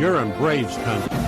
You're in Braves country.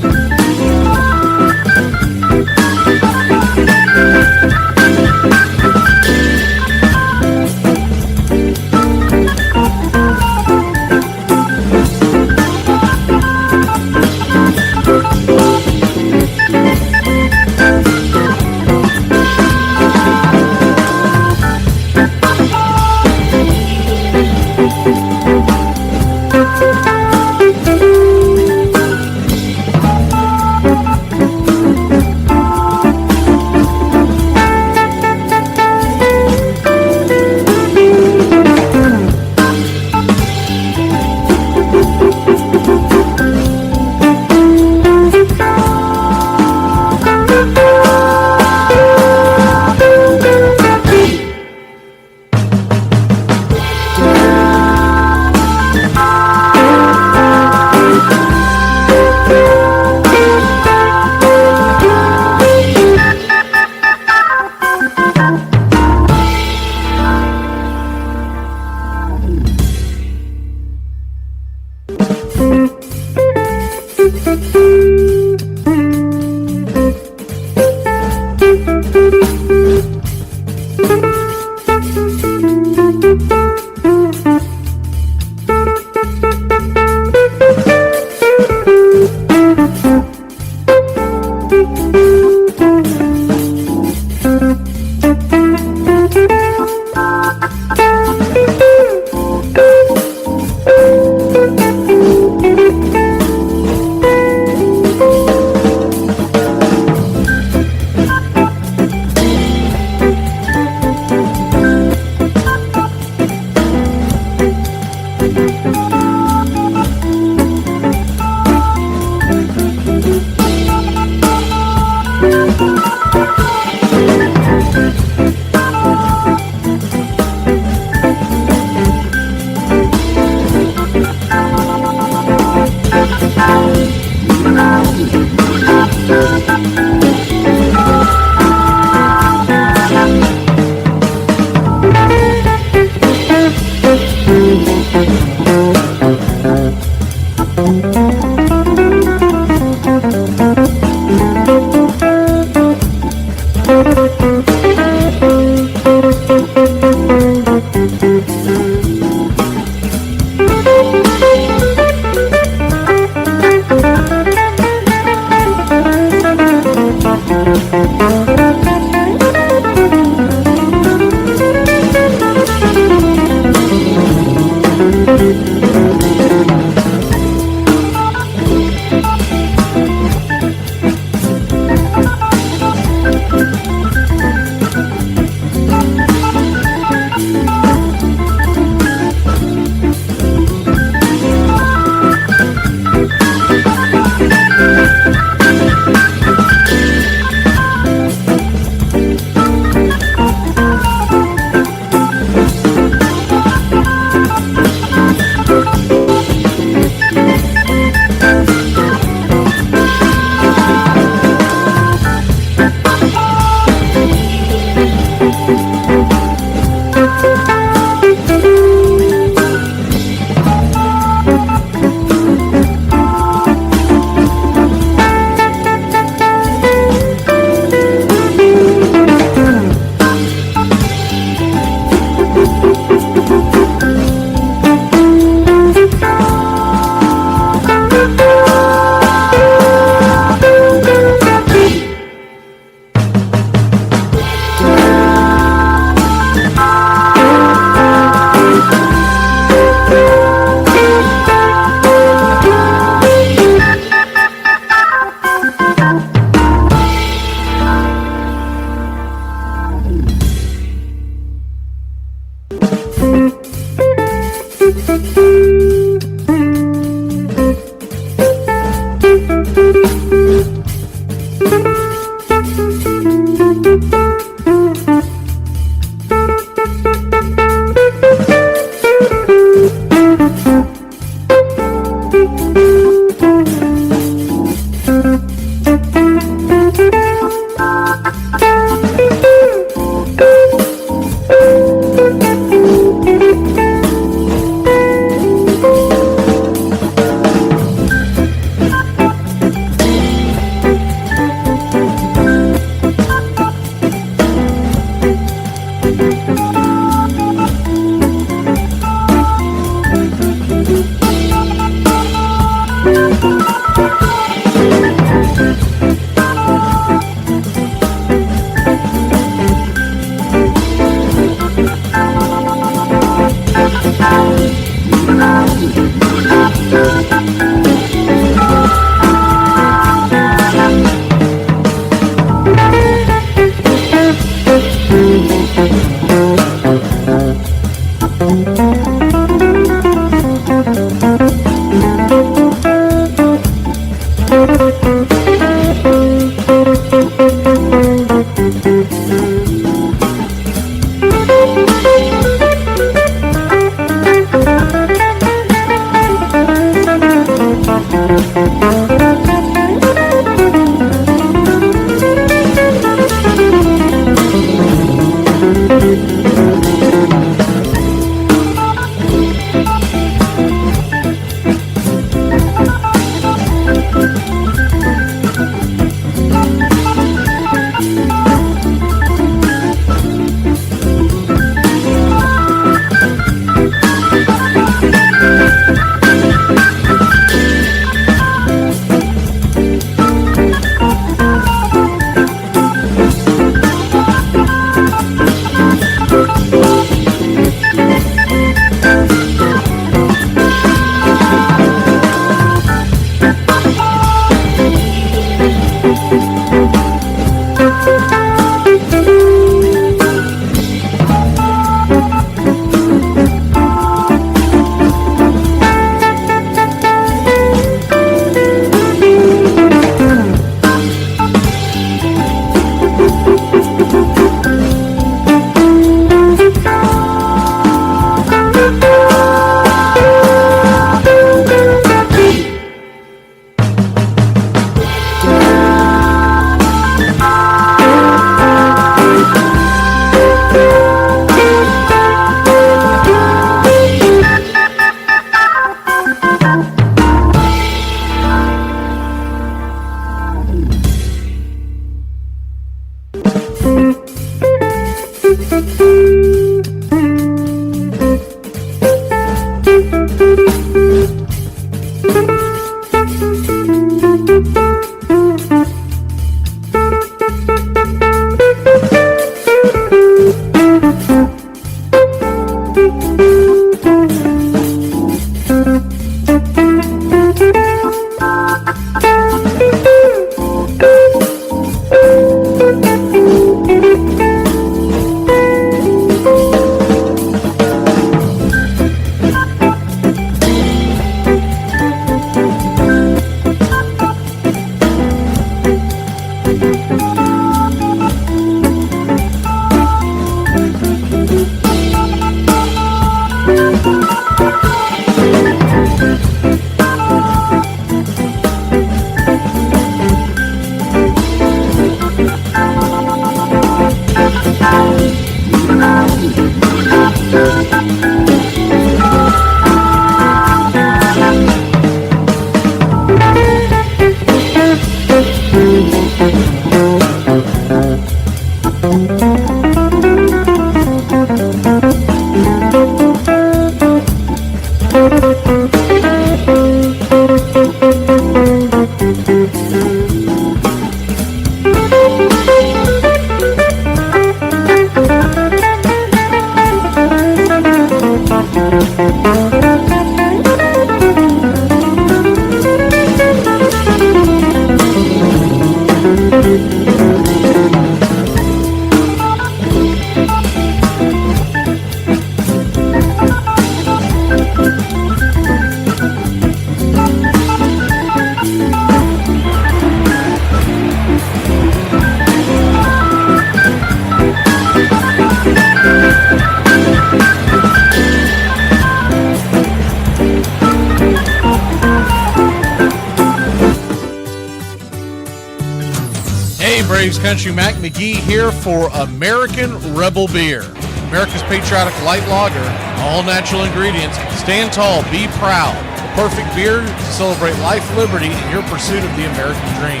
Braves Country, Mac McGee here for American Rebel Beer. America's patriotic light lager, all natural ingredients. Stand tall, be proud. The perfect beer to celebrate life, liberty, and your pursuit of the American dream.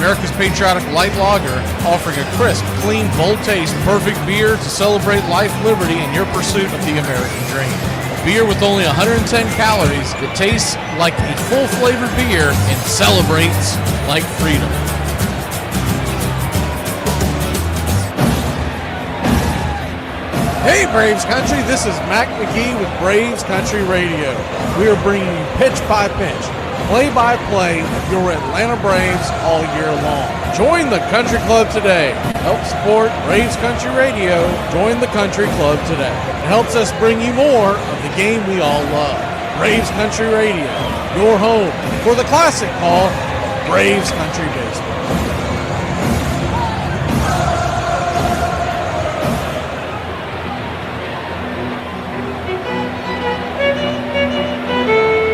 America's patriotic light lager, offering a crisp, clean, bold taste. Perfect beer to celebrate life, liberty, and your pursuit of the American dream. Beer with only 110 calories that tastes like a full-flavored beer and celebrates like freedom. Hey Braves Country, this is Mac McGee with Braves Country Radio. We are bringing you pitch by pitch, play by play of your Atlanta Braves all year long. Join the Country Club today. Help support Braves Country Radio. Join the Country Club today. It helps us bring you more of the game we all love. Braves Country Radio, your home for the classic call of Braves Country Baseball.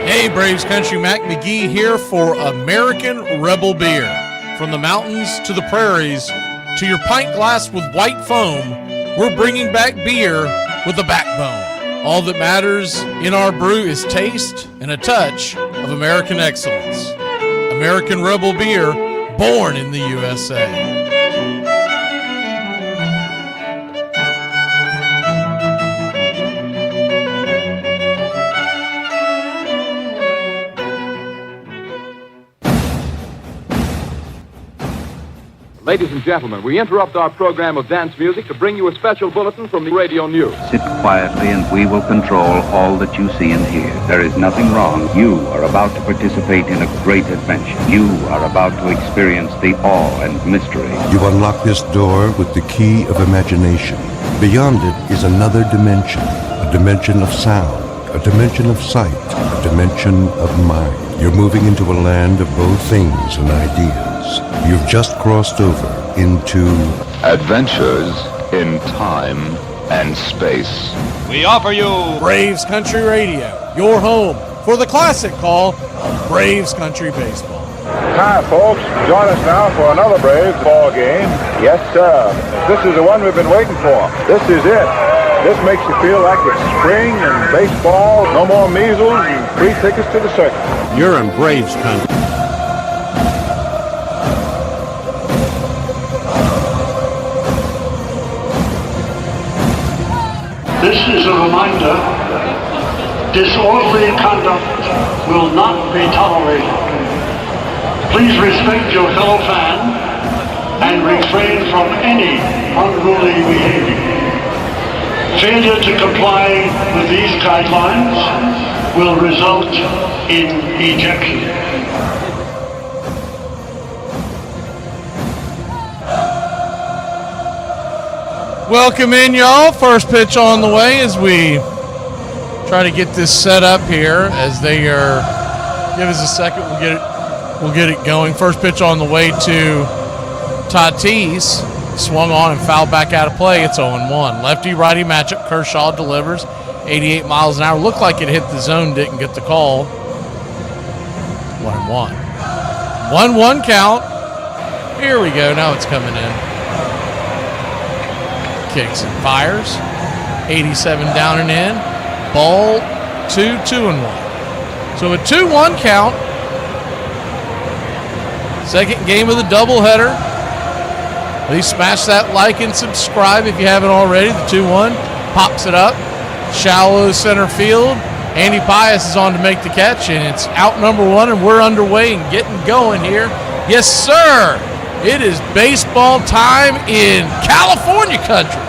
Hey Braves Country, Mac McGee here for American Rebel Beer. From the mountains to the prairies to your pint glass with white foam, we're bringing back beer with a backbone. All that matters in our brew is taste and a touch of American excellence. American Rebel Beer, born in the USA. Ladies and gentlemen, we interrupt our program of dance music to bring you a special bulletin from the radio news. Sit quietly and we will control all that you see and hear. There is nothing wrong. You are about to participate in a great adventure. You are about to experience the awe and mystery. You unlock this door with the key of imagination. Beyond it is another dimension, a dimension of sound, a dimension of sight, a dimension of mind. You're moving into a land of both things and ideas. You've just crossed over into Adventures in Time and Space. We offer you Braves Country Radio, your home for the classic call of Braves Country Baseball. Hi, folks. Join us now for another Braves ball game. Yes, sir. This is the one we've been waiting for. This is it. This makes you feel like it's spring and baseball, no more measles, and free tickets to the circus. You're in Braves Country. This is a reminder, disorderly conduct will not be tolerated. Please respect your fellow fan and refrain from any unruly behavior. Failure to comply with these guidelines will result in ejection. Welcome in, y'all. First pitch on the way as we try to get this set up here. As they are, give us a second, we'll get it going. First pitch on the way to Tatis. Swung on and fouled back out of play. It's 0-1. Lefty-righty matchup. Kershaw delivers 88 miles an hour. Looked like it hit the zone, didn't get the call. 1-1. 1-1 count. Here we go. Now it's coming in. Kicks and fires. 87 down and in. Ball 2, 2-1. So a 2-1 count. Second game of the doubleheader. Please smash that like and subscribe if you haven't already. The 2-1 pops it up. Shallow center field. Andy Pius is on to make the catch, and it's out number one, and we're underway and getting going here. Yes, sir. It is baseball time in California country.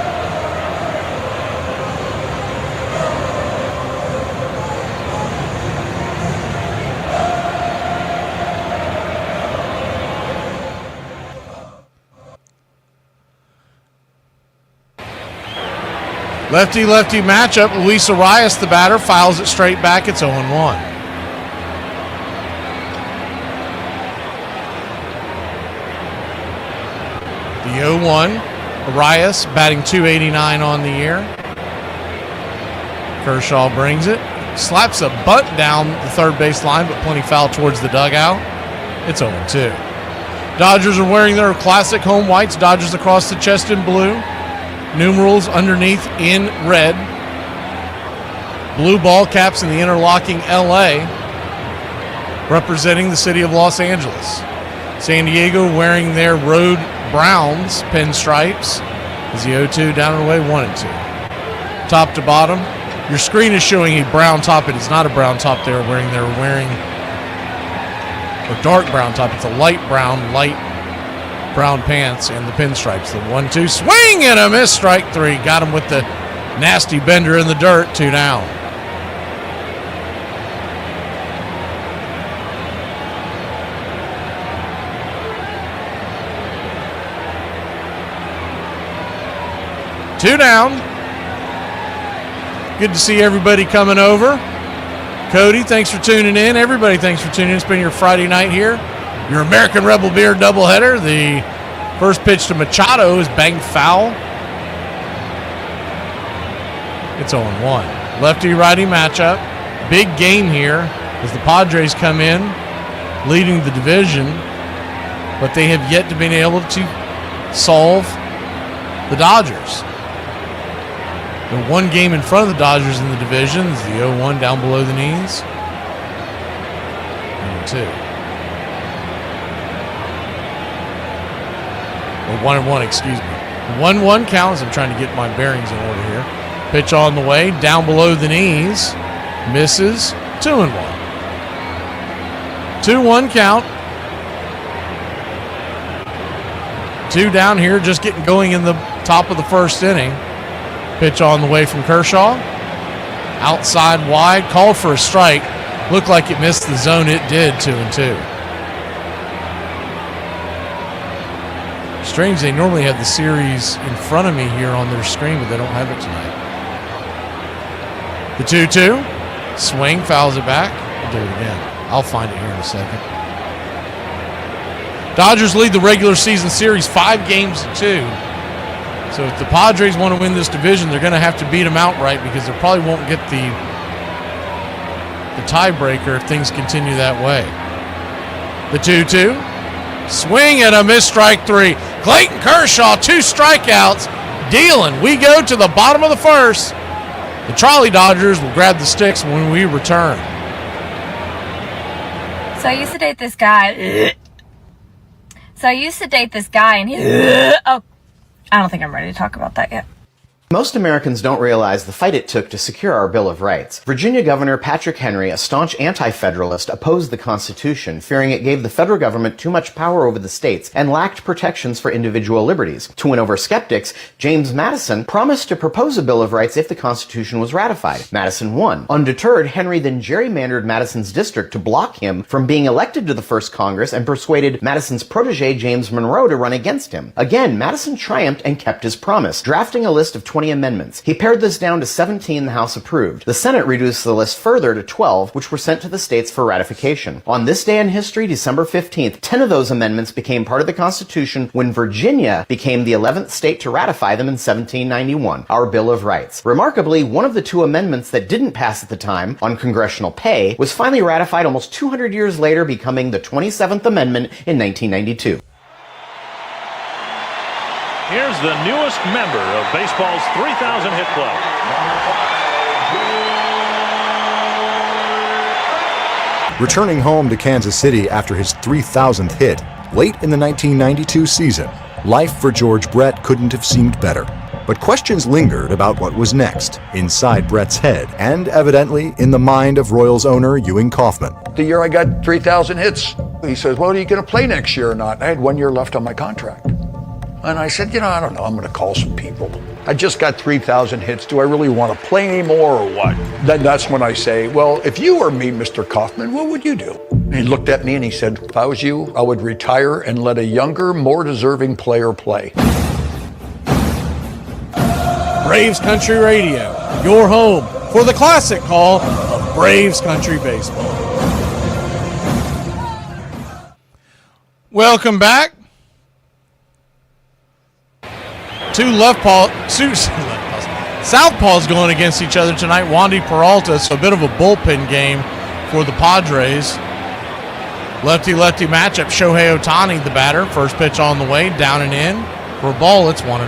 Lefty-lefty matchup. Luis Arias, the batter, fouls it straight back. It's 0-1. The 0-1. Arias batting .289 on the year. Kershaw brings it. Slaps a bunt down the third base line, but plenty foul towards the dugout. It's 0-2. Dodgers are wearing their classic home whites, Dodgers across the chest in blue, numerals underneath in red, blue ball caps in the interlocking LA, representing the city of Los Angeles. San Diego wearing their road browns pinstripes as the 0-2 down and away 1-2. Top to bottom, your screen is showing a brown top. It is not a brown top they're wearing a dark brown top. It's a light brown pants and the pinstripes. The 1-2 swing and a miss, strike three. Got him with the nasty bender in the dirt, 2 down. Two down. Good to see everybody coming over. Cody, thanks for tuning in. Everybody, thanks for tuning in. It's been your Friday night here. Your American Rebel Beer doubleheader. The first pitch to Machado is banged foul. It's 0-1. Lefty-righty matchup. Big game here as the Padres come in leading the division, but they have yet to be able to solve the Dodgers. They're one game in front of the Dodgers in the division. It's the 0-1 down below the knees. 2. Or 1-1, excuse me. 1-1 count as I'm trying to get my bearings in order here. Pitch on the way, down below the knees. Misses. 2-1. 2-1 count. 2 down here, just getting going in the top of the first inning. Pitch on the way from Kershaw. Outside wide, called for a strike. Looked like it missed the zone. It did, 2-2. Strange, they normally have the series in front of me here on their screen, but they don't have it tonight. The 2-2. Swing, fouls it back. I'll do it again. I'll find it here in a second. Dodgers lead the regular season series 5-2. So if the Padres want to win this division, they're going to have to beat them outright because they probably won't get the tiebreaker if things continue that way. The 2-2. Swing and a miss, strike 3. Clayton Kershaw, 2 strikeouts. Dealing. We go to the bottom of the first. The Trolley Dodgers will grab the sticks when we return. So I used to date this guy. And he... Oh, I don't think I'm ready to talk about that yet. Most Americans don't realize the fight it took to secure our Bill of Rights. Virginia Governor Patrick Henry, a staunch anti-federalist, opposed the Constitution, fearing it gave the federal government too much power over the states and lacked protections for individual liberties. To win over skeptics, James Madison promised to propose a Bill of Rights if the Constitution was ratified. Madison won. Undeterred, Henry then gerrymandered Madison's district to block him from being elected to the first Congress and persuaded Madison's protege James Monroe to run against him. Again, Madison triumphed and kept his promise, drafting a list of 20 amendments. He pared this down to 17 the House approved. The Senate reduced the list further to 12, which were sent to the states for ratification. On this day in history, December 15th, 10 of those amendments became part of the Constitution when Virginia became the 11th state to ratify them in 1791, our Bill of Rights. Remarkably, one of the 2 amendments that didn't pass at the time, on congressional pay, was finally ratified almost 200 years later, becoming the 27th Amendment in 1992. Here's the newest member of baseball's 3,000 hit club. Returning home to Kansas City after his 3,000th hit, late in the 1992 season, life for George Brett couldn't have seemed better. But questions lingered about what was next, inside Brett's head, and evidently in the mind of Royals owner Ewing Kauffman. The year I got 3,000 hits, he says, well, are you going to play next year or not? I had 1 year left on my contract. And I said, I don't know, I'm going to call some people. I just got 3,000 hits. Do I really want to play anymore or what? Then that's when I say, well, if you were me, Mr. Kauffman, what would you do? And he looked at me and he said, if I was you, I would retire and let a younger, more deserving player play. Braves Country Radio, your home for the classic call of Braves Country Baseball. Welcome back. Southpaws going against each other tonight. Wandy Peralta, so a bit of a bullpen game for the Padres. Lefty-lefty matchup. Shohei Ohtani, the batter. First pitch on the way, down and in. For a ball, it's 1-0.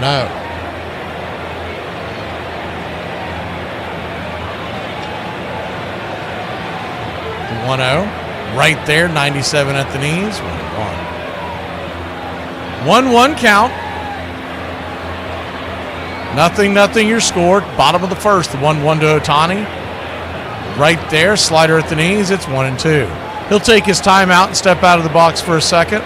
The 1-0. Right there, 97 at the knees. 1-1. 1-1 count. Nothing your score. Bottom of the first, the 1-1 to Ohtani. Right there, slider at the knees. It's 1-2. He'll take his time out and step out of the box for a second.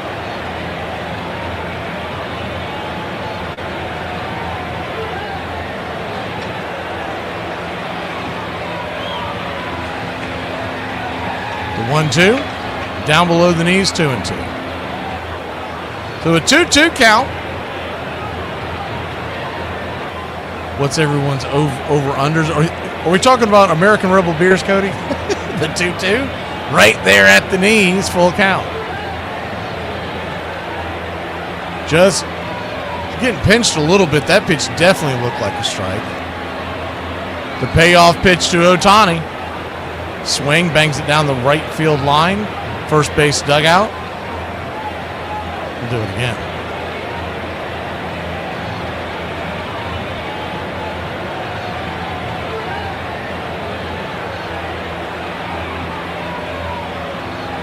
The 1-2. Down below the knees, 2-2. So a 2-2 count. What's everyone's over-unders? Are we talking about American Rebel Beers, Cody? The 2-2? Right there at the knees, full count. Just getting pinched a little bit. That pitch definitely looked like a strike. The payoff pitch to Ohtani. Swing, bangs it down the right field line. First base dugout. We'll do it again.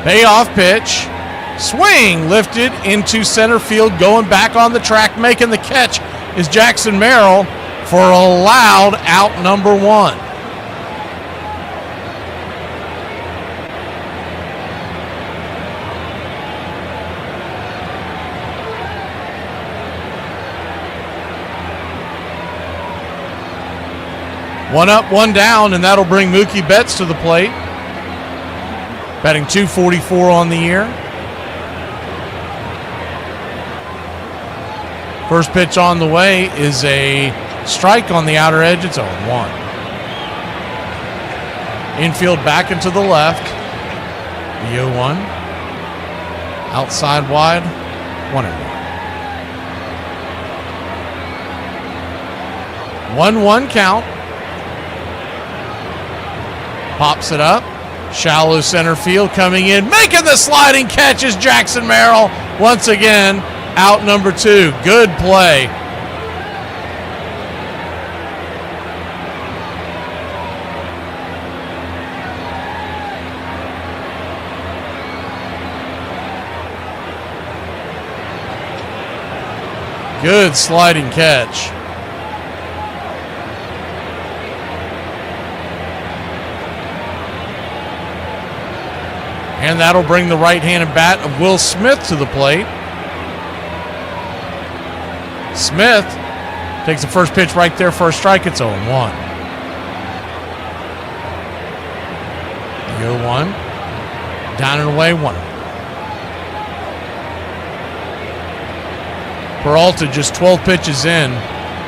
Payoff pitch. Swing lifted into center field. Going back on the track. Making the catch is Jackson Merrill for a loud out number 1. One up, one down, and that'll bring Mookie Betts to the plate. Batting .244 on the year. First pitch on the way is a strike on the outer edge. It's 0-1. Infield back into the left. The 0-1. Outside wide. 1-1. 1-1 count. Pops it up. Shallow center field coming in. Making the sliding catch is Jackson Merrill. Once again, out number 2. Good play. Good sliding catch. And that'll bring the right-handed bat of Will Smith to the plate. Smith takes the first pitch right there for a strike. It's 0-1. The 0-1. Down and away, 1. Peralta just 12 pitches in.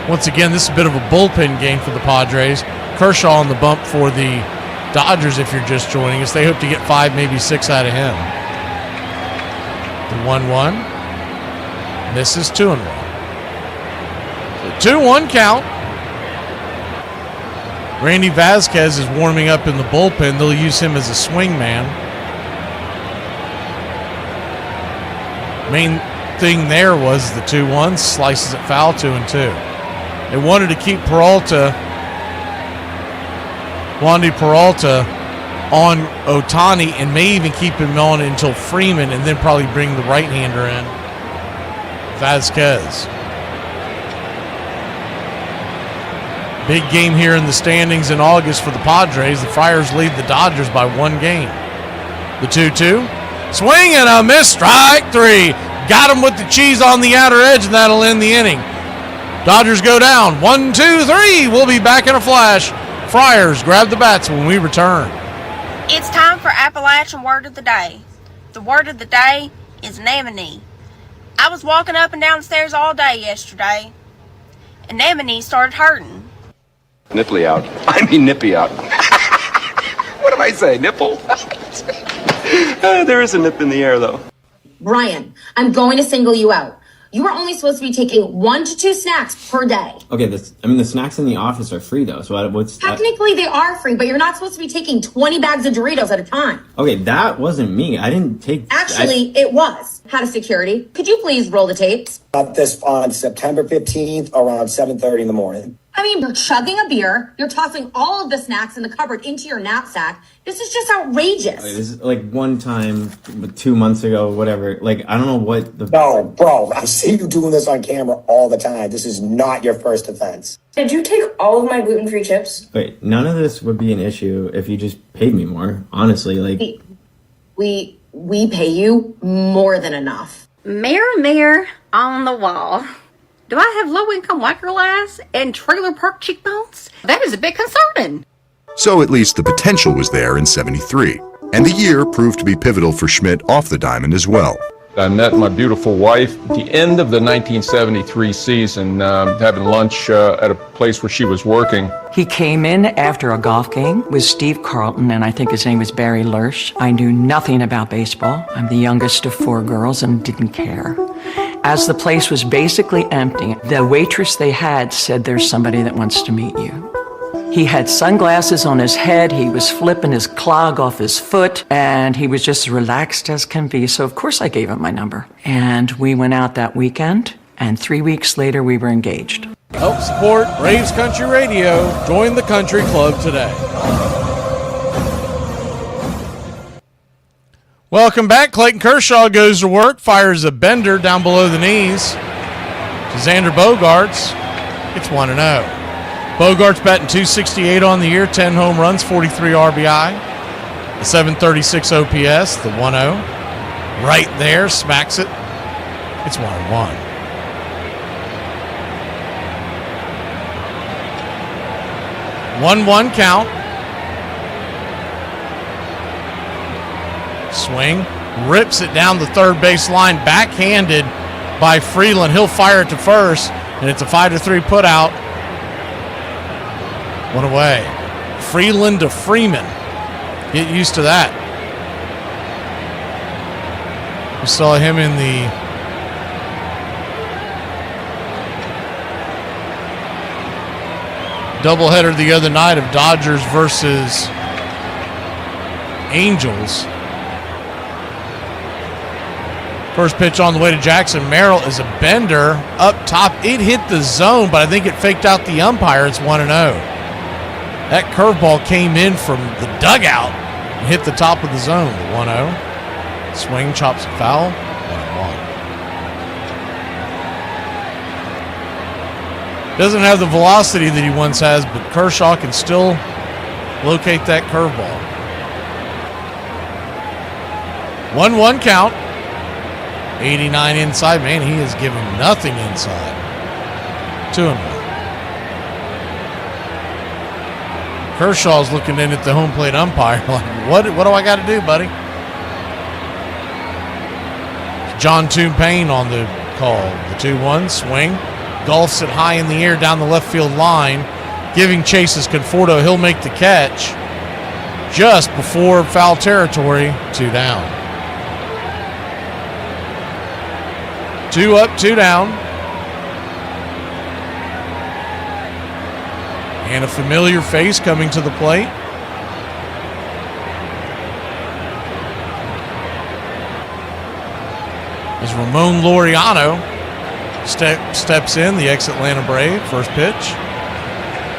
Once again, this is a bit of a bullpen game for the Padres. Kershaw on the bump for the Dodgers, if you're just joining us. They hope to get 5, maybe 6 out of him. The 1-1. Misses 2-1. The 2-1 count. Randy Vasquez is warming up in the bullpen. They'll use him as a swing man. Main thing there was the 2-1. Slices it foul, 2-2. They wanted to keep Wandy Peralta on Ohtani and may even keep him on until Freeman and then probably bring the right-hander in, Vasquez. Big game here in the standings in August for the Padres. The Friars lead the Dodgers by 1 game. The 2-2. Swing and a miss. Strike 3. Got him with the cheese on the outer edge, and that'll end the inning. Dodgers go down. 1, 2, 3. We'll be back in a flash. Friars grab the bats when we return. It's time for Appalachian Word of the Day. The word of the day is anemone. I was walking up and down the stairs all day yesterday. Anemone started hurting. Nipply out. I mean nippy out. What did I say? Nipple? There is a nip in the air, though. Brian, I'm going to single you out. You are only supposed to be taking 1 to 2 snacks per day. Okay, the snacks in the office are free though. So what's Technically, they are free, but you're not supposed to be taking 20 bags of Doritos at a time. Okay, that wasn't me. I didn't take. Actually, it was. Head of security, could you please roll the tapes? This on September 15th around 7:30 in the morning. I mean, you're chugging a beer, you're tossing all of the snacks in the cupboard into your knapsack. This is just outrageous. Okay, this is like one time, 2 months ago, whatever. Like, I don't know what the. No, bro, I see you doing this on camera all the time. This is not your first offense. Did you take all of my gluten-free chips? Wait, none of this would be an issue if you just paid me more. Honestly, like. We pay you more than enough. Mirror, mirror on the wall. Do I have low-income white girl eyes and trailer park cheekbones? That is a bit concerning. So at least the potential was there in '73. And the year proved to be pivotal for Schmidt off the diamond as well. I met my beautiful wife at the end of the 1973 season, having lunch at a place where she was working. He came in after a golf game with Steve Carlton, and I think his name was Barry Lurch. I knew nothing about baseball. I'm the youngest of 4 girls and didn't care. As the place was basically empty, the waitress they had said, "There's somebody that wants to meet you." He had sunglasses on his head, he was flipping his clog off his foot, and he was just relaxed as can be. So of course I gave him my number. And we went out that weekend, and 3 weeks later we were engaged. Help support Braves Country Radio. Join the country club today. Welcome back. Clayton Kershaw goes to work, fires a bender down below the knees to Xander Bogaerts. It's 1-0. Bogaerts batting .268 on the year, 10 home runs, 43 RBI, a .736 OPS, the 1-0. Right there, smacks it. It's 1-1. One count. Swing, rips it down the third base line, backhanded by Freeland. He'll fire it to first, and it's a 5-3 put out. One away. Freeland to Freeman. Get used to that. We saw him in the doubleheader the other night of Dodgers versus Angels. First pitch on the way to Jackson Merrill is a bender up top. It hit the zone, but I think it faked out the umpire. It's 1-0. That curveball came in from the dugout and hit the top of the zone. The 1-0. Swing, chops it foul. 1-1. Doesn't have the velocity that he once has, but Kershaw can still locate that curveball. 1-1 count. 89 inside. Man, he has given nothing inside. 2-1. Kershaw's looking in at the home plate umpire like, what do I got to do, buddy? John Toon Payne on the call. The 2-1 swing. Golfs it high in the air down the left field line. Giving chase is Conforto. He'll make the catch just before foul territory. 2 down. 2 up, 2 down. And a familiar face coming to the plate. As Ramon Laureano steps in, the ex-Atlanta Brave. First pitch.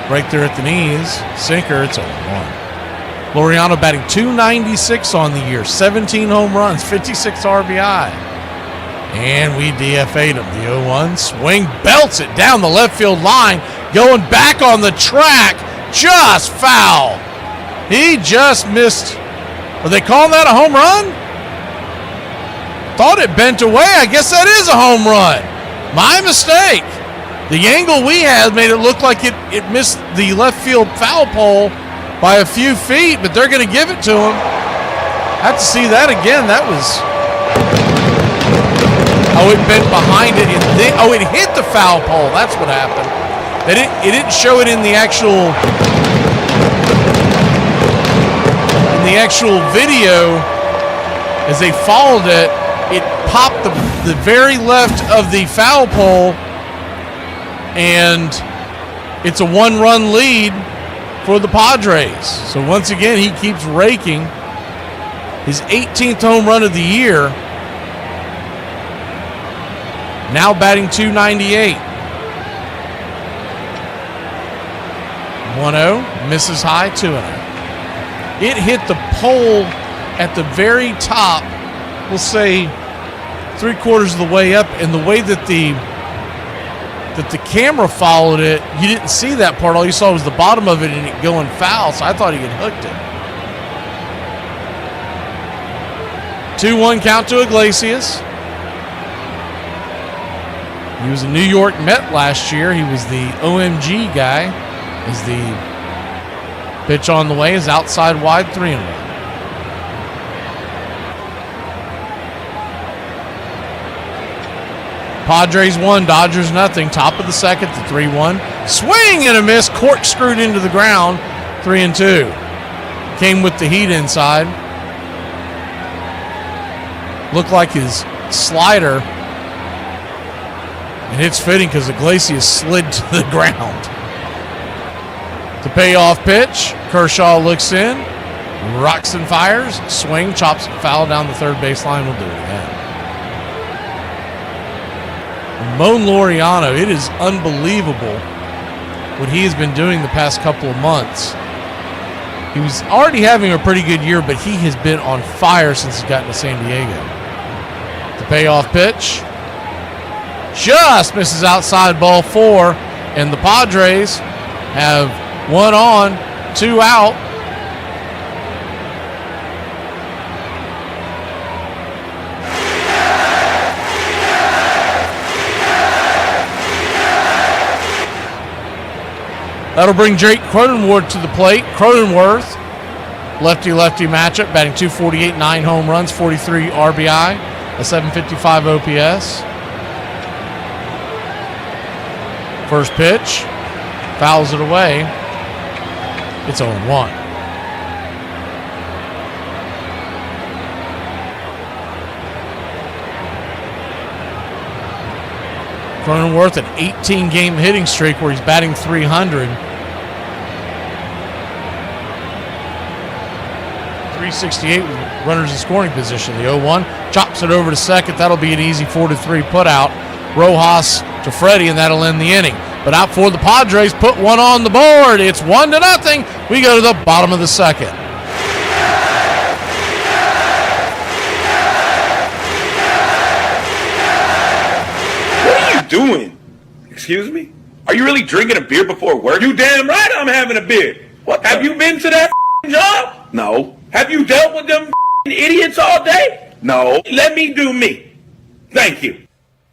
Right there at the knees. Sinker, it's 0-1. Laureano batting .296 on the year. 17 home runs, 56 RBI. And we DFA'd him. The 0-1 swing, belts it down the left field line. Going back on the track, just foul. He just missed. Are they calling that a home run? Thought it bent away. I guess that is a home run. My mistake. The angle we had made it look like it missed the left field foul pole by a few feet, but they're going to give it to him. I have to see that again. That was... Oh, it bent behind it. It hit the foul pole. That's what happened. It didn't show it in the actual video as they followed it. it popped the very left of the foul pole, and it's a 1-run lead for the Padres. So once again, he keeps raking his 18th home run of the year. Now batting .298. 1-0, misses high, 2-0. It hit the pole at the very top, we'll say 3/4 of the way up, and the way that the camera followed it, you didn't see that part. All you saw was the bottom of it and it going foul, so I thought he had hooked it. 2-1 count to Iglesias. He was a New York Met last year. He was the OMG guy. As the pitch on the way is outside wide, 3-1. Padres 1, Dodgers nothing. Top of the second, the 3-1. Swing and a miss, corkscrewed into the ground, 3-2. Came with the heat inside. Looked like his slider. And it's fitting because Iglesias slid to the ground. The payoff pitch, Kershaw looks in, rocks and fires, swing, chops and foul down the third baseline. We'll do it again. Ramon Laureano, it is unbelievable what he has been doing the past couple of months. He was already having a pretty good year, but he has been on fire since he's gotten to San Diego. The payoff pitch just misses outside, ball 4, and the Padres have 1 on, 2 out. That'll bring Jake Cronenworth to the plate. Cronenworth, lefty-lefty matchup, batting .248, 9 home runs, 43 RBI, a .755 OPS. First pitch, fouls it away. It's 0-1. Cronenworth, an 18-game hitting streak where he's batting .300. 368 with runners in scoring position. The 0-1 chops it over to second. That'll be an easy 4-3 put out. Rojas to Freddie, and that'll end the inning. But out for the Padres, put 1 on the board. It's 1-0. We go to the bottom of the second. What are you doing? Excuse me? Are you really drinking a beer before work? You damn right I'm having a beer. What? Have you been to that job? No. Have you dealt with them idiots all day? No. Let me do me. Thank you.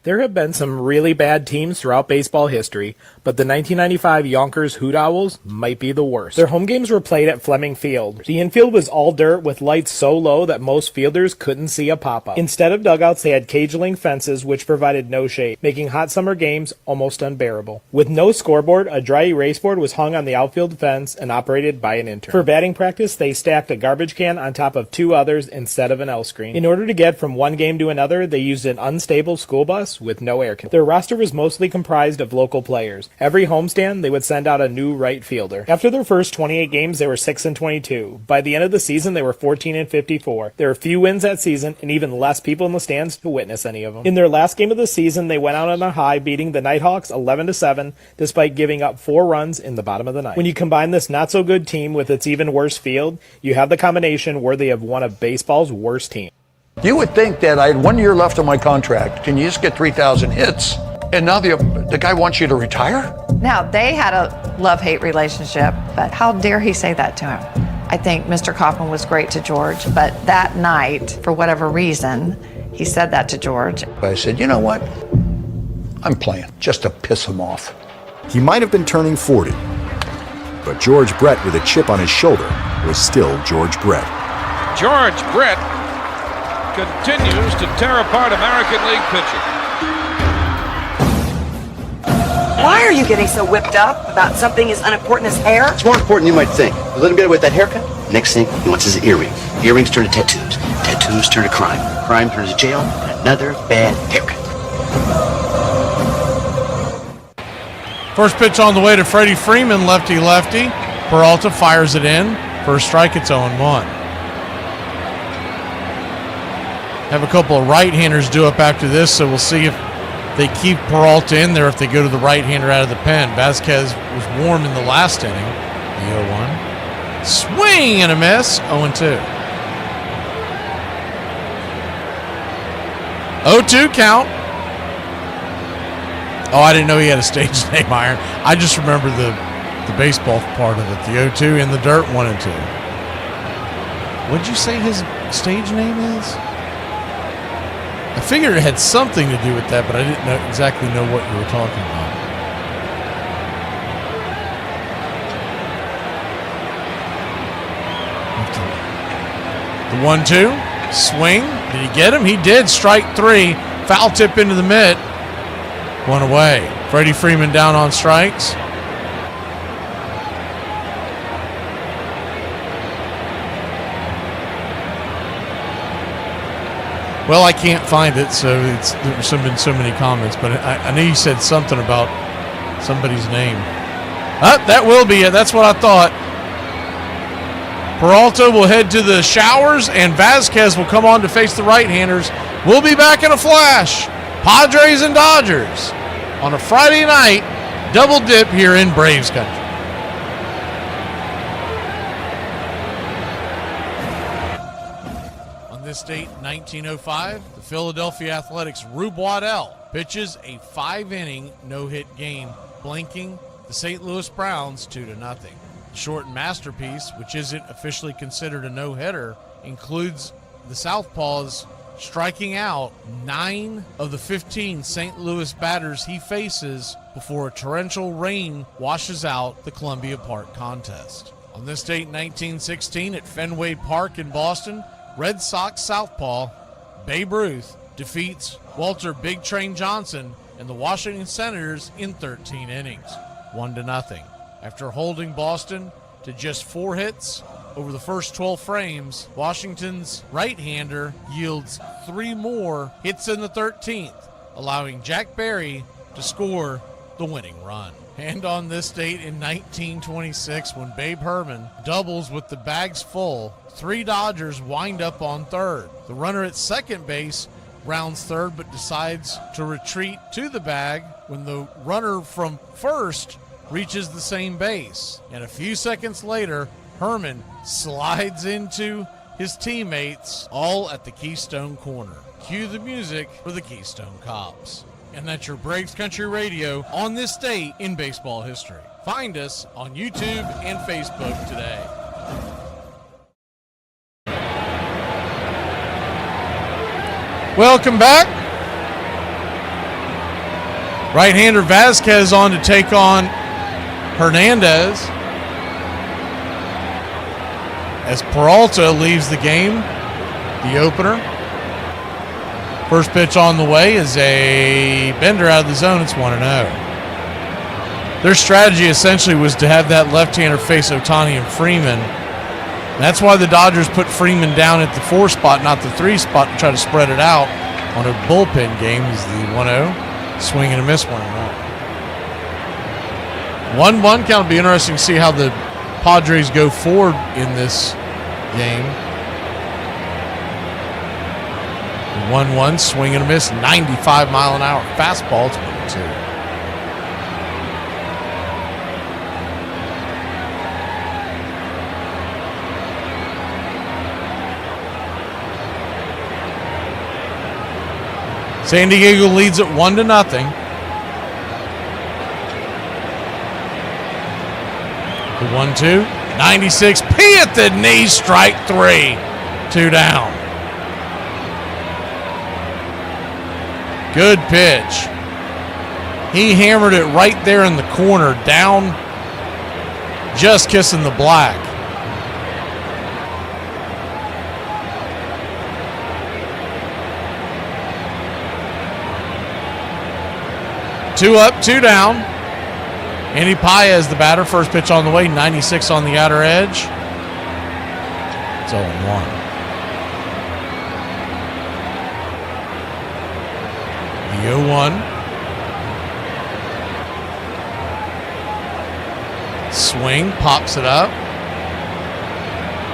There have been some really bad teams throughout baseball history, but the 1995 Yonkers Hoot Owls might be the worst. Their home games were played at Fleming Field. The infield was all dirt with lights so low that most fielders couldn't see a pop-up. Instead of dugouts, they had cage-link fences which provided no shade, making hot summer games almost unbearable. With no scoreboard, a dry erase board was hung on the outfield fence and operated by an intern. For batting practice, they stacked a garbage can on top of 2 others instead of an L screen. In order to get from one game to another, they used an unstable school bus with no air conditioning. Their roster was mostly comprised of local players. Every homestand, they would send out a new right fielder. After their first 28 games, they were 6-22. By the end of the season, they were 14-54. There were few wins that season, and even less people in the stands to witness any of them. In their last game of the season, they went out on a high, beating the Nighthawks 11-7, despite giving up 4 runs in the bottom of the ninth. When you combine this not-so-good team with its even worse field, you have the combination worthy of one of baseball's worst teams. You would think that I had 1 year left on my contract. Can you just get 3,000 hits? And now the guy wants you to retire? Now, they had a love-hate relationship, but how dare he say that to him? I think Mr. Kaufman was great to George, but that night, for whatever reason, he said that to George. I said, you know what? I'm playing just to piss him off. He might have been turning 40, but George Brett with a chip on his shoulder was still George Brett. George Brett continues to tear apart American League pitching. Why are you getting so whipped up about something as unimportant as hair? It's more important than you might think. You let him get away with that haircut? Next thing, he wants his earrings. Earrings turn to tattoos. cartoons turn to crime. Crime turns to jail, and another bad haircut. First pitch on the way to Freddie Freeman, lefty-lefty. Peralta fires it in. First strike, it's 0-1. Have a couple of right-handers due up after this, so we'll see if they keep Peralta in there if they go to the right-hander out of the pen. Vasquez was warm in the last inning. The 0-1. Swing and a miss. 0-2. 0-2 count. Oh, I didn't know he had a stage name, Iron. I just remember the baseball part of it. The 0-2 in the dirt, 1-2. What'd you say his stage name is? I figured it had something to do with that, but I didn't exactly know what you were talking about. The 1-2, swing. Did he get him? He did. Strike 3. Foul tip into the mitt. One away. Freddie Freeman down on strikes. Well, I can't find it, so there's been so many comments, but I knew you said something about somebody's name. That will be it. That's what I thought. Peralta will head to the showers, and Vasquez will come on to face the right-handers. We'll be back in a flash. Padres and Dodgers on a Friday night double dip here in Braves country. This date, 1905, the Philadelphia Athletics' Rube Waddell pitches a 5-inning no-hit game, blanking the St. Louis Browns 2-0. The shortened masterpiece, which isn't officially considered a no-hitter, includes the Southpaws striking out 9 of the 15 St. Louis batters he faces before a torrential rain washes out the Columbia Park contest. On this date, 1916, at Fenway Park in Boston, Red Sox southpaw Babe Ruth defeats Walter Big Train Johnson and the Washington Senators in 13 innings, 1-0. After holding Boston to just 4 hits over the first 12 frames, Washington's right-hander yields 3 more hits in the 13th, allowing Jack Barry to score the winning run. And on this date in 1926, when Babe Herman doubles with the bags full, 3 Dodgers wind up on third. The runner at second base rounds third but decides to retreat to the bag when the runner from first reaches the same base. And a few seconds later, Herman slides into his teammates, all at the Keystone Corner. Cue the music for the Keystone Cops. And that's your Braves Country Radio on this date in baseball history. Find us on YouTube and Facebook today. Welcome back. Right-hander Vasquez on to take on Hernandez as Peralta leaves the game, the opener. First pitch on the way is a bender out of the zone. It's 1-0. Their strategy essentially was to have that left-hander face Ohtani and Freeman. And that's why the Dodgers put Freeman down at the 4 spot, not the 3 spot, to try to spread it out on a bullpen game. Is the 1-0. Swing and a miss, 1-0. 1-1 count. Will be interesting to see how the Padres go forward in this game. 1-1, swing and a miss, 95-mile-an-hour fastball. It's 1-2. San Diego leads it 1-0. The 1-2, 96, P at the knee, strike 3, 2 down. Good pitch. He hammered it right there in the corner, down, just kissing the black. Two up, 2 down. Andy Paez, the batter, first pitch on the way, 96 on the outer edge. It's 0-1. The 0-1. Swing, pops it up.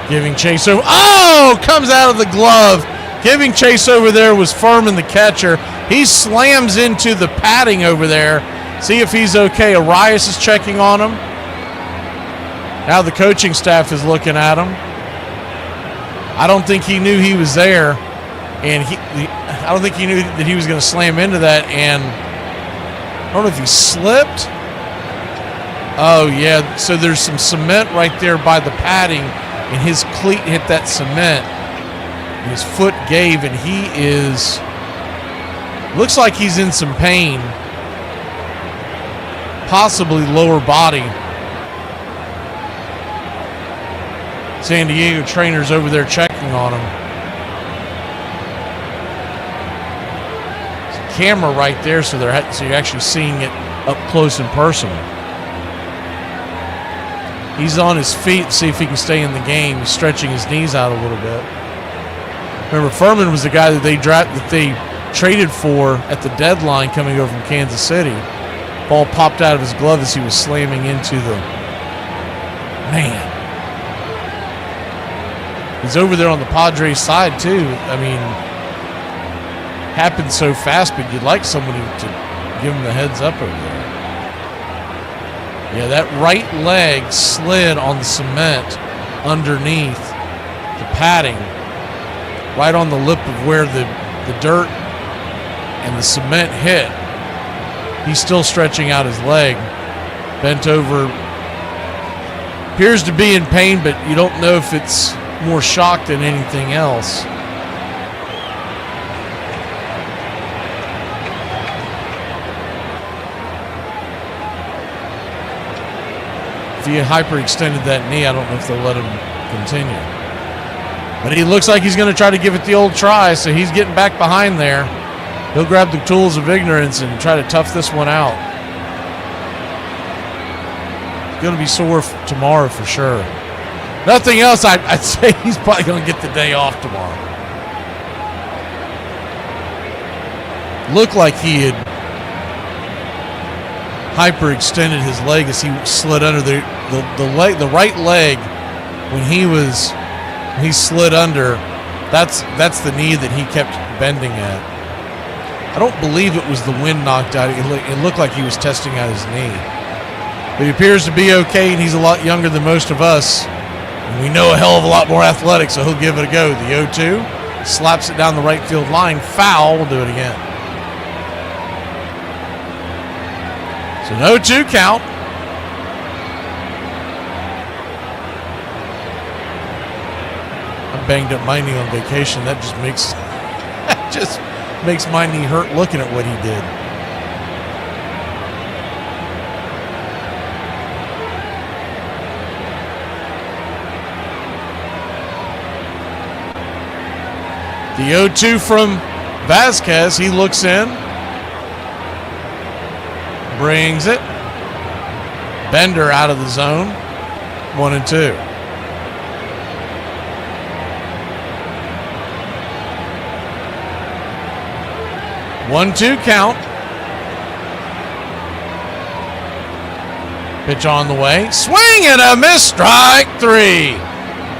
Giving chase over. Oh! Comes out of the glove. Giving chase over there was Furman, the catcher. He slams into the padding over there. See if he's okay. Arias is checking on him. Now the coaching staff is looking at him. I don't think he knew he was there. And I don't think he knew that he was going to slam into that. And I don't know if he slipped. Oh, yeah. So there's some cement right there by the padding. And his cleat hit that cement. And his foot gave. And he is... looks like he's in some pain. Possibly lower body. San Diego trainers over there checking on him. There's a camera right there, so you're actually seeing it up close and personal. He's on his feet to see if he can stay in the game. He's stretching his knees out a little bit. Remember, Furman was the guy that they traded for at the deadline coming over from Kansas City. Ball popped out of his glove as he was slamming into the... Man. He's over there on the Padres side, too. I mean, happened so fast, but you'd like somebody to give him the heads up over there. Yeah, that right leg slid on the cement underneath the padding, right on the lip of where the dirt and the cement hit. He's still stretching out his leg, bent over. Appears to be in pain, but you don't know if it's more shock than anything else. If he hyperextended that knee, I don't know if they'll let him continue. But he looks like he's going to try to give it the old try, so he's getting back behind there. He'll grab the tools of ignorance and try to tough this one out. He's going to be sore tomorrow for sure. Nothing else, I'd say he's probably going to get the day off tomorrow. Looked like he had hyperextended his leg as he slid under the right leg when he slid under. That's the knee that he kept bending at. I don't believe it was the wind knocked out. It looked like he was testing out his knee. But he appears to be okay, and he's a lot younger than most of us. And we know a hell of a lot more athletic, so he'll give it a go. The 0-2 slaps it down the right field line. Foul. We'll do it again. So an 0-2 count. I banged up my knee on vacation. That just makes my knee hurt looking at what he did. The 0-2 from Vasquez. He looks in. Brings it. Bender out of the zone. 1-2. One-two count. Pitch on the way. Swing and a miss. Strike three.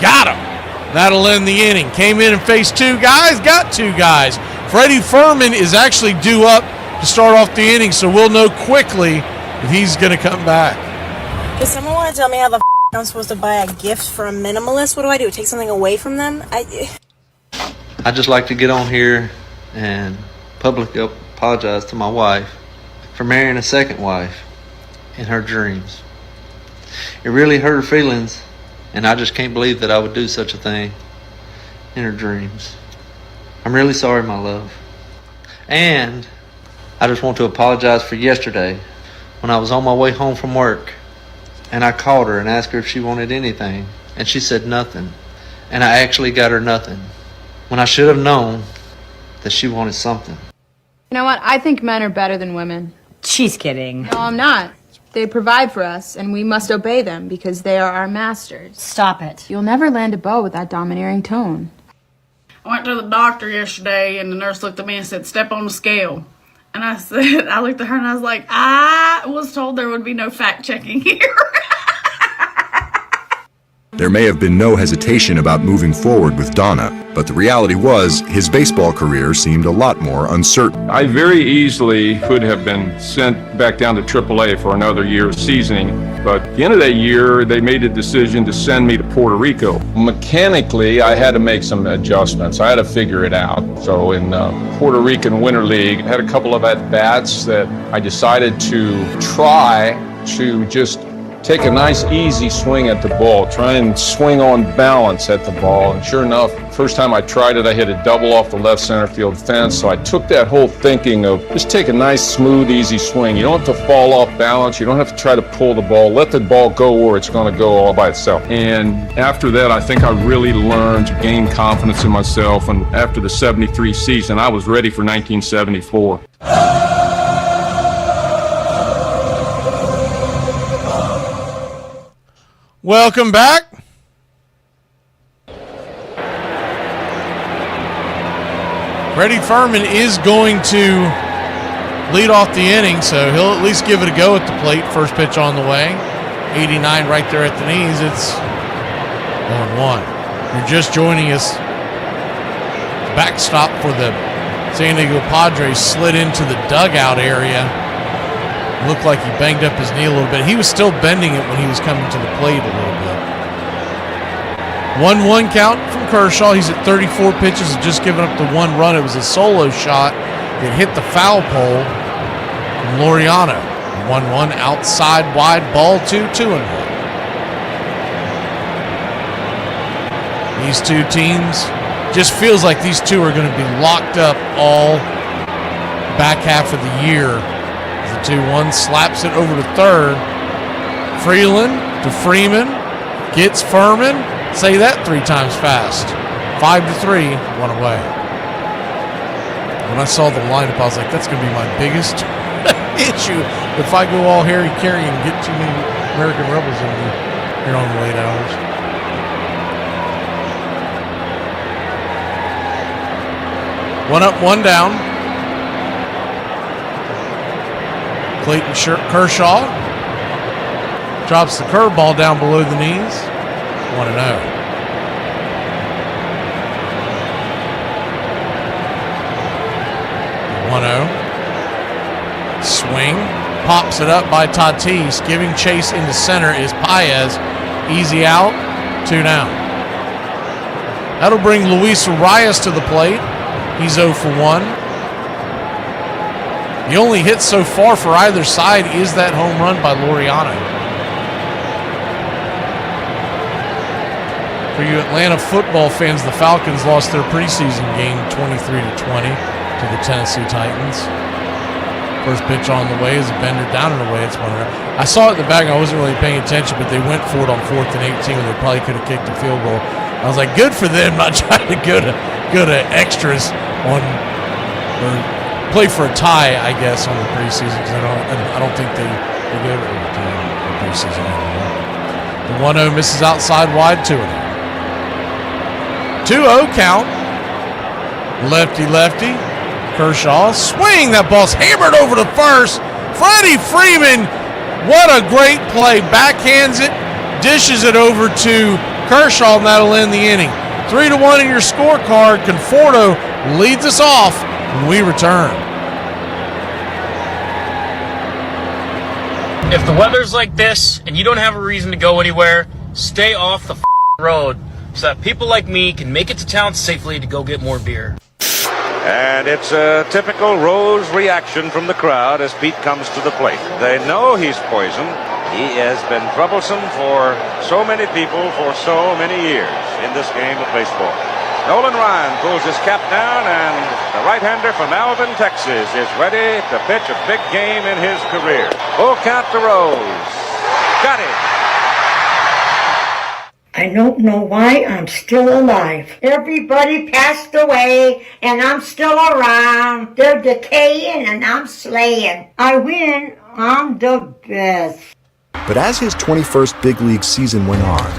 Got him. That'll end the inning. Came in and faced two guys. Got two guys. Freddie Furman is actually due up to start off the inning, so we'll know quickly if he's going to come back. Does someone want to tell me how the I'm supposed to buy a gift for a minimalist? What do I do? Take something away from them? I just like to get on here and publicly apologize to my wife for marrying a second wife in her dreams. It really hurt her feelings, and I just can't believe that I would do such a thing in her dreams. I'm really sorry, my love. And I just want to apologize for yesterday when I was on my way home from work and I called her and asked her if she wanted anything, and she said nothing, and I actually got her nothing when I should have known that she wanted something. You know what? I think men are better than women. She's kidding. No, I'm not. They provide for us, and we must obey them because they are our masters. Stop it. You'll never land a bow with that domineering tone. I went to the doctor yesterday, and the nurse looked at me and said, "Step on the scale." And I said, I looked at her and I was like, I was told there would be no fact checking here. There may have been no hesitation about moving forward with Donna, but the reality was his baseball career seemed a lot more uncertain. I very easily could have been sent back down to AAA for another year of seasoning, but at the end of that year, they made a decision to send me to Puerto Rico. Mechanically, I had to make some adjustments. I had to figure it out. So in Puerto Rican Winter League, I had a couple of at-bats that I decided to try to just take a nice easy swing at the ball, try and swing on balance at the ball. And sure enough, first time I tried it, I hit a double off the left center field fence. So I took that whole thinking of just take a nice, smooth, easy swing. You don't have to fall off balance. You don't have to try to pull the ball. Let the ball go where it's going to go all by itself. And after that, I think I really learned to gain confidence in myself. And after the 73 season, I was ready for 1974. Welcome back. Freddie Furman is going to lead off the inning, so he'll at least give it a go at the plate. First pitch on the way. 89 right there at the knees. It's 1-1. You're just joining us. Backstop for the San Diego Padres slid into the dugout area. Looked like he banged up his knee a little bit. He was still bending it when he was coming to the plate a little bit. 1-1 count from Kershaw. He's at 34 pitches and just given up the one run. It was a solo shot that hit the foul pole from Laureano. 1-1 outside wide ball 2-1. These two teams, just feels like these two are going to be locked up all back half of the year. The 2-1 slaps it over to third. Freeland to Freeman. Gets Furman. Say that 3 times fast. 5-3. One away. When I saw the lineup, I was like, that's going to be my biggest issue. If I go all Harry Carey and get too many American Rebels in here on the late hours. One up, one down. Clayton Kershaw drops the curveball down below the knees. 1-0. Swing. Pops it up by Tatis. Giving chase into center is Paez. Easy out. 2 down. That'll bring Luis Arias to the plate. He's 0 for 1. The only hit so far for either side is that home run by Laureano. For you Atlanta football fans, the Falcons lost their preseason game 23-20 to the Tennessee Titans. First pitch on the way is a bender down and away. It's 1-0. I saw it in the back. I wasn't really paying attention, but they went for it on 4th and 18 when they probably could have kicked a field goal. I was like, good for them, not trying to go to extras on or play for a tie, I guess, on the preseason, because I don't think they go to the preseason anymore. The 1-0 misses outside wide, 2-0. 2-0 count. Lefty. Kershaw swing. That ball's hammered over to first. Freddie Freeman, what a great play. Backhands it, dishes it over to Kershaw, and that'll end the inning. 3-1 in your scorecard. Conforto leads us off when we return. If the weather's like this and you don't have a reason to go anywhere, stay off the road so that people like me can make it to town safely to go get more beer. And it's a typical Rose reaction from the crowd as Pete comes to the plate. They know he's poison. He has been troublesome for so many people for so many years in this game of baseball. Nolan Ryan pulls his cap down, and the right-hander from Alvin, Texas is ready to pitch a big game in his career. Full count to Rose. Got it. I don't know why I'm still alive. Everybody passed away, and I'm still around. They're decaying, and I'm slaying. I win. I'm the best. But as his 21st big league season went on,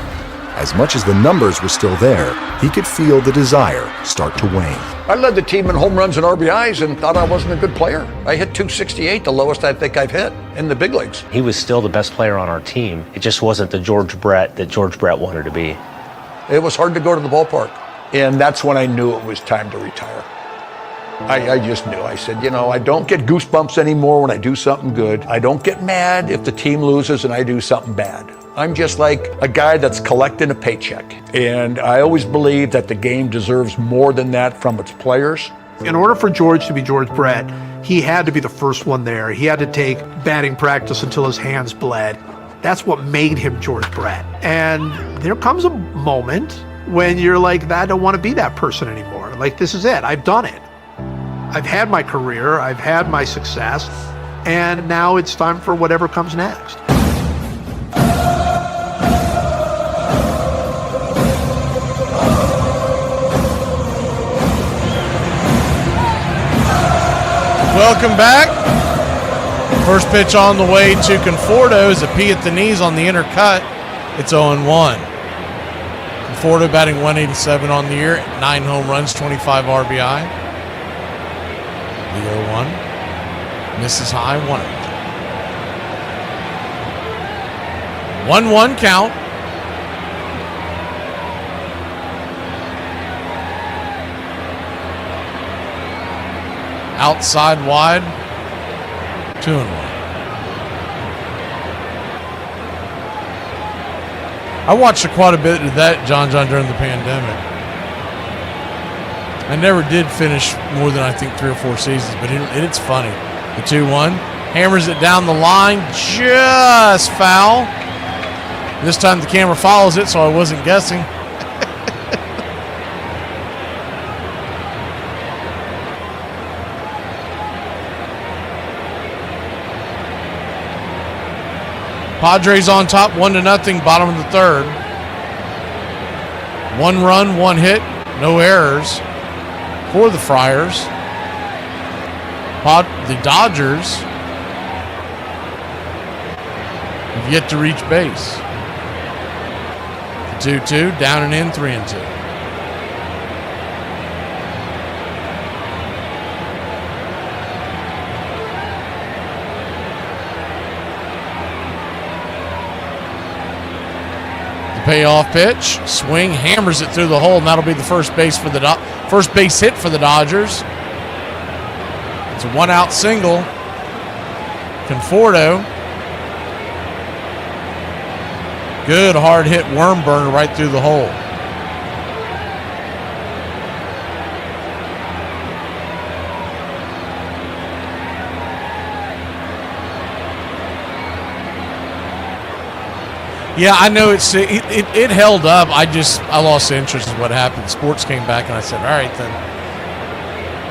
As much as the numbers were still there, he could feel the desire start to wane. I led the team in home runs and RBIs and thought I wasn't a good player. I hit 268, the lowest I think I've hit in the big leagues. He was still the best player on our team. It just wasn't the George Brett that George Brett wanted to be. It was hard to go to the ballpark. And that's when I knew it was time to retire. I just knew. I said, I don't get goosebumps anymore when I do something good. I don't get mad if the team loses and I do something bad. I'm just like a guy that's collecting a paycheck. And I always believe that the game deserves more than that from its players. In order for George to be George Brett, he had to be the first one there. He had to take batting practice until his hands bled. That's what made him George Brett. And there comes a moment when you're like, I don't want to be that person anymore. Like, this is it. I've done it. I've had my career. I've had my success. And now it's time for whatever comes next. Welcome back. First pitch on the way to Conforto is a P at the knees on the inner cut. It's 0-1. Conforto batting 187 on the year, 9 home runs, 25 RBI. The 0-1. Misses high, 1-1 count. Outside wide, 2-1. I watched quite a bit of that, John, during the pandemic. I never did finish more than I think 3 or 4 seasons, but it's funny. The 2-1, hammers it down the line, just foul. This time the camera follows it, so I wasn't guessing. Padres on top, 1-0, bottom of the third. 1 run, 1 hit, no errors for the Friars. The Dodgers have yet to reach base. The 2-2, down and in, 3-2. Payoff pitch, swing, hammers it through the hole, and that'll be the first base hit for the Dodgers. It's a 1-out single. Conforto, good hard hit worm burner right through the hole. Yeah, I know it held up. I lost interest in what happened. Sports came back, and I said, all right, then.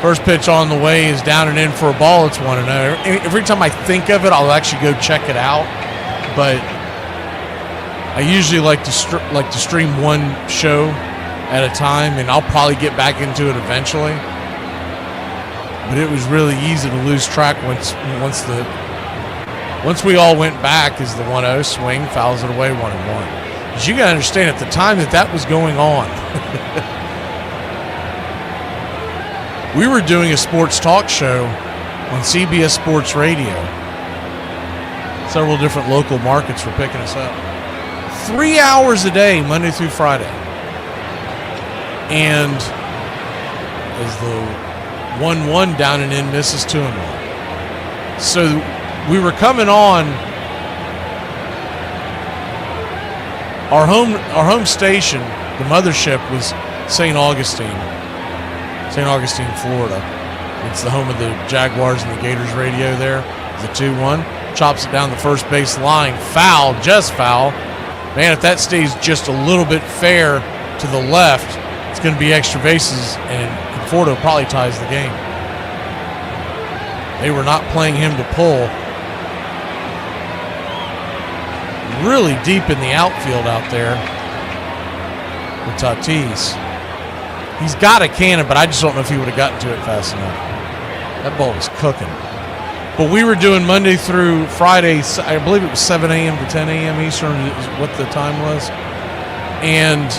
First pitch on the way is down and in for a ball. It's 1-0. Every time I think of it, I'll actually go check it out. But I usually like to stream one show at a time, and I'll probably get back into it eventually. But it was really easy to lose track once we all went back. Is the 1-0 swing, fouls it away, 1-1. But you got to understand, at the time that was going on, we were doing a sports talk show on CBS Sports Radio. Several different local markets were picking us up. 3 hours a day, Monday through Friday. And as the 1-1 down and in misses 2-1. So we were coming on our home station. The mothership was St. Augustine, Florida. It's the home of the Jaguars and the Gators radio there. The 2-1 chops it down the first base line. Foul, just foul. Man, if that stays just a little bit fair to the left, it's going to be extra bases, and Conforto probably ties the game. They were not playing him to pull. Really deep in the outfield out there with Tatis. He's got a cannon, but I just don't know if he would have gotten to it fast enough. That ball was cooking. But we were doing Monday through Friday, I believe it was 7 a.m. to 10 a.m. Eastern is what the time was. And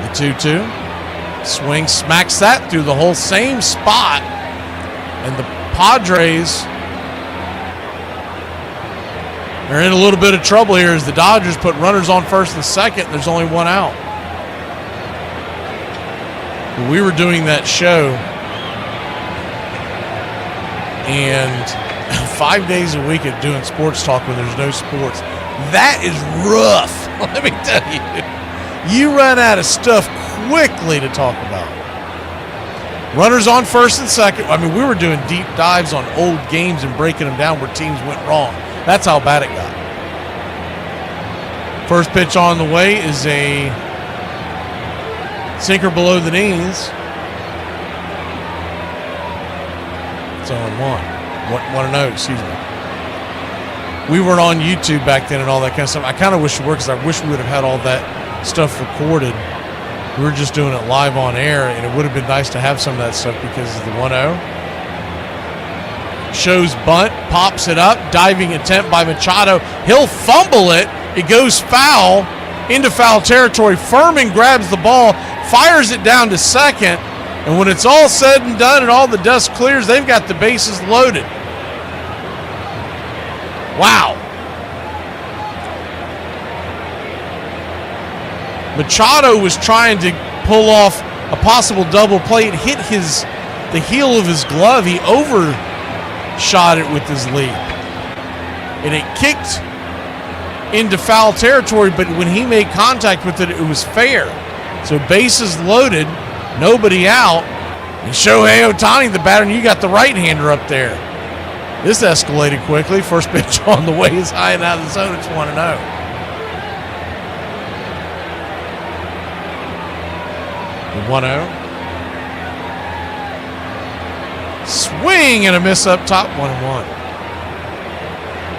the 2-2. Swing smacks that through the whole same spot. And the Padres are in a little bit of trouble here as the Dodgers put runners on first and second. There's only one out. We were doing that show, and 5 days a week of doing sports talk when there's no sports. That is rough. Let me tell you. You run out of stuff quickly to talk about. Runners on first and second. I mean, we were doing deep dives on old games and breaking them down where teams went wrong. That's how bad it got. First pitch on the way is a sinker below the knees. It's 0-1. 1-0, excuse me. We weren't on YouTube back then and all that kind of stuff. I kind of wish we were, because I wish we would have had all that stuff recorded. We were just doing it live on air, and it would have been nice to have some of that stuff because of the 1-0. Shows bunt, pops it up, diving attempt by Machado. He'll fumble it. It goes foul, into foul territory. Furman grabs the ball, fires it down to second, and when it's all said and done and all the dust clears, they've got the bases loaded. Wow. Machado was trying to pull off a possible double play. It hit the heel of his glove. He overshot it with his leap. And it kicked into foul territory, but when he made contact with it, it was fair. So bases loaded, nobody out. And Shohei Ohtani, the batter, and you got the right-hander up there. This escalated quickly. First pitch on the way is high and out of the zone. It's 1-0. The 1-0. Swing and a miss up top, 1-1.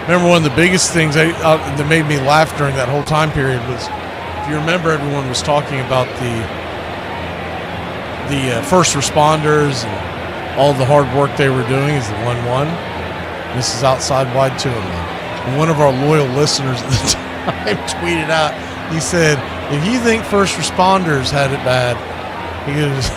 Remember, one of the biggest things that made me laugh during that whole time period was, if you remember, everyone was talking about the first responders and all the hard work they were doing is the 1-1. This is outside wide 2-1. And one of our loyal listeners at the time tweeted out, he said, if you think first responders had it bad, he goes,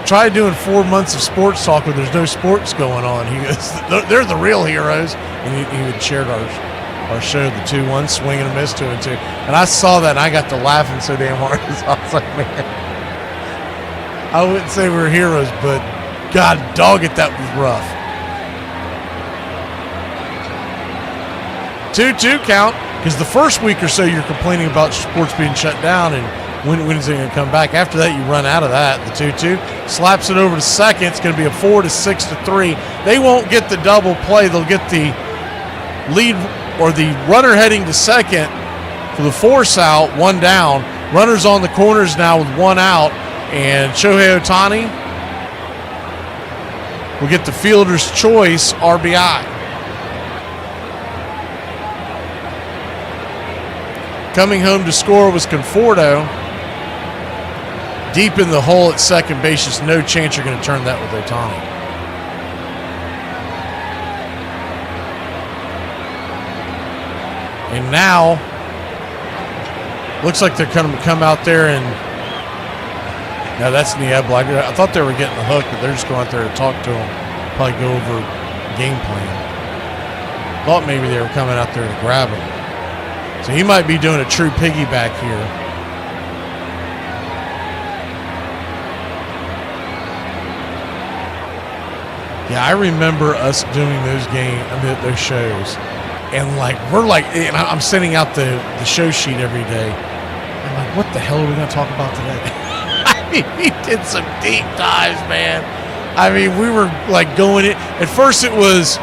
try doing 4 months of sports talk when there's no sports going on. He goes, they're the real heroes. And he had shared our show, the 2-1, swing and a miss, 2-2. And I saw that and I got to laughing so damn hard. I was like, man, I wouldn't say we were heroes, but God dog it, that was rough. 2-2 count, because the first week or so you're complaining about sports being shut down and when is it going to come back. After that, you run out of that. The 2-2 slaps it over to second. It's going to be a 4-6-3. They won't get the double play. They'll get the lead or the runner heading to second for the force out, one down. Runners on the corners now with one out, and Shohei Ohtani will get the fielder's choice RBI. Coming home to score was Conforto. Deep in the hole at second base, just no chance you're going to turn that with Ohtani. And now, looks like they're going to come out there and, no, that's Niebla. I thought they were getting the hook, but they're just going out there to talk to him, probably go over game plan. Thought maybe they were coming out there to grab him. So he might be doing a true piggyback here. Yeah, I remember us doing those those shows, and and I'm sending out the show sheet every day. I'm like, what the hell are we going to talk about today? I mean, we did some deep dives, man. I mean, we were like going in. At first, it was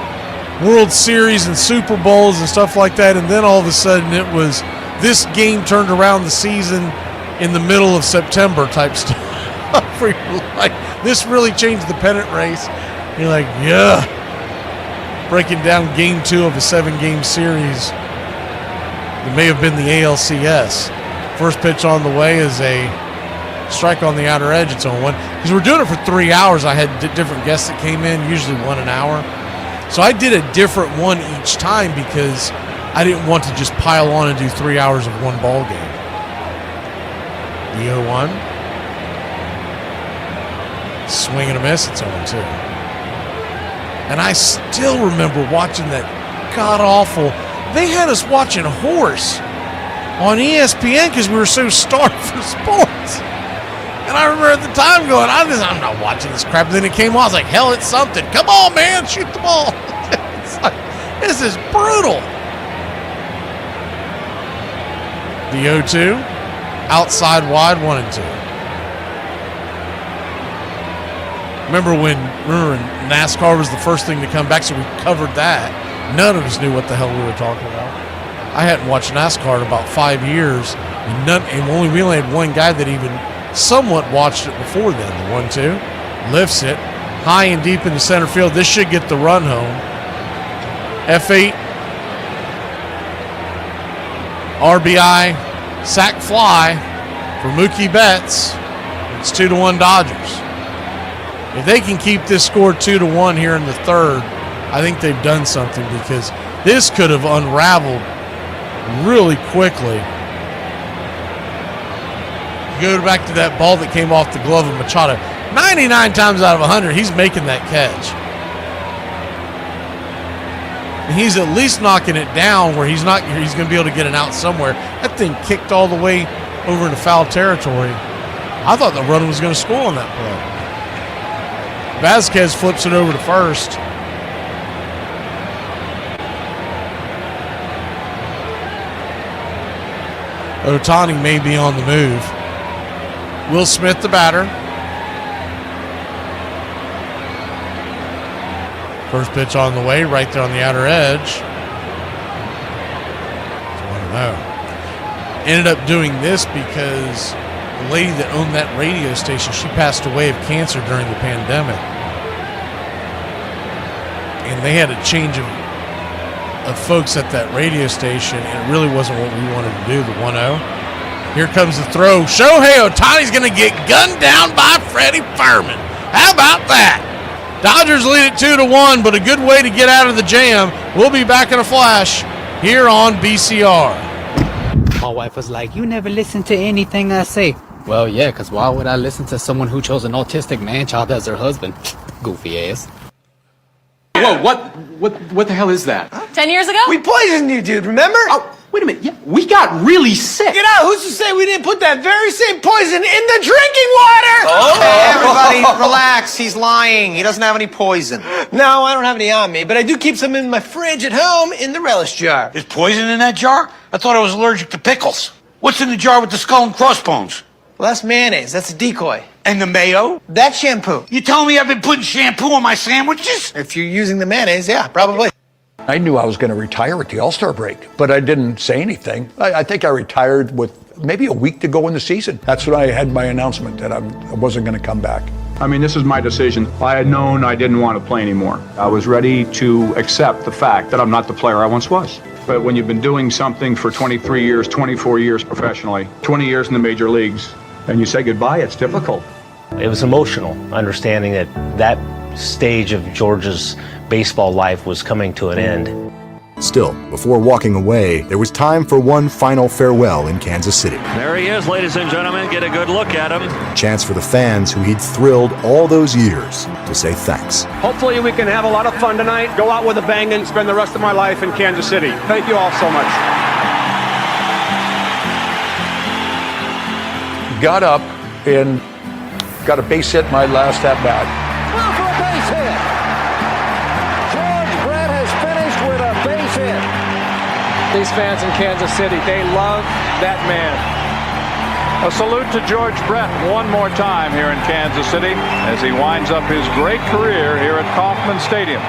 World Series and Super Bowls and stuff like that, and then all of a sudden, it was this game turned around the season in the middle of September type stuff. Where you're like, this really changed the pennant race. You're like, yeah. Breaking down game 2 of a 7-game series. It may have been the ALCS. First pitch on the way is a strike on the outer edge. It's on 1. Because we're doing it for 3 hours. I had different guests that came in, usually 1 an hour. So I did a different one each time because I didn't want to just pile on and do 3 hours of one ball game. The 0-1. Swing and a miss. It's 0-2. And I still remember watching that god-awful. They had us watching horse on ESPN because we were so starved for sports. And I remember at the time going, I'm not watching this crap. And then it came on. I was like, hell, it's something. Come on, man. Shoot the ball. It's like, this is brutal. The 0-2. Outside wide, 1 and 2. Remember when NASCAR was the first thing to come back, so we covered that. None of us knew what the hell we were talking about. I hadn't watched NASCAR in about 5 years, and we only had one guy that even somewhat watched it before then. The 1-2 lifts it high and deep into center field. This should get the run home. F8 RBI sac fly for Mookie Betts. It's 2-1 Dodgers. If they can keep this score 2-1 here in the third, I think they've done something, because this could have unraveled really quickly. You go back to that ball that came off the glove of Machado. 99 times out of 100, he's making that catch. And he's at least knocking it down where he's going to be able to get an out somewhere. That thing kicked all the way over into foul territory. I thought the runner was going to score on that play. Vasquez flips it over to first. Ohtani may be on the move. Will Smith, the batter. First pitch on the way, right there on the outer edge. It's 1-0. Ended up doing this because the lady that owned that radio station, she passed away of cancer during the pandemic. And they had a change of folks at that radio station, and it really wasn't what we wanted to do, the 1-0. Here comes the throw. Shohei Ohtani's going to get gunned down by Freddie Furman. How about that? Dodgers lead it 2-1, but a good way to get out of the jam. We'll be back in a flash here on BCR. My wife was like, you never listen to anything I say. Well, yeah, because why would I listen to someone who chose an autistic man-child as their husband? Goofy ass. Whoa, what the hell is that? 10 years ago? We poisoned you, dude, remember? Oh, wait a minute. Yeah, we got really sick. Get out. Who's to say we didn't put that very same poison in the drinking water? Oh. Hey, everybody, relax. He's lying. He doesn't have any poison. No, I don't have any on me, but I do keep some in my fridge at home in the relish jar. There's poison in that jar? I thought I was allergic to pickles. What's in the jar with the skull and crossbones? Well, that's mayonnaise. That's a decoy. And the mayo? That's shampoo. You telling me I've been putting shampoo on my sandwiches? If you're using the mayonnaise, yeah, probably. I knew I was going to retire at the All-Star break, but I didn't say anything. I think I retired with maybe a week to go in the season. That's when I had my announcement that I wasn't going to come back. I mean, this is my decision. I had known I didn't want to play anymore. I was ready to accept the fact that I'm not the player I once was. But when you've been doing something for 23 years, 24 years professionally, 20 years in the major leagues, and you say goodbye, it's difficult. It was emotional, understanding that that stage of George's baseball life was coming to an end. Still, before walking away, there was time for one final farewell in Kansas City. There he is, ladies and gentlemen. Get a good look at him. A chance for the fans who he'd thrilled all those years to say thanks. Hopefully we can have a lot of fun tonight, go out with a bang, and spend the rest of my life in Kansas City. Thank you all so much. Got up and got a base hit my last at bat. Through for a base hit. George Brett has finished with a base hit. These fans in Kansas City, they love that man. A salute to George Brett one more time here in Kansas City as he winds up his great career here at Kauffman Stadium.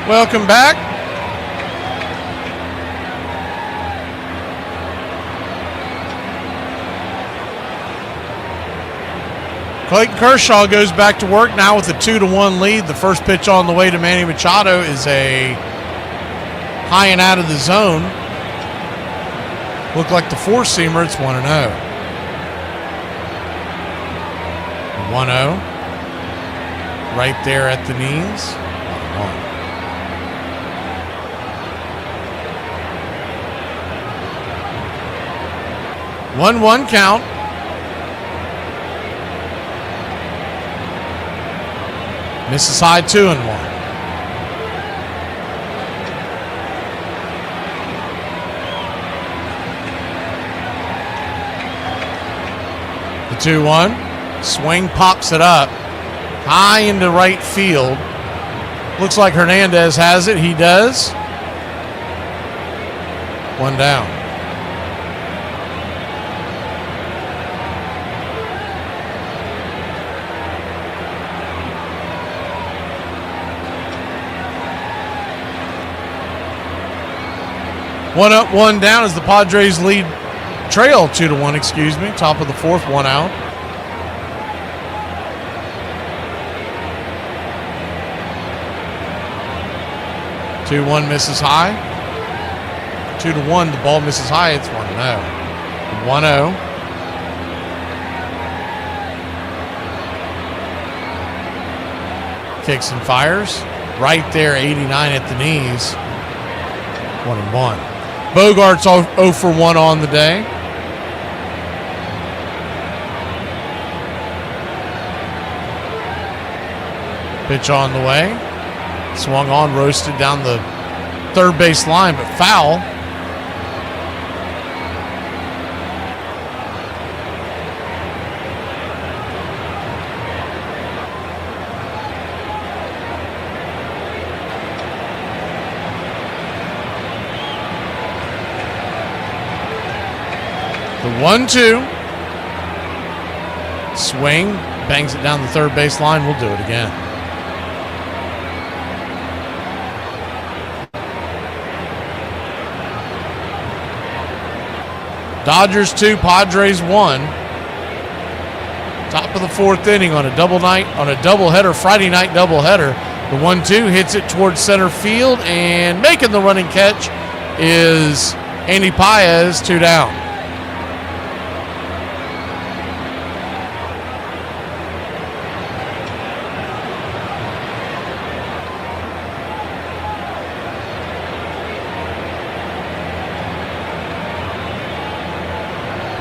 Welcome back. Clayton Kershaw goes back to work now with a 2-1 lead. The first pitch on the way to Manny Machado is a high and out of the zone. Looked like the four-seamer. It's 1-0. 1-0. Right there at the knees. 1-1 count. Misses high 2-1. The 2-1. Swing pops it up. High into right field. Looks like Hernandez has it. He does. One down. One up, one down as the Padres lead trail 2-1, excuse me. Top of the fourth, one out. Two one misses high. 2-1, the ball misses high. It's 1-0. 1-0. Kicks and fires. Right there, 89 at the knees. 1-1. Bogart's 0 for 1 on the day. Pitch on the way. Swung on, roasted down the third base line, but foul. The 1-2. Swing, bangs it down the third base line. We'll do it again. Dodgers 2, Padres 1. Top of the fourth inning on a doubleheader, Friday night doubleheader. The 1-2 hits it towards center field, and making the running catch is Andy Paez, 2 down.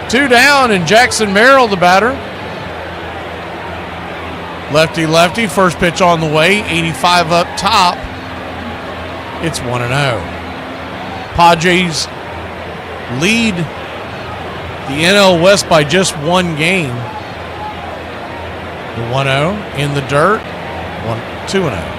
Two down, and Jackson Merrill, the batter. Lefty, first pitch on the way, 85 up top. It's 1-0. Padres lead the NL West by just 1 game. The 1-0 in the dirt, 2-0.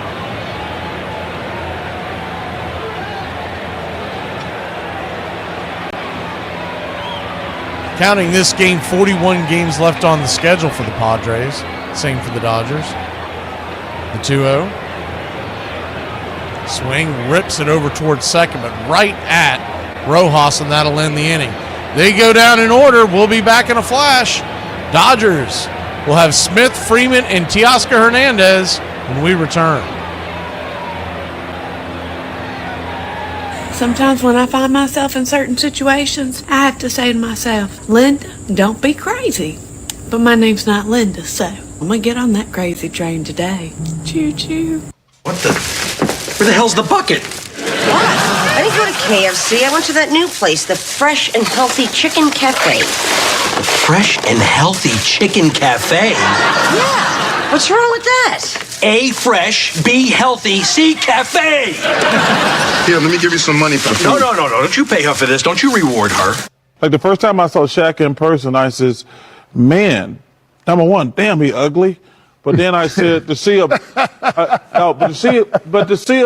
Counting this game, 41 games left on the schedule for the Padres. Same for the Dodgers. The 2-0. Swing, rips it over towards second, but right at Rojas, and that'll end the inning. They go down in order. We'll be back in a flash. Dodgers will have Smith, Freeman, and Teoscar Hernandez when we return. Sometimes when I find myself in certain situations, I have to say to myself, Linda, don't be crazy. But my name's not Linda, so I'm gonna get on that crazy train today. Choo-choo. What the? Where the hell's the bucket? What? I didn't go to KFC. I went to that new place, the Fresh and Healthy Chicken Cafe. The Fresh and Healthy Chicken Cafe? Yeah. What's wrong with that? A fresh, B healthy, C cafe. Here, let me give you some money for the food. No. Don't you pay her for this. Don't you reward her. Like the first time I saw Shaq in person, I says, man, number one, damn, he ugly. But then I said, to see a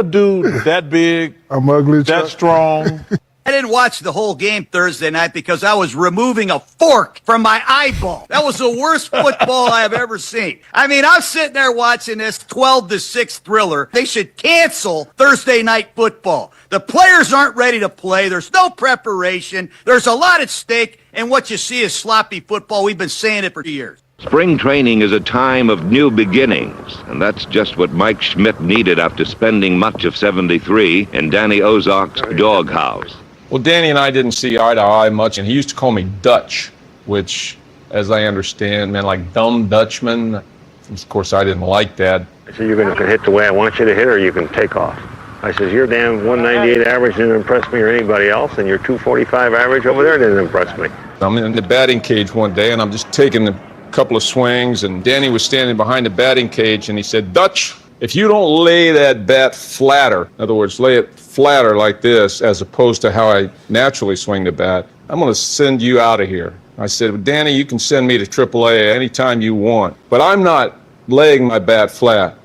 dude that big, I'm ugly, that strong. I didn't watch the whole game Thursday night because I was removing a fork from my eyeball. That was the worst football I have ever seen. I mean, I'm sitting there watching this 12-6 thriller. They should cancel Thursday night football. The players aren't ready to play. There's no preparation. There's a lot at stake, and what you see is sloppy football. We've been saying it for years. Spring training is a time of new beginnings, and that's just what Mike Schmidt needed after spending much of '73 in Danny Ozark's doghouse. Well, Danny and I didn't see eye to eye much, and he used to call me Dutch, which, as I understand, meant like dumb Dutchman. Of course, I didn't like that. So you're going to hit the way I want you to hit, or you can take off. I says, your damn 198 average didn't impress me or anybody else, and your 245 average over there didn't impress me. I'm in the batting cage one day, and I'm just taking a couple of swings, and Danny was standing behind the batting cage, and he said, Dutch, if you don't lay that bat flatter, in other words, lay it flatter like this, as opposed to how I naturally swing the bat, I'm going to send you out of here. I said, well, Danny, you can send me to AAA anytime you want, but I'm not laying my bat flat.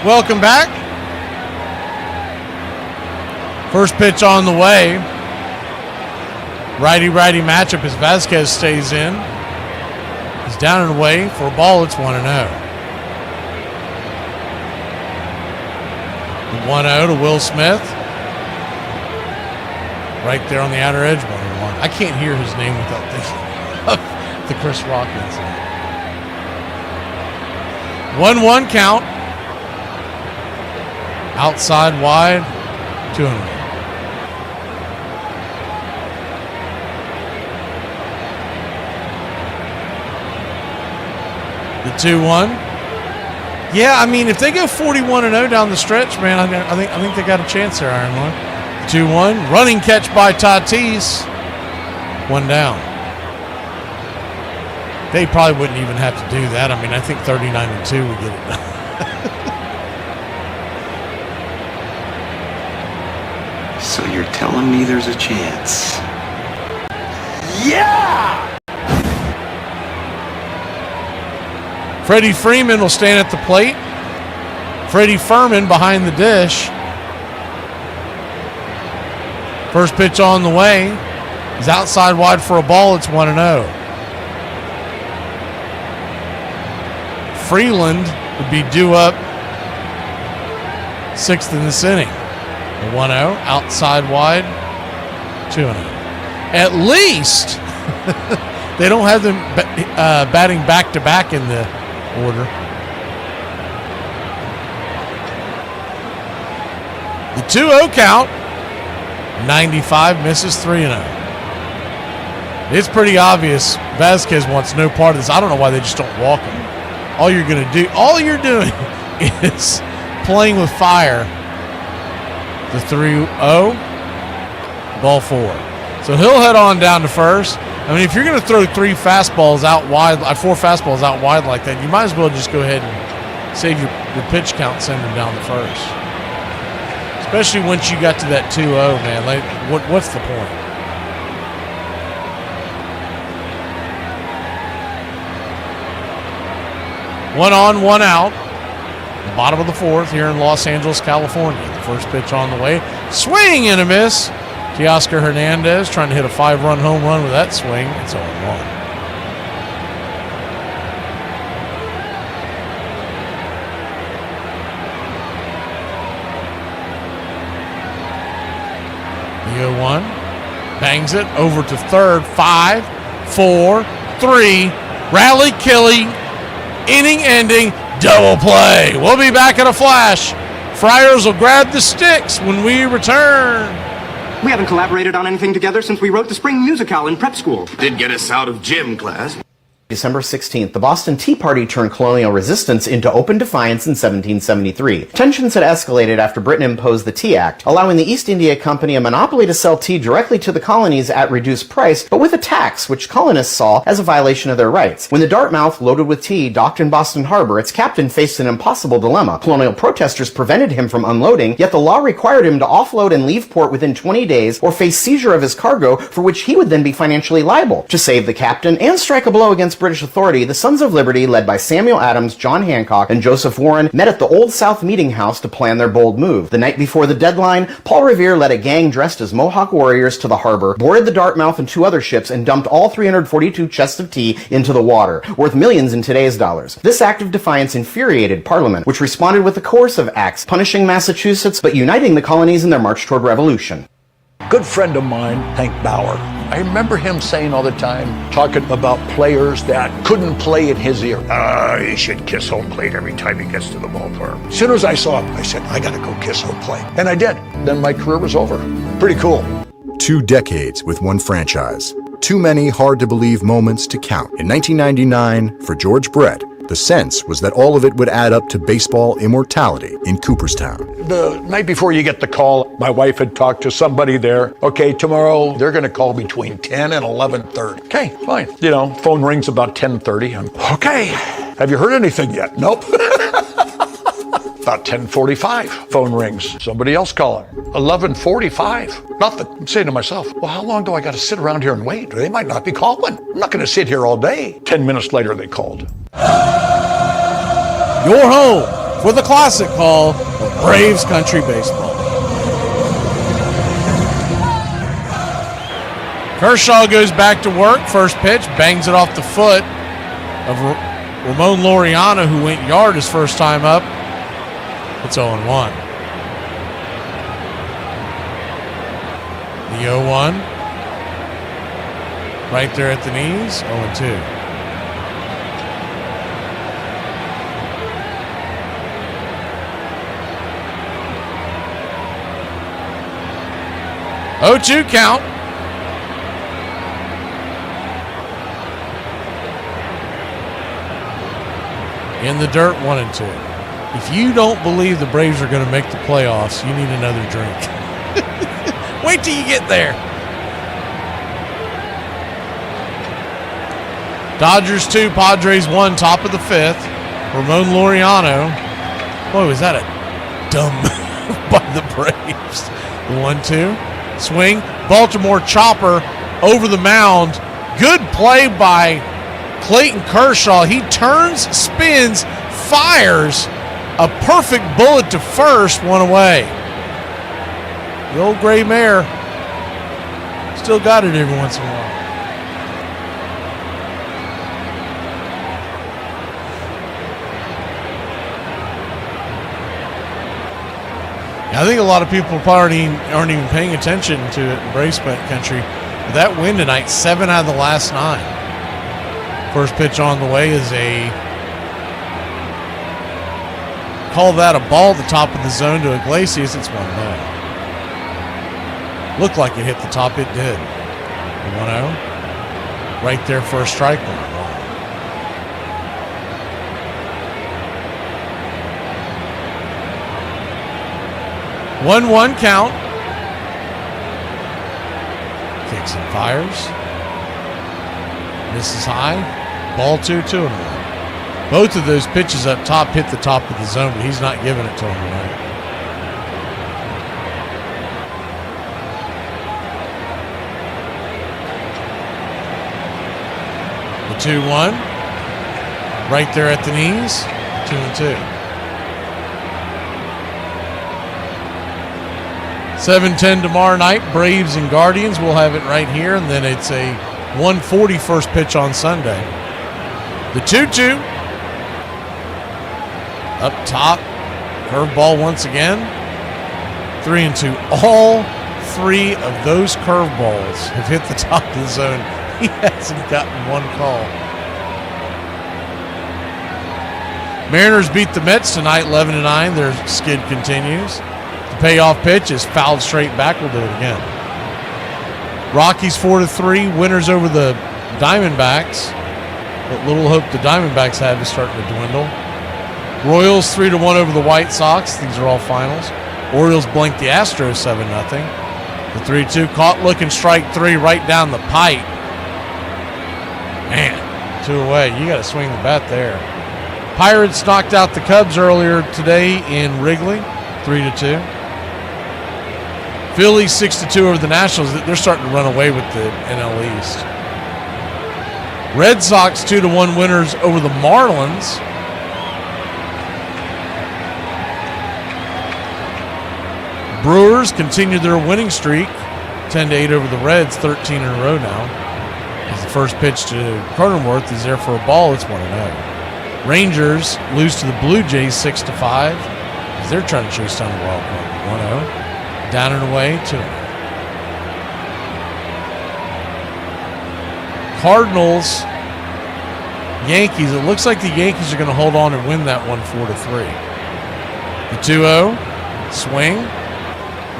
Welcome back. First pitch on the way. Righty-righty matchup as Vasquez stays in. He's down and away for a ball. It's 1-0. The 1-0 to Will Smith. Right there on the outer edge, 1-1. I can't hear his name without thinking of the Chris Rock incident. 1-1 count. Outside wide, 2-0. The 2-1. Yeah, I mean, if they go 41-0 down the stretch, man, I think they got a chance there, Iron Lung. 2-1. Running catch by Tatis. 1 down. They probably wouldn't even have to do that. I mean, I think 39-2 would get it done. So you're telling me there's a chance? Yeah! Freddie Freeman will stand at the plate. Freddie Furman behind the dish. First pitch on the way. He's outside wide for a ball. It's 1-0. Freeland would be due up 6th in this inning. 1-0, outside wide, 2-0. At least they don't have them batting back-to-back in the order. The 2-0 count, 95, misses 3-0. It's pretty obvious Vasquez wants no part of this. I don't know why they just don't walk him. All you're doing is playing with fire. The 3-0, ball 4. So he'll head on down to first. I mean, if you're going to throw 4 fastballs out wide like that, you might as well just go ahead and save your pitch count and send them down to first. Especially once you got to that 2-0, man. Like, what's the point? One on, one out. Bottom of the 4th here in Los Angeles, California. The first pitch on the way. Swing and a miss. Teoscar Hernandez trying to hit a 5-run home run with that swing. It's 0-1. The 0-1. Bangs it over to third. 5, 4, 3. Rally killing. Inning ending. Double play. We'll be back in a flash. Friars will grab the sticks when we return. We haven't collaborated on anything together since we wrote the spring musicale in prep school. Did get us out of gym class. December 16th, the Boston Tea Party turned colonial resistance into open defiance in 1773. Tensions had escalated after Britain imposed the Tea Act, allowing the East India Company a monopoly to sell tea directly to the colonies at reduced price, but with a tax, which colonists saw as a violation of their rights. When the Dartmouth, loaded with tea, docked in Boston Harbor, its captain faced an impossible dilemma. Colonial protesters prevented him from unloading, yet the law required him to offload and leave port within 20 days or face seizure of his cargo, for which he would then be financially liable. To save the captain and strike a blow against British authority, the Sons of Liberty, led by Samuel Adams, John Hancock, and Joseph Warren, met at the Old South Meeting House to plan their bold move. The night before the deadline, Paul Revere led a gang dressed as Mohawk warriors to the harbor, boarded the Dartmouth and 2 other ships, and dumped all 342 chests of tea into the water, worth millions in today's dollars. This act of defiance infuriated Parliament, which responded with a coercive axe, punishing Massachusetts but uniting the colonies in their march toward revolution. Good friend of mine, Hank Bauer. I remember him saying all the time, talking about players that couldn't play in his ear. He should kiss home plate every time he gets to the ballpark. As soon as I saw him, I said, I gotta go kiss home plate. And I did. Then my career was over. Pretty cool. 2 decades with one franchise. Too many hard-to-believe moments to count. In 1999, for George Brett, the sense was that all of it would add up to baseball immortality in Cooperstown. The night before you get the call, my wife had talked to somebody there. Okay, tomorrow they're going to call between 10 and 11:30. Okay, fine. You know, phone rings about 10:30. I'm, okay, have you heard anything yet? Nope. About 10:45, phone rings. Somebody else calling. 11:45, nothing. I'm saying to myself, well, how long do I got to sit around here and wait? They might not be calling. I'm not going to sit here all day. 10 minutes later, they called. Your home for the classic call of Braves Country Baseball. Kershaw goes back to work. First pitch, bangs it off the foot of Ramon Laureano, who went yard his first time up. It's 0-1. The 0-1. Right there at the knees, 0-2. Oh, 2 count. In the dirt, 1-2. If you don't believe the Braves are going to make the playoffs, you need another drink. Wait till you get there. Dodgers 2, Padres 1, top of the 5th. Ramon Laureano. Boy, was that a dumb move by the Braves. The 1-2. Swing. Baltimore chopper over the mound. Good play by Clayton Kershaw. He turns, spins, fires. A perfect bullet to first, 1 away. The old gray mare still got it every once in a while. I think a lot of people probably aren't even paying attention to it in Braves country. That win tonight, 7 out of the last 9. First pitch on the way is call that a ball at the top of the zone to Iglesias. It's 1-0. Looked like it hit the top. It did. 1-0. Right there for a strike. 1-1 count. Kicks and fires. Misses high. Ball 2-1. Both of those pitches up top hit the top of the zone, but he's not giving it to him tonight. The 2-1. Right there at the knees. 2-2. 7:10 tomorrow night. Braves and Guardians. We'll have it right here, and then it's a 1:40 first pitch on Sunday. The 2-2. Up top, curveball once again. 3-2. All 3 of those curveballs have hit the top of the zone. He hasn't gotten one call. Mariners beat the Mets tonight, 11-9. Their skid continues. The payoff pitch is fouled straight back. We'll do it again. Rockies 4-3. Winners over the Diamondbacks. What little hope the Diamondbacks have is starting to dwindle. Royals 3-1 over the White Sox. These are all finals. Orioles blanked the Astros 7-0. The 3-2 caught looking strike 3 right down the pipe. Man, 2 away. You got to swing the bat there. Pirates knocked out the Cubs earlier today in Wrigley, 3-2. Phillies 6-2 over the Nationals. They're starting to run away with the NL East. Red Sox 2-1 winners over the Marlins. Brewers continued their winning streak, 10-8 over the Reds, 13 in a row now. As the first pitch to Cronenworth is there for a ball, it's 1-0. Rangers lose to the Blue Jays 6-5 as they're trying to chase down the wild card. 1-0. Down and away, 2-0. Cardinals, Yankees. It looks like the Yankees are going to hold on and win that one 4-3. The 2-0 swing.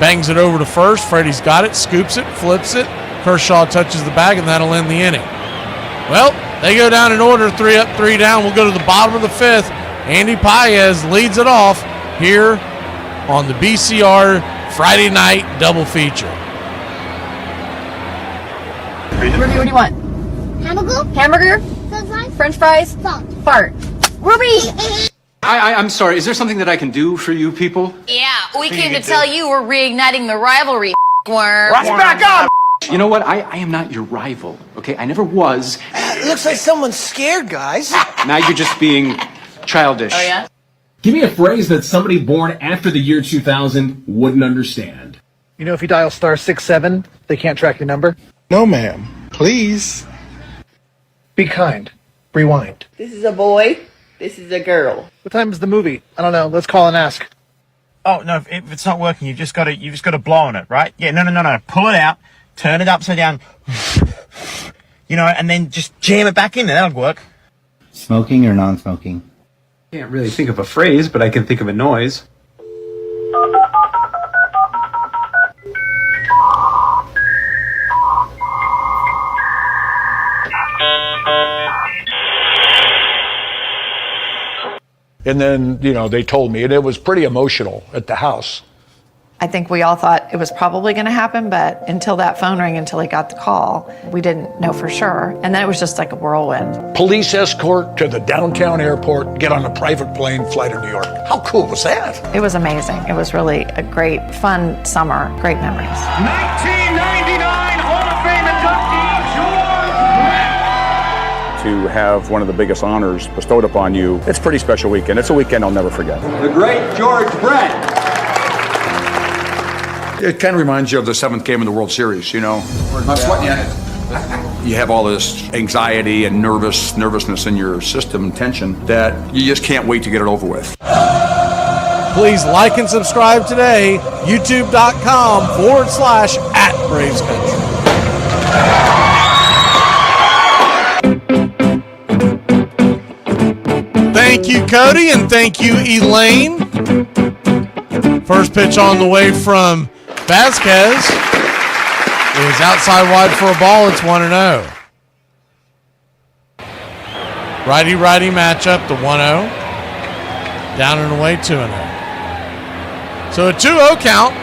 Bangs it over to first. Freddie's got it, scoops it, flips it. Kershaw touches the bag, and that'll end the inning. Well, they go down in order, 3 up, 3 down. We'll go to the bottom of the 5th. Andy Paez leads it off here on the BCR Friday night double feature. Ruby, what do you want? Hamburger? French fries? Fart. Ruby! I'm sorry, is there something that I can do for you people? Yeah, we came to tell you we're reigniting the rivalry, worm. Rush back up! You know what? I am not your rival, okay? I never was. Looks like someone's scared, guys. Now you're just being childish. Oh, yeah? Give me a phrase that somebody born after the year 2000 wouldn't understand. You know, if you dial *67, they can't track your number? No, ma'am. Please. Be kind. Rewind. This is a boy. This is a girl. What time is the movie? I don't know. Let's call and ask. Oh, no, if it's not working, you've just got to blow on it, right? Yeah, no. Pull it out, turn it upside down, you know, and then just jam it back in there. That'll work. Smoking or non-smoking? Can't really think of a phrase, but I can think of a noise. And then, they told me, and it was pretty emotional at the house. I think we all thought it was probably going to happen, but until that phone rang, until he got the call, we didn't know for sure. And then it was just like a whirlwind. Police escort to the downtown airport, get on a private plane, fly to New York. How cool was that? It was amazing. It was really a great, fun summer, great memories. 1999 Hall of Fame inductee, George Brett. To have one of the biggest honors bestowed upon you, it's a pretty special weekend. It's a weekend I'll never forget. The great George Brett. It kind of reminds you of the 7th game of the World Series, I'm sweating you. You have all this anxiety and nervousness in your system and tension that you just can't wait to get it over with. Please like and subscribe today, youtube.com/@Braves Country. Thank you, Cody, and thank you, Elaine. First pitch on the way from Vasquez is outside wide for a ball. It's 1-0. Righty-righty matchup, the 1-0. Down and away, 2-0. So a 2-0 count.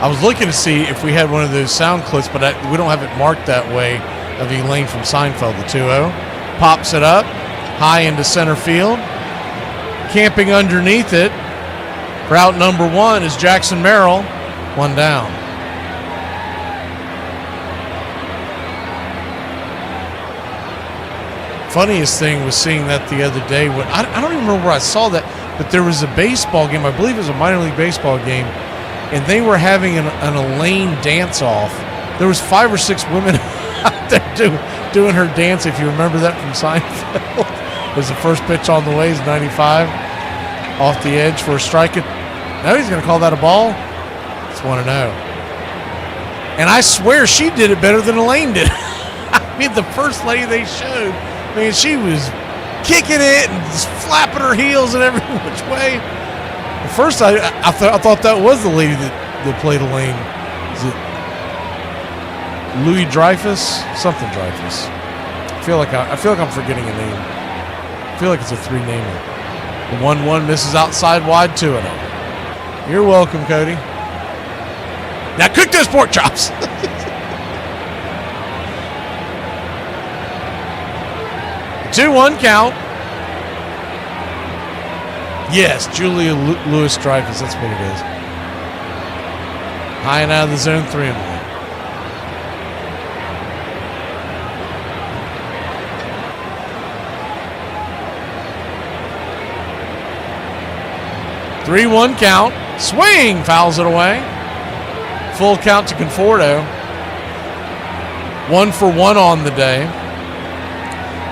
I was looking to see if we had one of those sound clips, but we don't have it marked that way, of Elaine from Seinfeld, the 2-0. Pops it up, high into center field. Camping underneath it for out number 1 is Jackson Merrill. 1 down. Funniest thing was seeing that the other day. When I don't even remember where I saw that, but there was a baseball game. I believe it was a minor league baseball game, and they were having an Elaine dance-off. There was 5 or 6 women out there doing her dance, if you remember that from Seinfeld. It was the first pitch on the way, is 95. Off the edge for a strike. Now he's going to call that a ball. It's 1-0. And I swear she did it better than Elaine did. I mean, the first lady they showed, she was kicking it and just flapping her heels in every which way. At first, I thought that was the lady that played Elaine. Is it Louis Dreyfus? Something Dreyfus. I feel like I'm forgetting a name. I feel like it's a 3-namer. The 1-1 misses outside wide, 2-0. You're welcome, Cody. Now cook those pork chops. 2-1 count. Yes, Julia Louis-Dreyfus. That's what it is. High and out of the zone, 3-1. Three-1 count. Swing, fouls it away. Full count to Conforto. 1 for 1 on the day.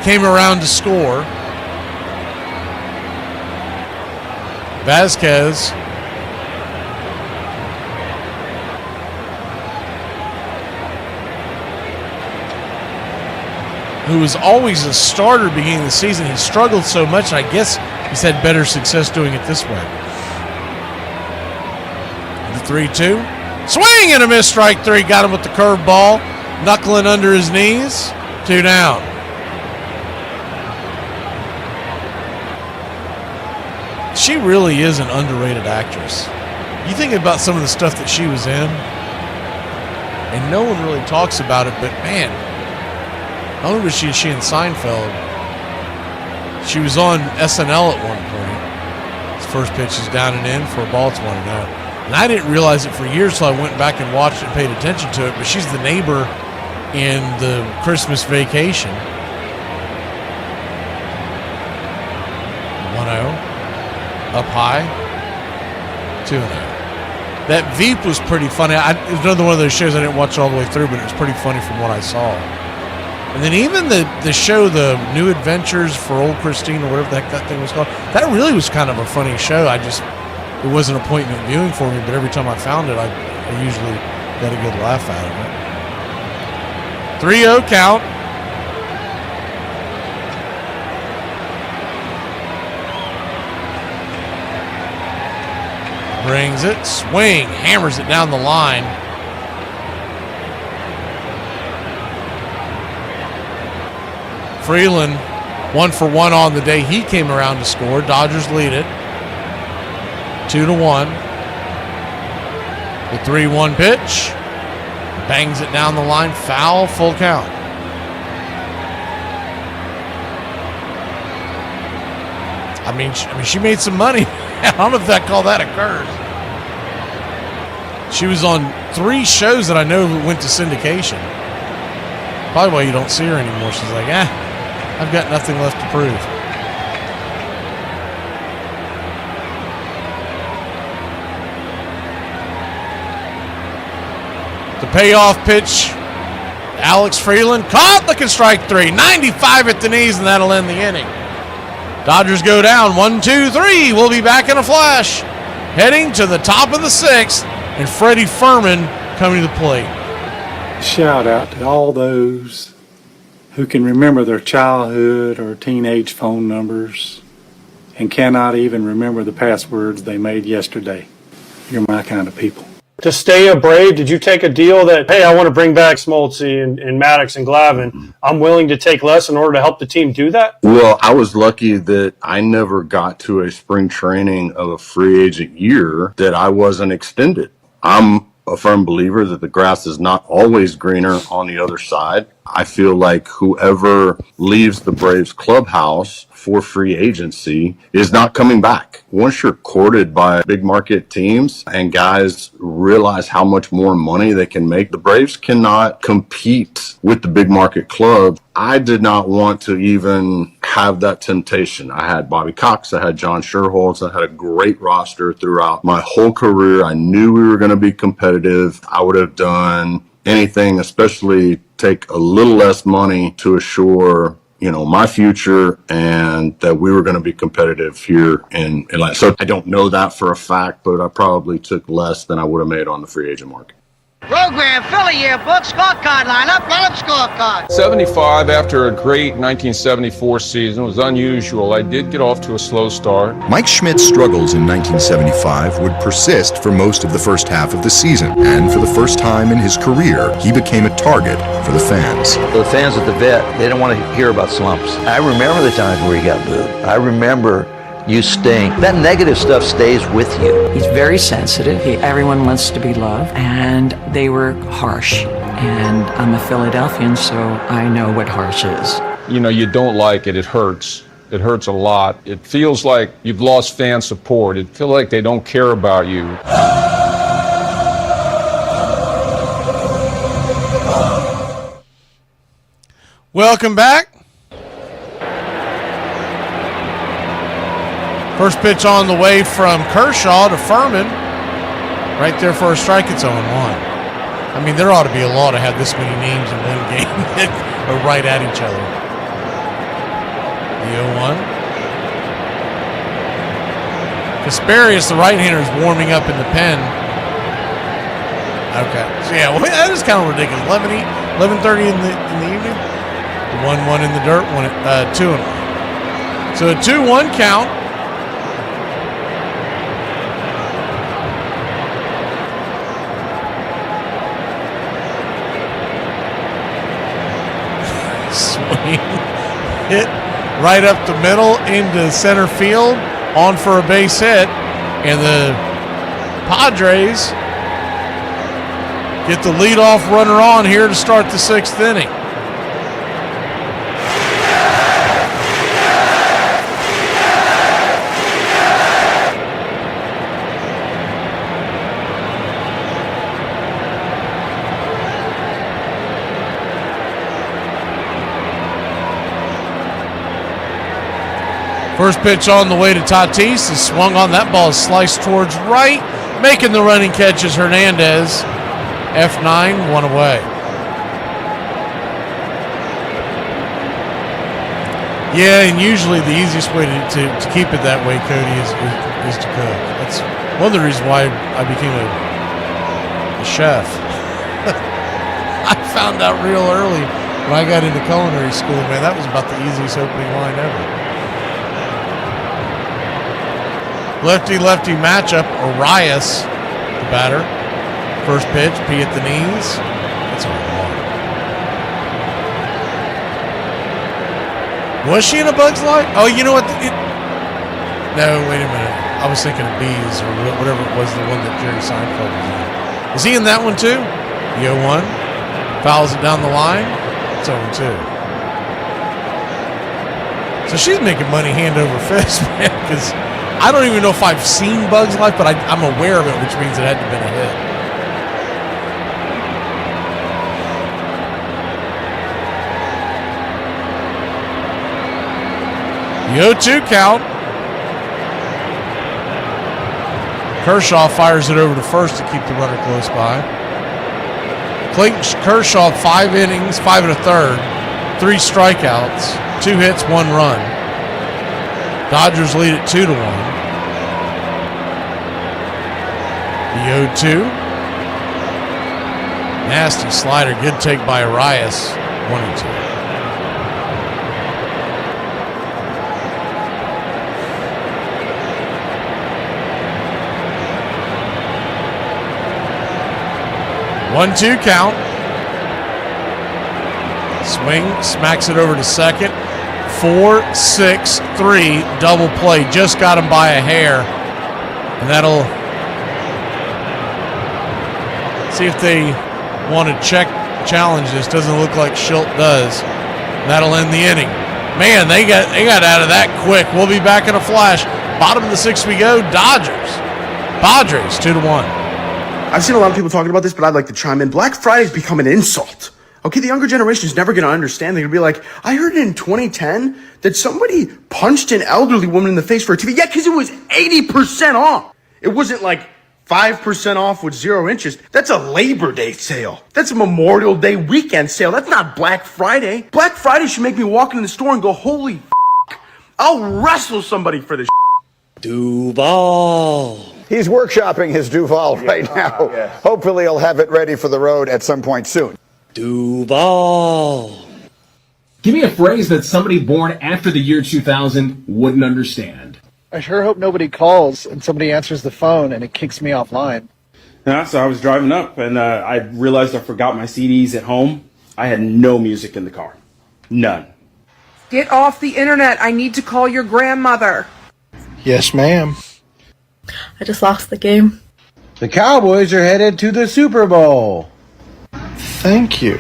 Came around to score. Vasquez. who was always a starter beginning of the season. He struggled so much, and I guess he's had better success doing it this way. The 3-2. Swing and a miss, strike three. Got him with the curveball. Knuckling under his knees. 2 down. She really is an underrated actress. You think about some of the stuff that she was in, and no one really talks about it, but man, not only was she in Seinfeld, she was on SNL at one point. His first pitch is down and in for a ball. It's 1-0. And I didn't realize it for years, so I went back and watched it and paid attention to it, but she's the neighbor in the Christmas Vacation. 1-0. Up high. 2-0. That Veep was pretty funny. It was another one of those shows I didn't watch all the way through, but it was pretty funny from what I saw. And then even the show, The New Adventures for Old Christine, or whatever the heck that thing was called, that really was kind of a funny show. It wasn't appointment viewing for me, but every time I found it, I usually got a good laugh out of it. 3-0 count. Brings it, swing, hammers it down the line. Freeland, 1-for-1 on the day he came around to score. Dodgers lead it 2-1. The 3-1 pitch, bangs it down the line, foul, full count. I mean, she made some money. I don't know if that call that a curse. She was on 3 shows that I know went to syndication. Probably why you don't see her anymore. She's like, I've got nothing left to prove. The payoff pitch, Alex Freeland caught, looking strike 3. 95 at the knees, and that'll end the inning. Dodgers go down 1-2-3. We'll be back in a flash. Heading to the top of the 6th, and Freddie Furman coming to the plate. Shout out to all those who can remember their childhood or teenage phone numbers and cannot even remember the passwords they made yesterday. You're my kind of people. To stay a Brave, did you take a deal that, hey, I want to bring back Smoltzy and Maddox and Glavine. I'm willing to take less in order to help the team do that? Well, I was lucky that I never got to a spring training of a free agent year that I wasn't extended. I'm a firm believer that the grass is not always greener on the other side. I feel like whoever leaves the Braves clubhouse for free agency is not coming back. Once you're courted by big market teams and guys realize how much more money they can make, the Braves cannot compete with the big market clubs. I did not want to even have that temptation. I had Bobby Cox, I had John Sherholtz, I had a great roster throughout my whole career. I knew we were going to be competitive. I would have done anything, especially take a little less money to assure, my future and that we were going to be competitive here in Atlanta. So I don't know that for a fact, but I probably took less than I would have made on the free agent market. Program, Philly yearbook, scorecard lineup, scorecard. 75 after a great 1974 season was unusual. I did get off to a slow start. Mike Schmidt's struggles in 1975 would persist for most of the first half of the season, and for the first time in his career, he became a target for the fans. The fans at the vet, they didn't want to hear about slumps. I remember the times where he got booed. I remember you stink. That negative stuff stays with you. He's very sensitive. Everyone wants to be loved, and they were harsh. And I'm a Philadelphian, so I know what harsh is. You don't like it. It hurts. It hurts a lot. It feels like you've lost fan support. It feels like they don't care about you. Welcome back. First pitch on the way from Kershaw to Furman. Right there for a strike, it's 0-1. I mean, there ought to be a law to have this many names in one game that are right at each other. The 0-1. Kasparius, the right-hander, is warming up in the pen. Okay. So, yeah, well, that is kind of ridiculous. 11:30 in the evening? The 1-1 in the dirt, 2-1. So a 2-1 count. Swing. Hit right up the middle into center field. On for a base hit. And the Padres get the leadoff runner on here to start the 6th inning. First pitch on the way to Tatis is swung on. That ball is sliced towards right. Making the running catch is Hernandez. F9, 1 away. Yeah, and usually the easiest way to keep it that way, Cody, is to cook. That's one of the reasons why I became a chef. I found out real early when I got into culinary school, man, that was about the easiest opening line ever. Lefty-lefty matchup, Arias, the batter. First pitch, P at the knees. That's a hard. Was she in A Bug's Life? Oh, you know what? No, wait a minute. I was thinking of Bees or whatever it was, the one that Jerry Seinfeld was in. Was he in that one too? The 0-1. Fouls it down the line. It's 0-2. So she's making money hand over fist, man, because I don't even know if I've seen Bug's Life, but I'm aware of it, which means it had to have been a hit. The 0-2 count. Kershaw fires it over to first to keep the runner close by. Clayton Kershaw, 5 innings, 5 1/3, 3 strikeouts, 2 hits, 1 run. Dodgers lead it 2-1. The 0-2. Nasty slider. Good take by Arias. 1-2. One-two count. Swing, smacks it over to second. 4-6-3 double play. Just got him by a hair. And that'll see if they want to challenge this. Doesn't look like Schilt does. That'll end the inning. Man, they got out of that quick. We'll be back in a flash. Bottom of the 6th we go. Dodgers. Padres 2-1. I've seen a lot of people talking about this, but I'd like to chime in. Black Friday's become an insult. Okay, the younger generation is never going to understand. They're going to be like, I heard in 2010 that somebody punched an elderly woman in the face for a TV. Yeah, because it was 80% off. It wasn't like 5% off with 0 interest. That's a Labor Day sale. That's a Memorial Day weekend sale. That's not Black Friday. Black Friday should make me walk into the store and go, holy f***, I'll wrestle somebody for this Duval. He's workshopping his Duval right now. Yes. Hopefully he'll have it ready for the road at some point soon. Duval. Give me a phrase that somebody born after the year 2000 wouldn't understand. I sure hope nobody calls and somebody answers the phone and it kicks me offline. Yeah, so I was driving up and I realized I forgot my CDs at home. I had no music in the car. None. Get off the internet. I need to call your grandmother. Yes, ma'am. I just lost the game. The Cowboys are headed to the Super Bowl. Thank you.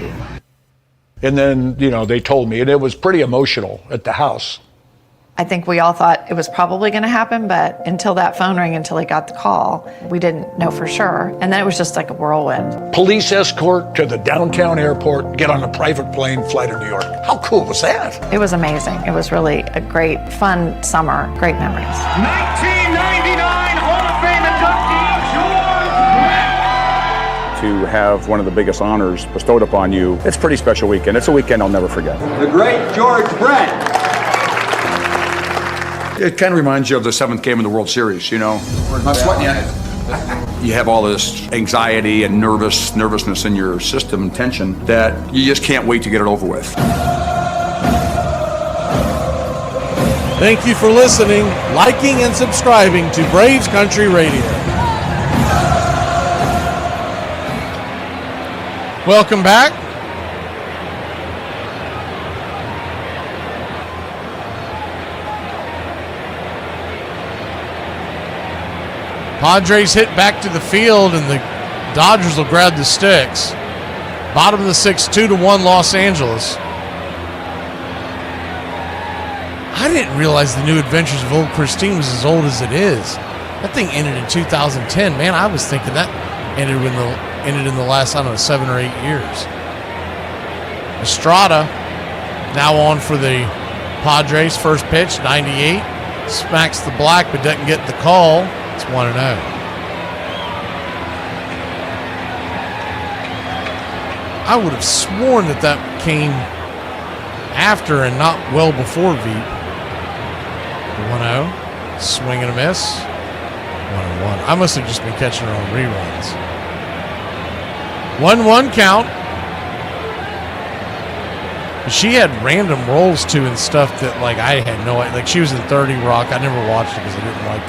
And then, they told me, and it was pretty emotional at the house. I think we all thought it was probably going to happen, but until that phone rang, until he got the call, we didn't know for sure. And then it was just like a whirlwind. Police escort to the downtown airport, get on a private plane, fly to New York. How cool was that? It was amazing. It was really a great, fun summer. Great memories. 1999 Hall of Fame inductee, George Brett. To have one of the biggest honors bestowed upon you, it's a pretty special weekend. It's a weekend I'll never forget. The great George Brett. It kind of reminds you of the 7th game of the World Series, I'm sweating you. You have all this anxiety and nervousness in your system and tension that you just can't wait to get it over with. Thank you for listening, liking, and subscribing to Braves Country Radio. Welcome back. Padres hit back to the field, and the Dodgers will grab the sticks. Bottom of the sixth, 2-1 Los Angeles. I didn't realize the New Adventures of Old Christine was as old as it is. That thing ended in 2010. Man, I was thinking that ended in the last, 7 or 8 years. Estrada now on for the Padres. First pitch, 98. Smacks the black but doesn't get the call. It's 1-0. I would have sworn that came after and not well before Veep. 1-0. Swing and a miss. 1-1. I must have just been catching her on reruns. 1-1 count. She had random rolls too and stuff that I had no idea. She was in 30 Rock. I never watched it because I didn't like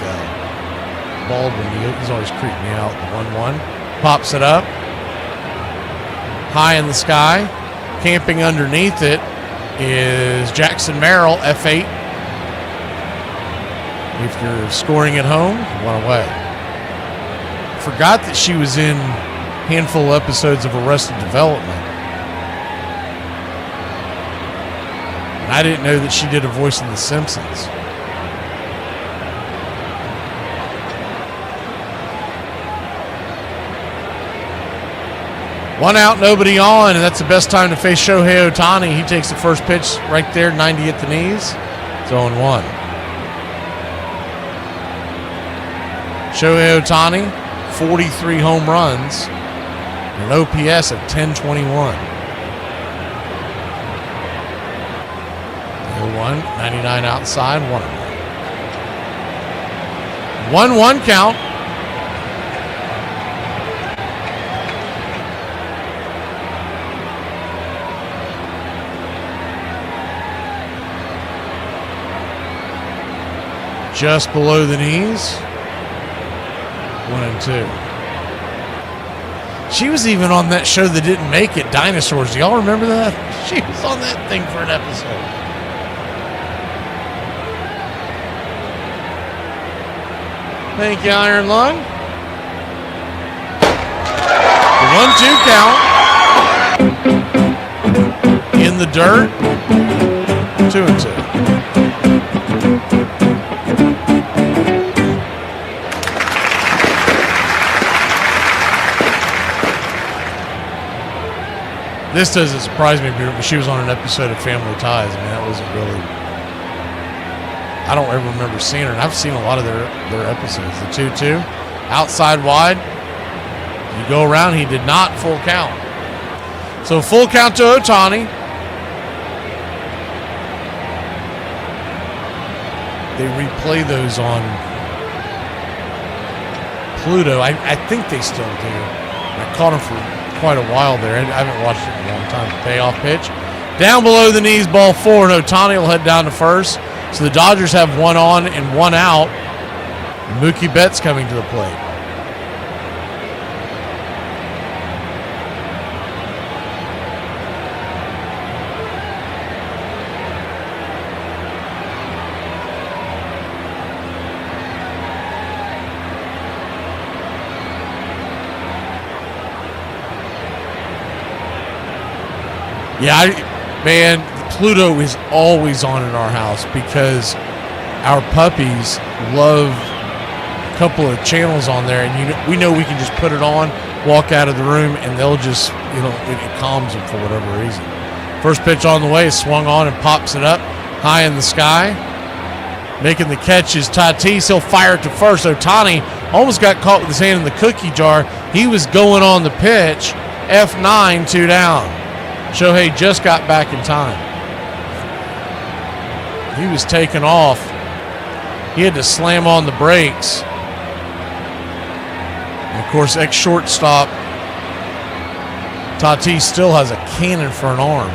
Baldwin. He's always creeped me out. The 1-1. Pops it up. High in the sky. Camping underneath it is Jackson Merrill, F8. If you're scoring at home, 1 away. Forgot that she was in a handful of episodes of Arrested Development. And I didn't know that she did a voice in The Simpsons. One out, nobody on, and that's the best time to face Shohei Ohtani. He takes the first pitch right there, 90 at the knees. It's 0-1. Shohei Ohtani, 43 home runs, and an OPS of 1021. 0-1, 99 outside, 1-1. 1-1 count. Just below the knees. 1-2. She was even on that show that didn't make it, Dinosaurs. Do y'all remember that? She was on that thing for an episode. Thank you, Iron Lung. The 1-2 count. In the dirt. 2-2. This doesn't surprise me, but she was on an episode of Family Ties. I mean, that wasn't really... I don't ever remember seeing her, and I've seen a lot of their episodes. The 2-2, outside wide. You go around, he did not full count. So full count to Ohtani. They replay those on Pluto. I think they still do. I caught them for quite a while there. I haven't watched it in a long time. Payoff pitch. Down below the knees, ball 4, and Ohtani will head down to first. So the Dodgers have 1 on and 1 out. And Mookie Betts coming to the plate. Yeah, man, Pluto is always on in our house because our puppies love a couple of channels on there, and we know we can just put it on, walk out of the room, and they'll just, it calms them for whatever reason. First pitch on the way is swung on and pops it up high in the sky. Making the catch is Tatis. He'll fire it to first. Ohtani almost got caught with his hand in the cookie jar. He was going on the pitch. F9, 2 down. Shohei just got back in time. He was taken off. He had to slam on the brakes. And of course, ex-shortstop Tatis still has a cannon for an arm.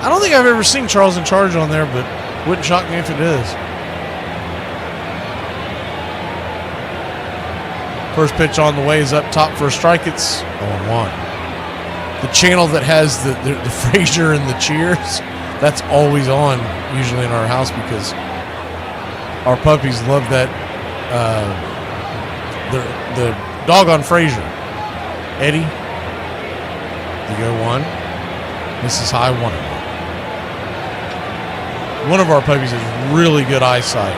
I don't think I've ever seen Charles in Charge on there, but wouldn't shock me if it is. First pitch on the way is up top for a strike. It's 0-1. The channel that has the Frasier and the Cheers, that's always on usually in our house because our puppies love that. The dog on Frasier, Eddie. You go 1. Mrs. High 1. One of our puppies has really good eyesight,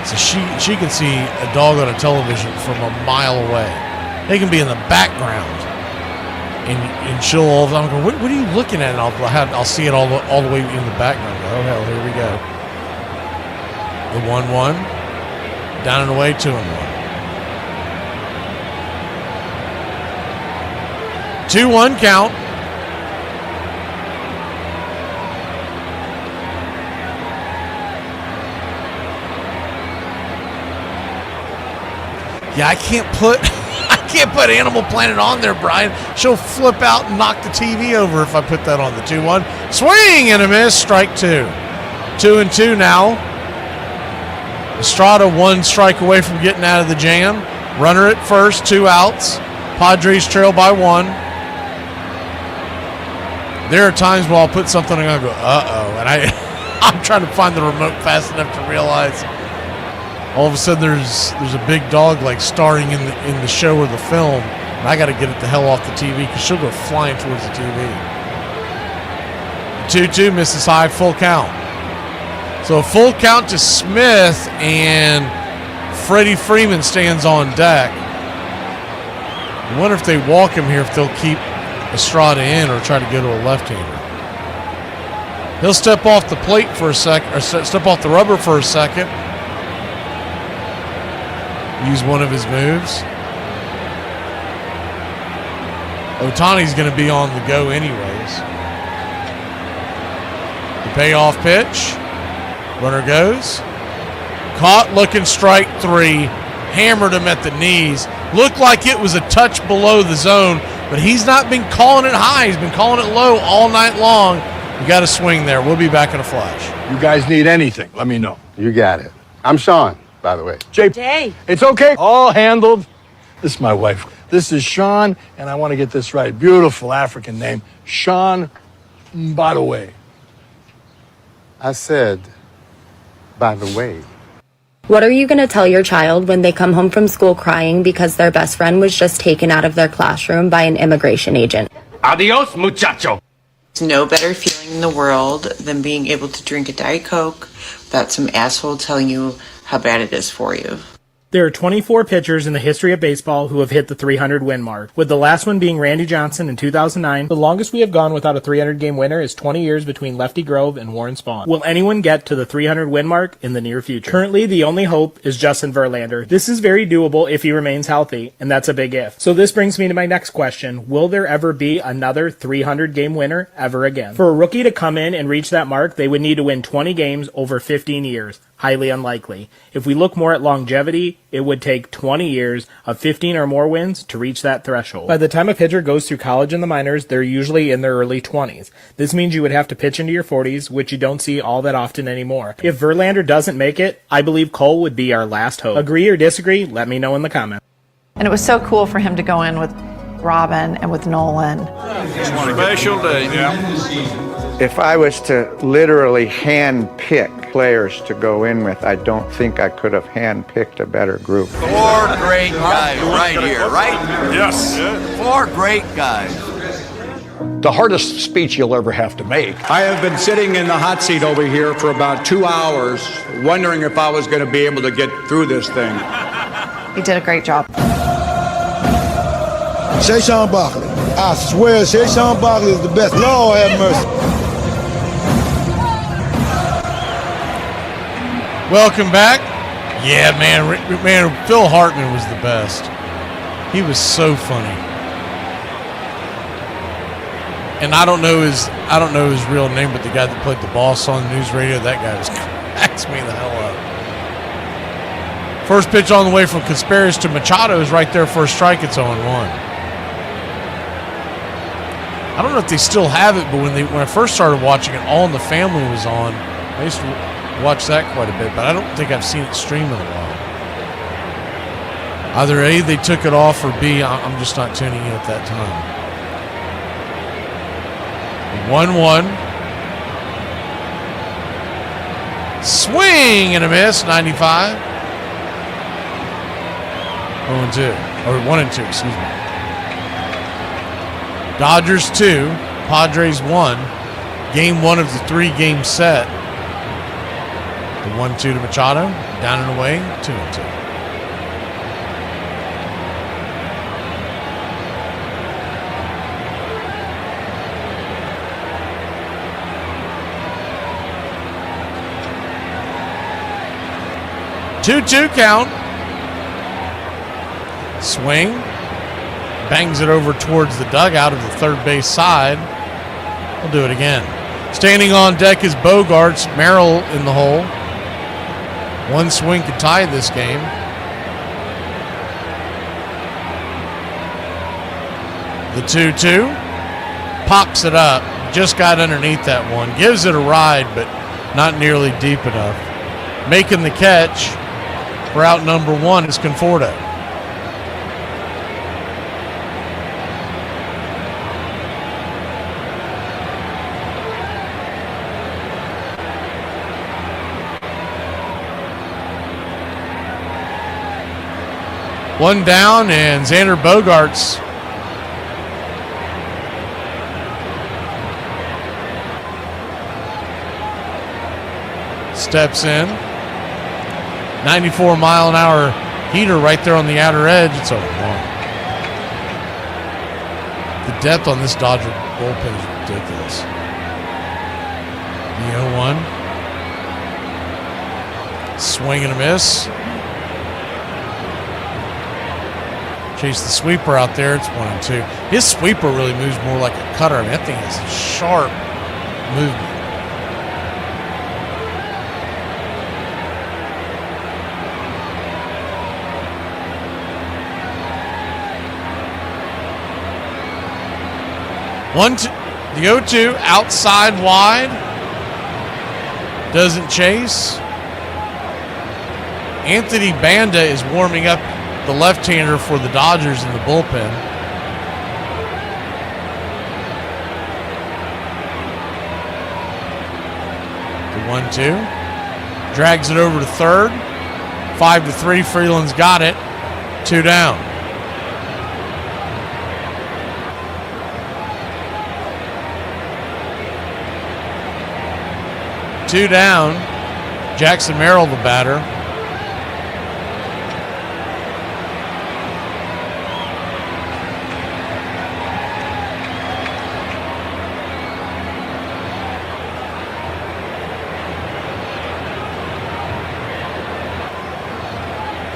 so she can see a dog on a television from a mile away. They can be in the background, and she'll all of a sudden go, "What are you looking at?" And I'll see it all the way in the background. Oh hell, here we go. The 1-1, down and away, 2-1. 2-1 count. Yeah, I can't put Animal Planet on there, Brian. She'll flip out and knock the TV over if I put that on. The 2-1. Swing and a miss. Strike 2. 2-2 now. Estrada 1 strike away from getting out of the jam. Runner at first, 2 outs. Padres trail by 1. There are times where I'll put something and I'll go, uh-oh. And I'm trying to find the remote fast enough to realize all of a sudden there's a big dog like starring in the show or the film, and I got to get it the hell off the TV because she'll go flying towards the TV. 2-2 misses high, full count. So a full count to Smith, and Freddie Freeman stands on deck. I wonder if they walk him here, if they'll keep Estrada in or try to go to a left-hander. He'll step off the plate for a second, or step off the rubber for a second. Use one of his moves. Ohtani's going to be on the go anyways. The payoff pitch. Runner goes. Caught, looking, strike 3. Hammered him at the knees. Looked like it was a touch below the zone, but he's not been calling it high. He's been calling it low all night long. You got to swing there. We'll be back in a flash. You guys need anything, let me know. You got it. I'm Sean, by the way. Jay. It's okay. All handled. This is my wife. This is Sean, and I want to get this right. Beautiful African name. Sean, by the way. I said, by the way. What are you going to tell your child when they come home from school crying because their best friend was just taken out of their classroom by an immigration agent? Adios, muchacho. There's no better feeling in the world than being able to drink a Diet Coke without some asshole telling you how bad it is for you. There are 24 pitchers in the history of baseball who have hit the 300 win mark, with the last one being Randy Johnson in 2009. The longest we have gone without a 300-game winner is 20 years between Lefty Grove and Warren Spahn. Will anyone get to the 300 win mark in the near future? Currently, the only hope is Justin Verlander. This is very doable if he remains healthy, and that's a big if. So this brings me to my next question. Will there ever be another 300-game winner ever again? For a rookie to come in and reach that mark, they would need to win 20 games over 15 years. Highly unlikely. If we look more at longevity, it would take 20 years of 15 or more wins to reach that threshold. By the time a pitcher goes through college and the minors, they're usually in their early 20s. This means you would have to pitch into your 40s, which you don't see all that often anymore. If Verlander doesn't make it, I believe Cole would be our last hope. Agree or disagree? Let me know in the comments. And it was so cool for him to go in with Robin and with Nolan. Special day. Yeah. If I was to literally hand-pick players to go in with, I don't think I could have hand-picked a better group. 4 great guys right here, right? Yes. 4 great guys. The hardest speech you'll ever have to make. I have been sitting in the hot seat over here for about 2 hours, wondering if I was going to be able to get through this thing. He did a great job. Saquon Barkley. I swear, Saquon Barkley is the best. Lord have mercy. Welcome back. Yeah, man, Phil Hartman was the best. He was so funny. And I don't know his real name, but the guy that played the boss on the news radio, that guy just cracks me the hell up. First pitch on the way from Casparis to Machado is right there for a strike. It's 0-1. I don't know if they still have it, but when I first started watching it, All in the Family was on. I used to watch that quite a bit, but I don't think I've seen it stream in a while. Either A, they took it off, or B, I'm just not tuning in at that time. 1-1. Swing and a miss, 95. 0-2, or 1-2, excuse me. Dodgers 2, Padres 1. Game 1 of the 3-game set. The 1-2 to Machado, down and away, 2-2. Two count. Swing. Bangs it over towards the dugout of the third base side. We'll do it again. Standing on deck is Bogarts. Merrill in the hole. One swing could tie this game. The 2-2. Pops it up. Just got underneath that one. Gives it a ride, but not nearly deep enough. Making the catch for out number 1 is Conforto. One down, and Xander Bogaerts steps in. 94-mile-an-hour heater right there on the outer edge. It's over 1. The depth on this Dodger bullpen is ridiculous. The 0-1. Swing and a miss. Chase the sweeper out there. It's 1-2. His sweeper really moves more like a cutter. I mean, that thing has a sharp movement. The 0-2 outside wide. Doesn't chase. Anthony Banda is warming up the left-hander for the Dodgers in the bullpen. The 1-2. Drags it over to third. 5-3. Freeland's got it. 2 down. Two down. Jackson Merrill, the batter.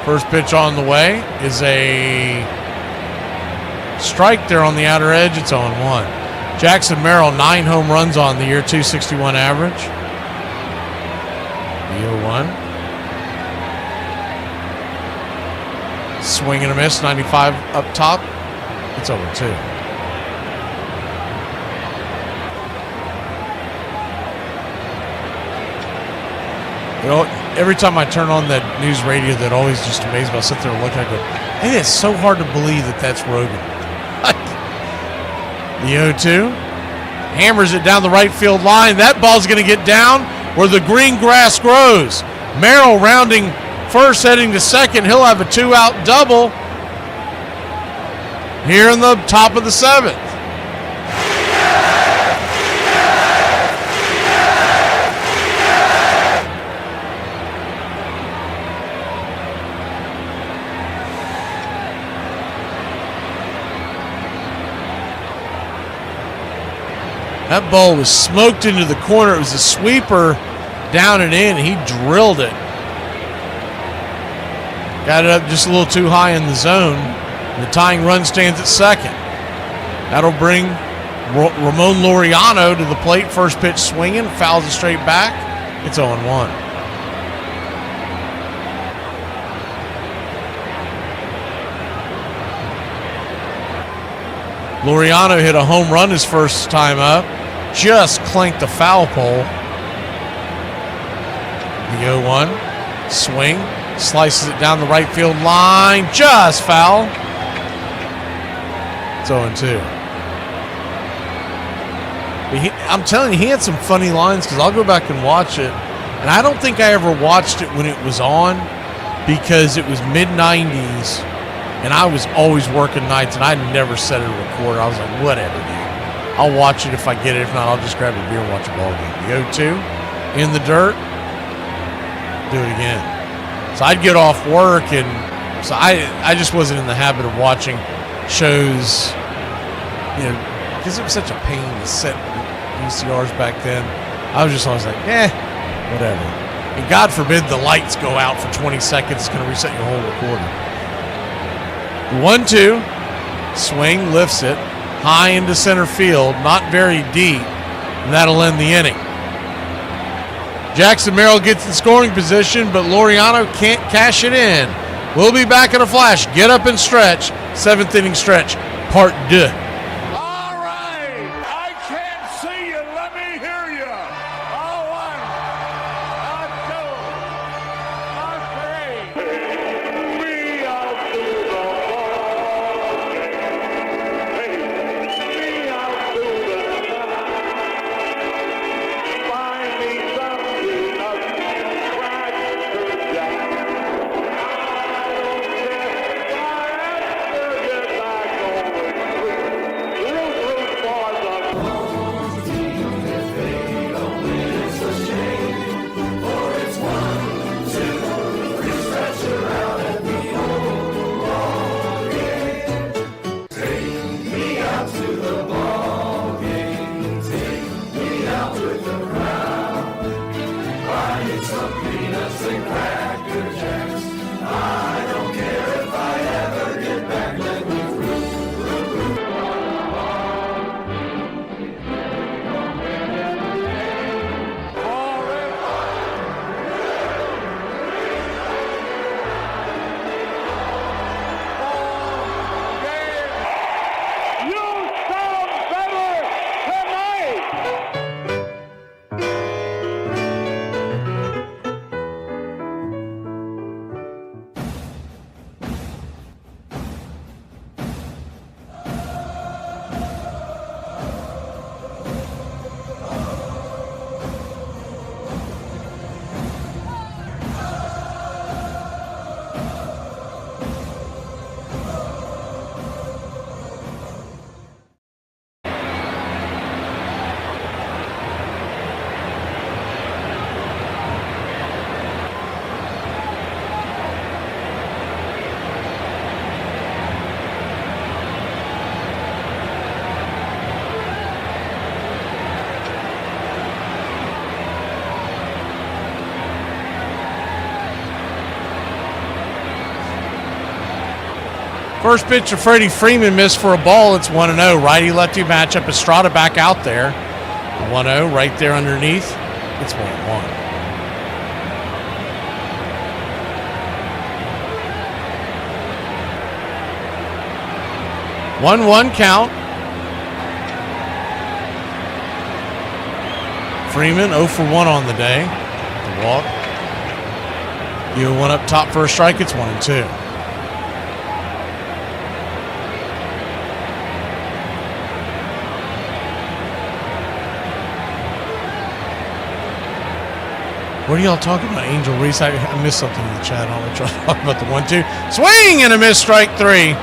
First pitch on the way is a strike there on the outer edge. It's 0-1. Jackson Merrill, 9 home runs on the year, 261 average. The 0-1. Swing and a miss, 95 up top. It's 0-2. You know, every time I turn on that news radio, that always just amazes me. I sit there and look and I go, hey, it's so hard to believe that that's Rogan. The 0-2. Hammers it down the right field line. That ball's going to get down where the green grass grows. Merrill rounding first, heading to second. He'll have a 2-out double here in the top of the 7th. That ball was smoked into the corner. It was a sweeper down and in. He drilled it. Got it up just a little too high in the zone. The tying run stands at second. That'll bring Ramon Laureano to the plate. First pitch swinging. Fouls it straight back. It's 0-1. Laureano hit a home run his first time up. Just clanked the foul pole. The 0-1. Swing. Slices it down the right field line. Just foul. It's 0-2. I'm telling you, he had some funny lines because I'll go back and watch it. And I don't think I ever watched it when it was on because it was mid-90s and I was always working nights and I never set it to record. I was like, whatever, dude. I'll watch it if I get it. If not, I'll just grab a beer and watch a ball game. The 0-2 in the dirt. Do it again. So I'd get off work and so I just wasn't in the habit of watching shows, you know, because it was such a pain to set VCRs back then. I was just always like, whatever. And God forbid the lights go out for 20 seconds. It's going to reset your whole recorder. 1-2. Swing, lifts it. High into center field. Not very deep. And that'll end the inning. Jackson Merrill gets in scoring position, but Laureano can't cash it in. We'll be back in a flash. Get up and stretch. 7th inning stretch. Part 2. First pitch of Freddie Freeman missed for a ball. It's 1-0. Righty-lefty matchup. Estrada back out there. 1-0 right there underneath. It's 1-1. 1-1 count. Freeman 0 for 1 on the day. The walk. You 1 up top for a strike. It's 1-2. What are y'all talking about, Angel Reese? I missed something in the chat. I'll let y'all talk about the 1-2. Swing and a miss, strike 3.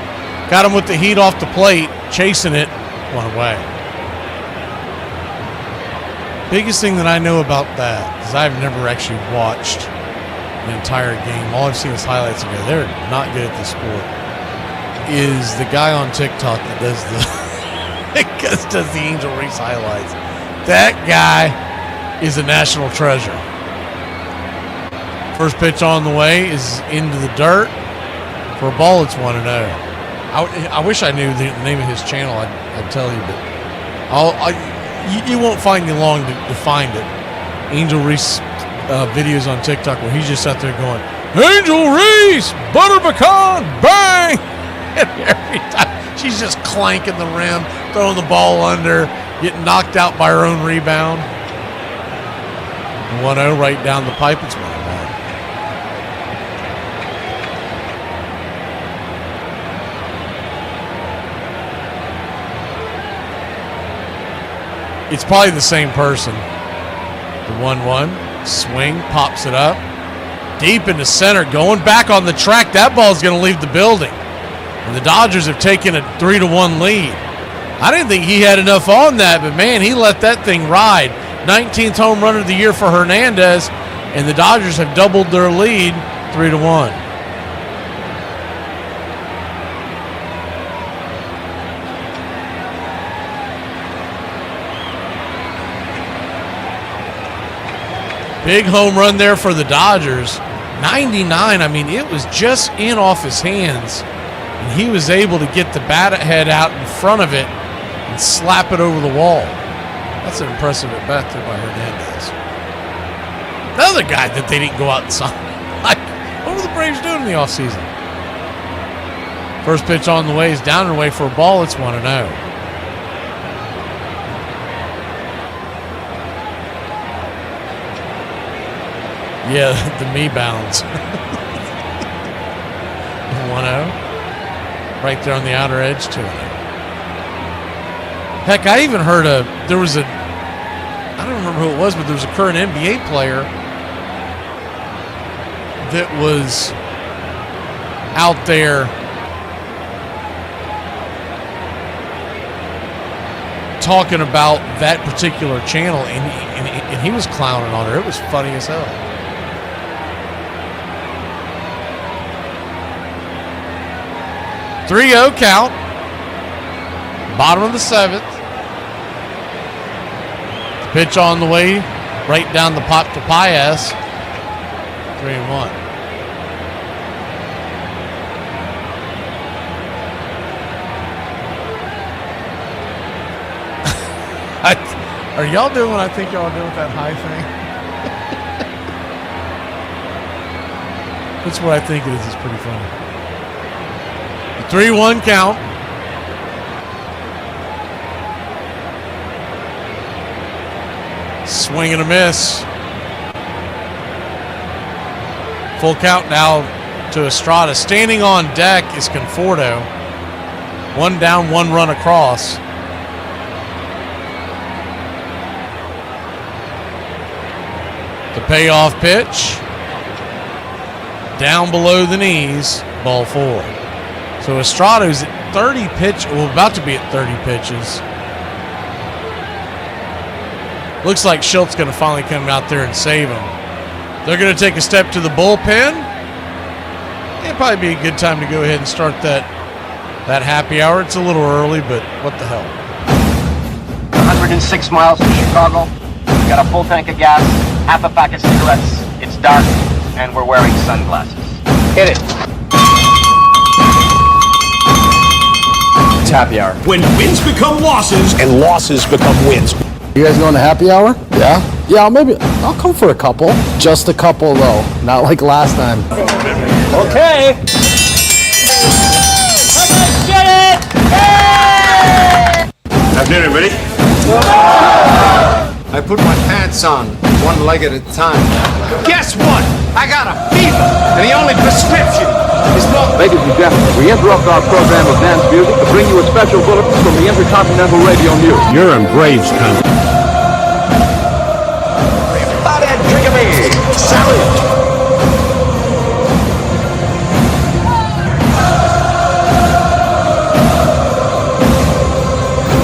Got him with the heat off the plate, chasing it, 1 away. Biggest thing that I know about that, because I've never actually watched an entire game. All I've seen is highlights of it. They're not good at this sport. Is the guy on TikTok that does the Angel Reese highlights. That guy is a national treasure. First pitch on the way is into the dirt. For a ball, it's 1-0. I wish I knew the name of his channel. I'd tell you, but you won't find me long to find it. Angel Reese videos on TikTok where he's just out there going, Angel Reese, butter pecan, bang! And every time, She's just clanking the rim, throwing the ball under, getting knocked out by her own rebound. 1-0 right down the pipe. It's 1-1. It's probably the same person. The 1-1. Swing, pops it up. Deep into center, going back on the track. That ball's going to leave the building. And the Dodgers have taken a 3-1 lead. I didn't think he had enough on that, but man, he let that thing ride. 19th home run of the year for Hernandez, and the Dodgers have doubled their lead 3-1. Big home run there for the Dodgers. 99, I mean, it was just in off his hands, and he was able to get the bat head out in front of it and slap it over the wall. That's an impressive at bat there by Hernandez. Another guy that they didn't go out and sign. Like, what were the Braves doing in the offseason? First pitch on the way is down and away for a ball. It's 1-0. Yeah, the me bounds. 1-0. Right there on the outer edge, 2-0. Heck, I even heard I don't remember who it was, but there was a current NBA player that was out there talking about that particular channel, and he was clowning on her. It was funny as hell. .30 count. Bottom of the 7th. Pitch on the way, right down the pop to Paez. 3-1. Are y'all doing what I think y'all are doing with that high thing? That's what I think it is. It's pretty funny. 3-1 count. Swing and a miss. Full count now to Estrada. Standing on deck is Conforto. 1 down, 1 run across. The payoff pitch. Down below the knees. Ball 4. So Estrada's at 30 pitch, well, about to be at 30 pitches. Looks like Schultz going to finally come out there and save him. They're going to take a step to the bullpen. It'd probably be a good time to go ahead and start that happy hour. It's a little early, but what the hell. 106 miles from Chicago. We got a full tank of gas, half a pack of cigarettes. It's dark, and we're wearing sunglasses. Hit it. It's happy hour. When wins become losses and losses become wins. You guys going to happy hour? Yeah? Yeah, I'll come for a couple. Just a couple, though. Not like last time. Okay. Get it! Hey! Afternoon, everybody. I put my pants on, one leg at a time. Guess what? I got a fever, and the only prescription is more. Ladies and gentlemen, we interrupt our program of dance music to bring you a special bulletin from the Intercontinental Radio News. You're in Braves country. Drink of me. Salute.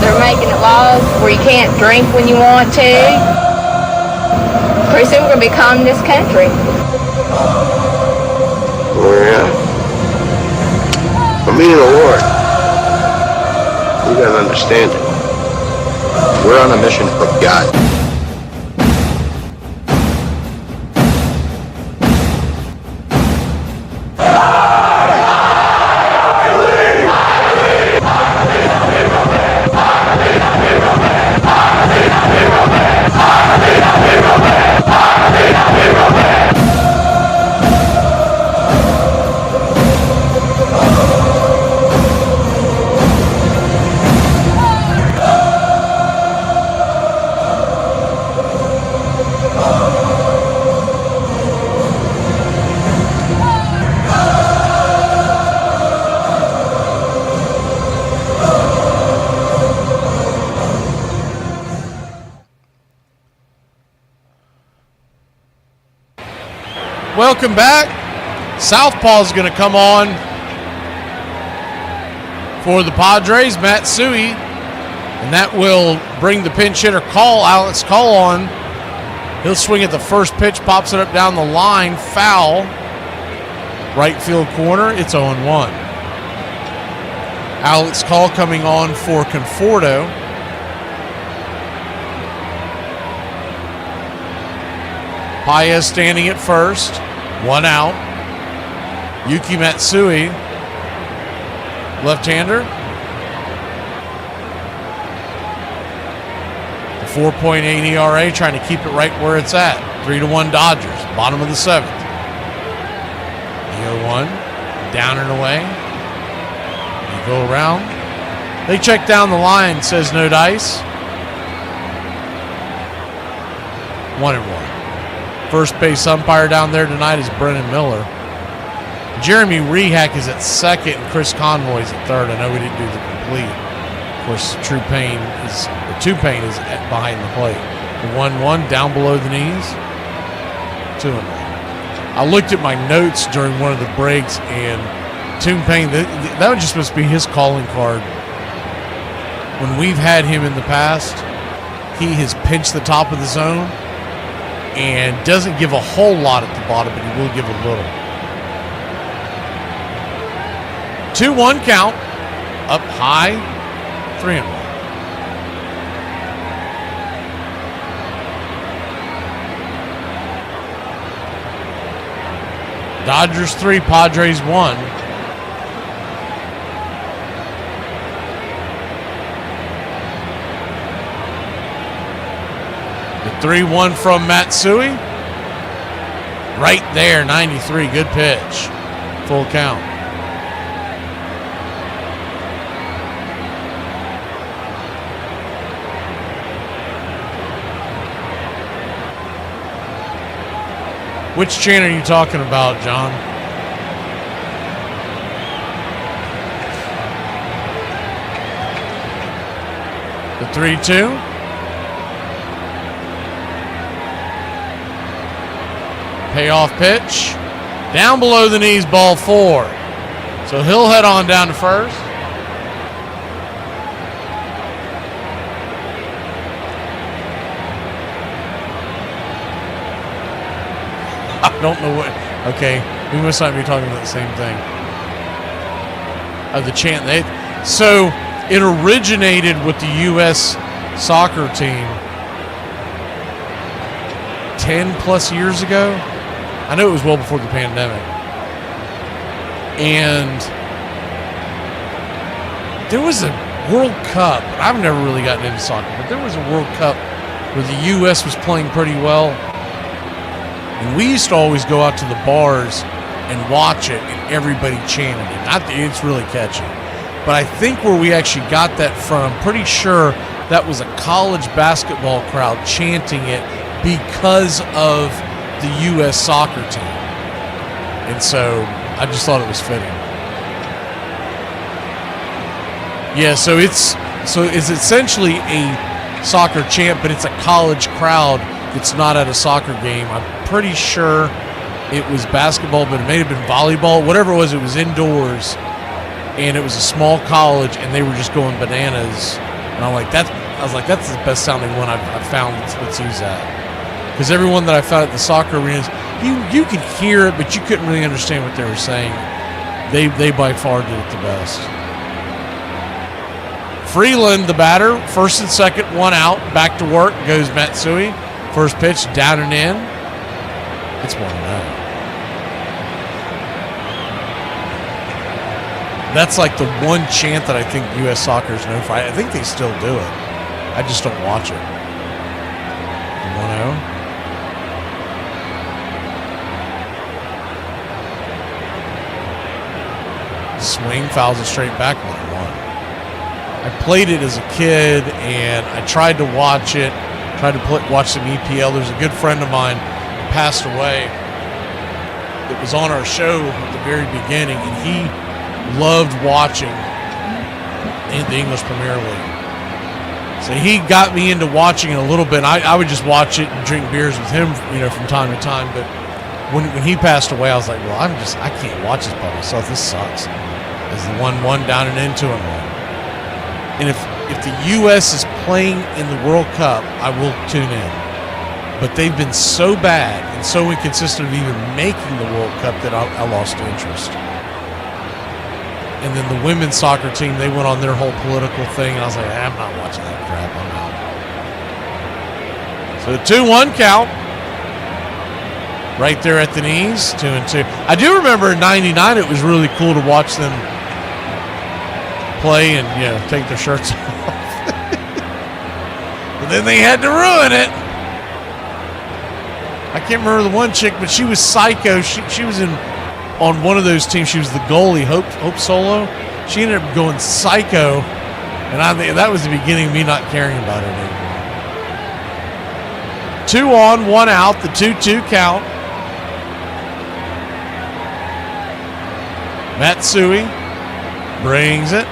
They're making it laws where you can't drink when you want to. Pretty soon we're going to be communist country. Oh, yeah. For me and the Lord, you gotta understand it. We're on a mission from God. Welcome back. Southpaw is going to come on for the Padres, Matsui, and that will bring the pinch hitter Alex Call on. He'll swing at the first pitch, pops it up down the line, foul. Right field corner, it's 0-1. Alex Call coming on for Conforto. Paez standing at first, 1 out. Yuki Matsui, left-hander. The 4.8 ERA, trying to keep it right where it's at. 3-1 Dodgers, bottom of the 7th. The 0-1, down and away. You go around. They check down the line, says no dice. 1-1. First base umpire down there tonight is Brennan Miller. Jeremy Rehack is at second, and Chris Conroy is at third. I know we didn't do the complete. Of course, Tupain is behind the plate. The 1-1 down below the knees. 2-1. I looked at my notes during one of the breaks, and Tupain, that was just supposed to be his calling card. When we've had him in the past, he has pinched the top of the zone and doesn't give a whole lot at the bottom, but he will give a little. 2-1 count, up high, 3-1. Dodgers 3, Padres 1. The 3-1 from Matsui. Right there, 93, good pitch. Full count. Which chant are you talking about, John? The 3-2. Payoff pitch. Down below the knees, ball 4. So he'll head on down to first. I don't know what. Okay, we must not be talking about the same thing. The chant. So it originated with the U.S. soccer team 10 plus years ago. I know it was well before the pandemic. And there was a World Cup. I've never really gotten into soccer, but there was a World Cup where the U.S. was playing pretty well. And we used to always go out to the bars and watch it, and everybody chanted it. It's really catchy. But I think where we actually got that from, I'm pretty sure that was a college basketball crowd chanting it because of the U.S. soccer team. And so I just thought it was fitting. Yeah, so it's essentially a soccer chant, but it's a college crowd. It's not at a soccer game. I'm pretty sure it was basketball, but it may have been volleyball. Whatever it was indoors, and it was a small college, and they were just going bananas. And I was like, that's the best sounding one I've found. Let's use that. Because everyone that I found at the soccer arenas, you could hear it, but you couldn't really understand what they were saying. They by far did it the best. Freeland, the batter, first and second, 1 out. Back to work goes Matsui. First pitch, down and in. It's 1-0. That's like the one chant that I think U.S. soccer is known for. I think they still do it. I just don't watch it. 1-0. Swing, fouls it straight back, 1-1. I played it as a kid, and I tried to watch it. Watch some EPL. There's a good friend of mine who passed away that was on our show at the very beginning, and he loved watching the English Premier League. So he got me into watching it a little bit. I would just watch it and drink beers with him, from time to time. But when he passed away, I was like, well, I can't watch this by myself. This sucks. Is the 1-1 down and into and one. And if the U.S. is playing in the World Cup, I will tune in. But they've been so bad and so inconsistent of even making the World Cup that I lost interest. And then the women's soccer team, they went on their whole political thing, and I was like, I'm not watching that crap. I'm out. So 2-1 count. Right there at the knees, 2-2. I do remember in '99, it was really cool to watch them play and take their shirts off. But then they had to ruin it. I can't remember the one chick, but she was psycho. She was on one of those teams. She was the goalie, Hope Solo. She ended up going psycho, and I think that was the beginning of me not caring about her anymore. 2 on, 1 out, the 2-2 count. Matsui brings it.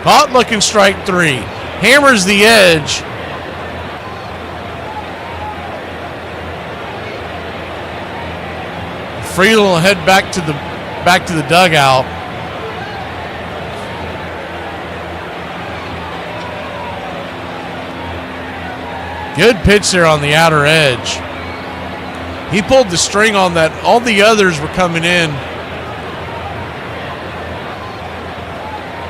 Caught looking strike 3. Hammers the edge. Friedel will head back to the dugout. Good pitch there on the outer edge. He pulled the string on that. All the others were coming in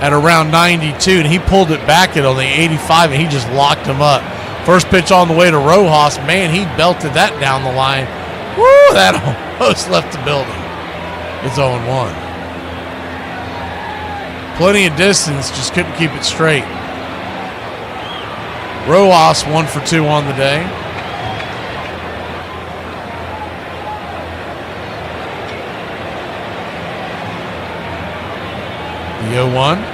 at around 92, and he pulled it back at only 85, and he just locked him up. First pitch on the way to Rojas. Man, he belted that down the line. Woo, that almost left the building. It's 0-1. Plenty of distance, just couldn't keep it straight. Rojas 1 for 2 on the day. The 0-1.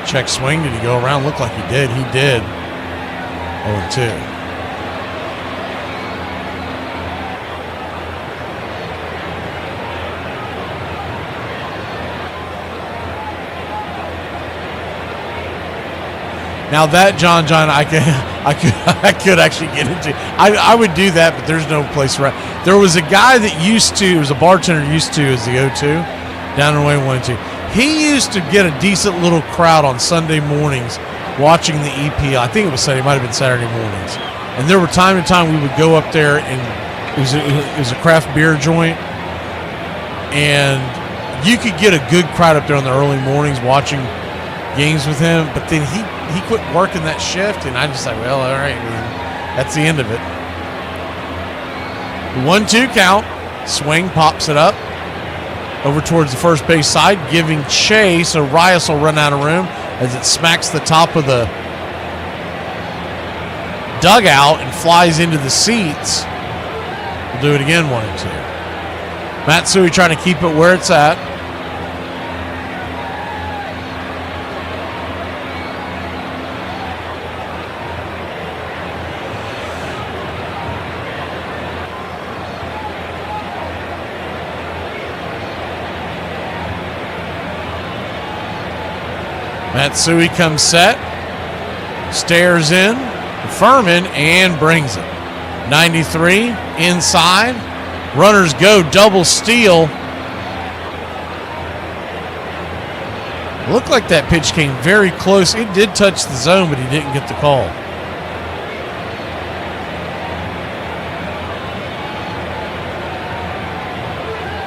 Check swing. Did he go around? Looked like he did. He did. 0-2. Now that John, I could actually get into. I would do that, but there's no place around. There was a guy that was a bartender used to as the 0-2 down in way 1-2. He used to get a decent little crowd on Sunday mornings watching the EPL. I think it was Sunday, it might have been Saturday mornings. And there were time to time we would go up there, and it was a craft beer joint, and you could get a good crowd up there on the early mornings watching games with him. But then he quit working that shift, and I just like, well, all right, that's the end of it. 1-2 count. Swing, pops it up over towards the first base side, giving chase. Arias will run out of room as it smacks the top of the dugout and flies into the seats. We'll do it again, 1-2. Matsui trying to keep it where it's at. Matsui comes set, stares in, Furman, and brings it. 93 inside. Runners go, double steal. Looked like that pitch came very close. It did touch the zone, but he didn't get the call.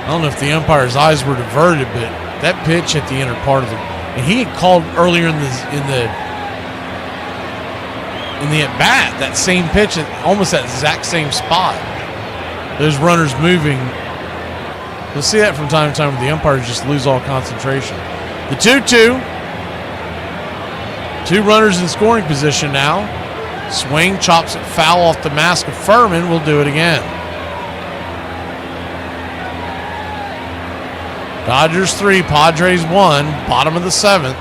I don't know if the umpire's eyes were diverted, but that pitch at the inner part of the, and he had called earlier in the at bat that same pitch at almost that exact same spot. Those runners moving. You'll see that from time to time where the umpires just lose all concentration. The 2-2. 2 runners in scoring position now. Swing, chops it foul off the mask of Furman. We'll do it again. Dodgers 3, Padres 1, bottom of the 7th.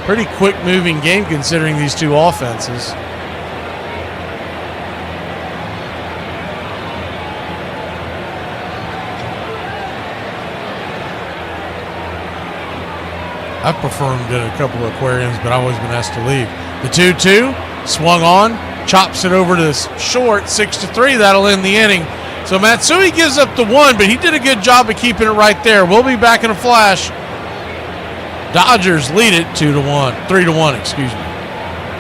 Pretty quick moving game considering these two offenses. I've performed at a couple of aquariums, but I've always been asked to leave. The 2-2, Swung on, chops it over to short, 6-3. That'll end the inning. So Matsui gives up the 1, but he did a good job of keeping it right there. We'll be back in a flash. Dodgers lead it 3-1, excuse me.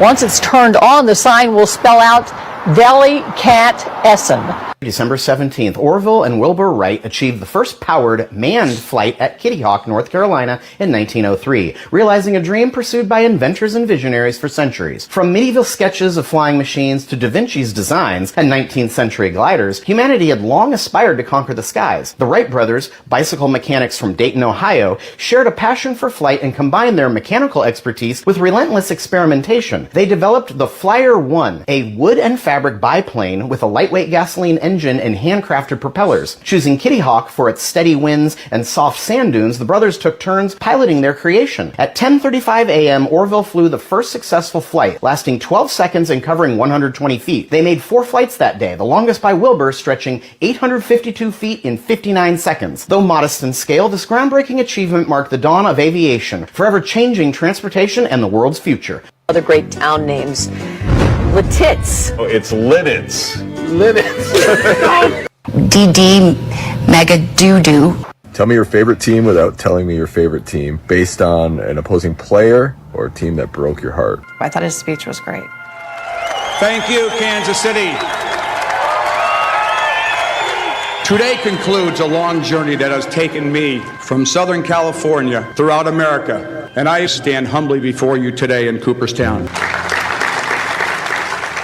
Once it's turned on, the sign will spell out Deli Cat Essen. December 17th, Orville and Wilbur Wright achieved the first powered manned flight at Kitty Hawk, North Carolina in 1903, realizing a dream pursued by inventors and visionaries for centuries. From medieval sketches of flying machines to Da Vinci's designs and 19th century gliders, humanity had long aspired to conquer the skies. The Wright brothers, bicycle mechanics from Dayton, Ohio, shared a passion for flight and combined their mechanical expertise with relentless experimentation. They developed the Flyer 1, a wood and fabric biplane with a lightweight gasoline engine and handcrafted propellers. Choosing Kitty Hawk for its steady winds and soft sand dunes, the brothers took turns piloting their creation. At 10:35 a.m., Orville flew the first successful flight, lasting 12 seconds and covering 120 feet. They made 4 flights that day, the longest by Wilbur stretching 852 feet in 59 seconds. Though modest in scale, this groundbreaking achievement marked the dawn of aviation, forever changing transportation and the world's future. Other great town names. Lititz. Oh, it's Lidditz. DD Mega Doo-Doo. Tell me your favorite team without telling me your favorite team, based on an opposing player or a team that broke your heart. I thought his speech was great. Thank you, Kansas City. Today concludes a long journey that has taken me from Southern California throughout America, and I stand humbly before you today in Cooperstown.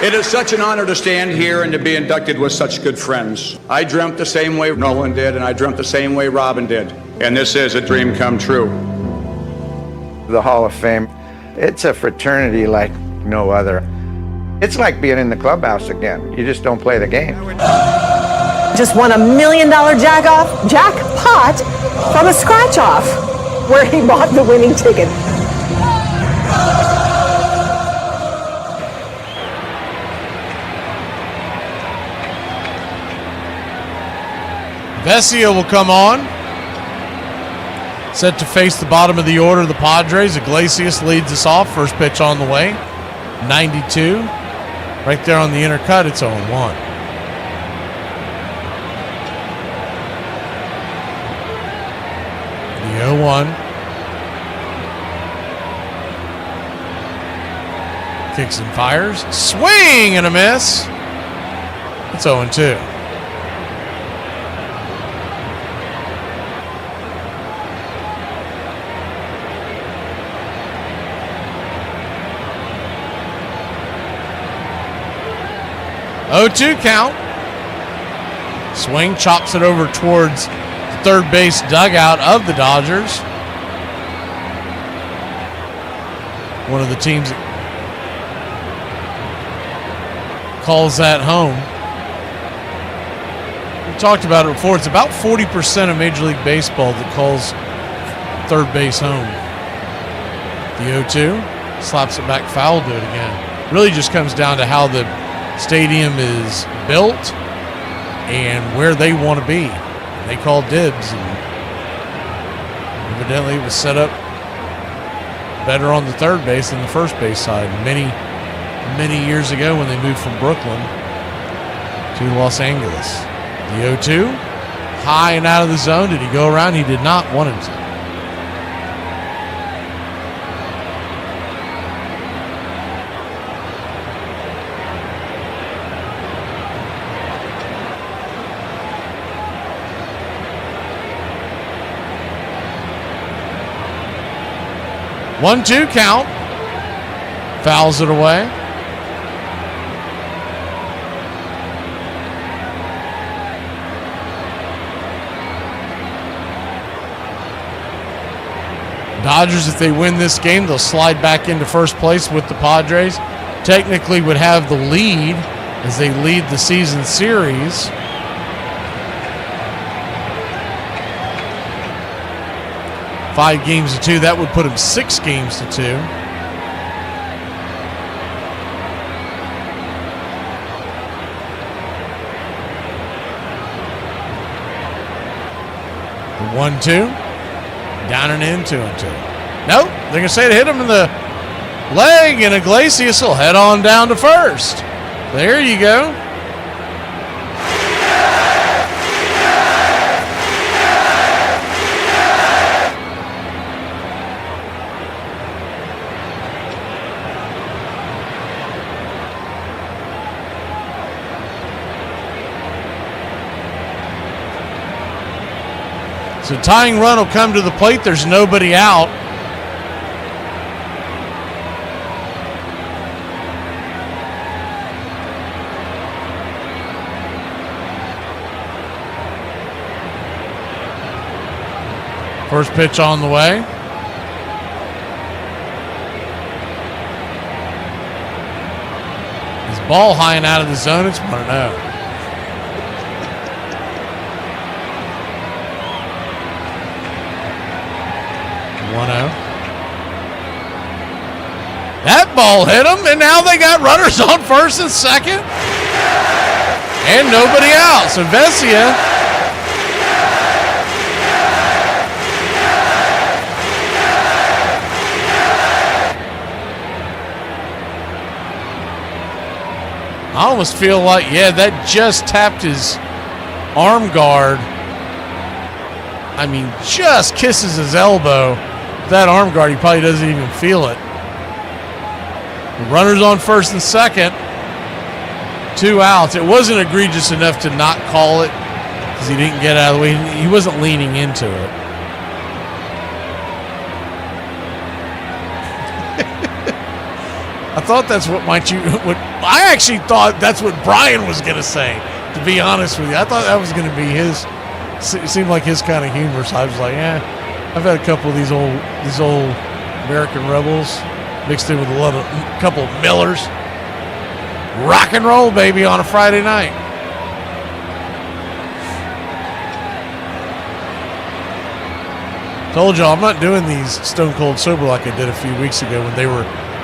It is such an honor to stand here and to be inducted with such good friends. I dreamt the same way Nolan did, and I dreamt the same way Robin did, and this is a dream come true. The Hall of Fame, it's a fraternity like no other. It's like being in the clubhouse again. You just don't play the game. Just won $1 million jackpot from a scratch-off where he bought the winning ticket. Vesio will come on. Set to face the bottom of the order, the Padres. Iglesias leads us off. First pitch on the way. 92. Right there on the inner cut, it's 0-1. The 0-1. Kicks and fires. Swing and a miss. It's 0-2. Count. Swing, chops it over towards the third base dugout of the Dodgers. One of the teams that calls that home. We talked about it before. It's about 40% of Major League Baseball that calls third base home. The 0-2 slaps it back foul, do it again. Really just comes down to how the stadium is built and where they want to be. They called dibs, and evidently it was set up better on the third base than the first base side many years ago when they moved from Brooklyn to Los Angeles. The 0-2, high and out of the zone. Did he go around? He did not want him to. One-two count. Fouls it away. Dodgers, if they win this game, they'll slide back into first place with the Padres. Technically would have the lead as they lead the season series. Five games to 2. That would put him 6 games to 2. The 1-2. Down and in, 2-2. Nope. They're going to say to hit him in the leg, and Iglesias will head on down to first. There you go. So tying run will come to the plate. There's nobody out. First pitch on the way. His ball high and out of the zone. It's 1-0. That ball hit him, and now they got runners on first and second. And nobody out. So Vesia I almost feel like, yeah, that just tapped his arm guard. I mean, just kisses his elbow. That arm guard, he probably doesn't even feel it. The runners on first and second. 2 outs. It wasn't egregious enough to not call it because he didn't get out of the way. He wasn't leaning into it. I thought that's what I actually thought that's what Brian was going to say, to be honest with you. I thought that was going to be his. It seemed like his kind of humor. So I was like, I've had a couple of these old American Rebels mixed in with a couple of Millers. Rock and roll, baby, on a Friday night. Told y'all I'm not doing these stone cold sober like I did a few weeks ago when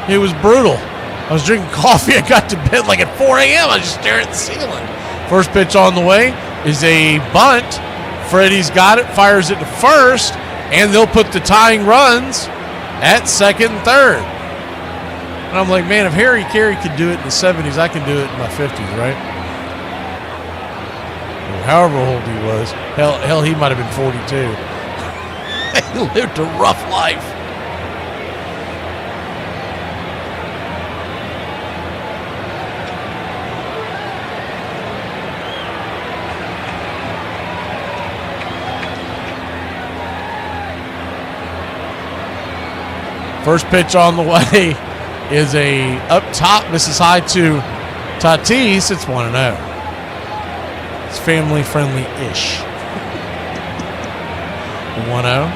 it was brutal. I was drinking coffee. I got to bed like at 4 a.m. I was just staring at the ceiling. First pitch on the way is a bunt. Freddie's got it, fires it to first, and they'll put the tying runs at second and third. And I'm like, man, if Harry Carey could do it in the 70s, I can do it in my 50s, right? Or however old he was. Hell, he might have been 42. He lived a rough life. First pitch on the way is a up top. Misses high to Tatis. It's 1-0. It's family friendly-ish. 1-0.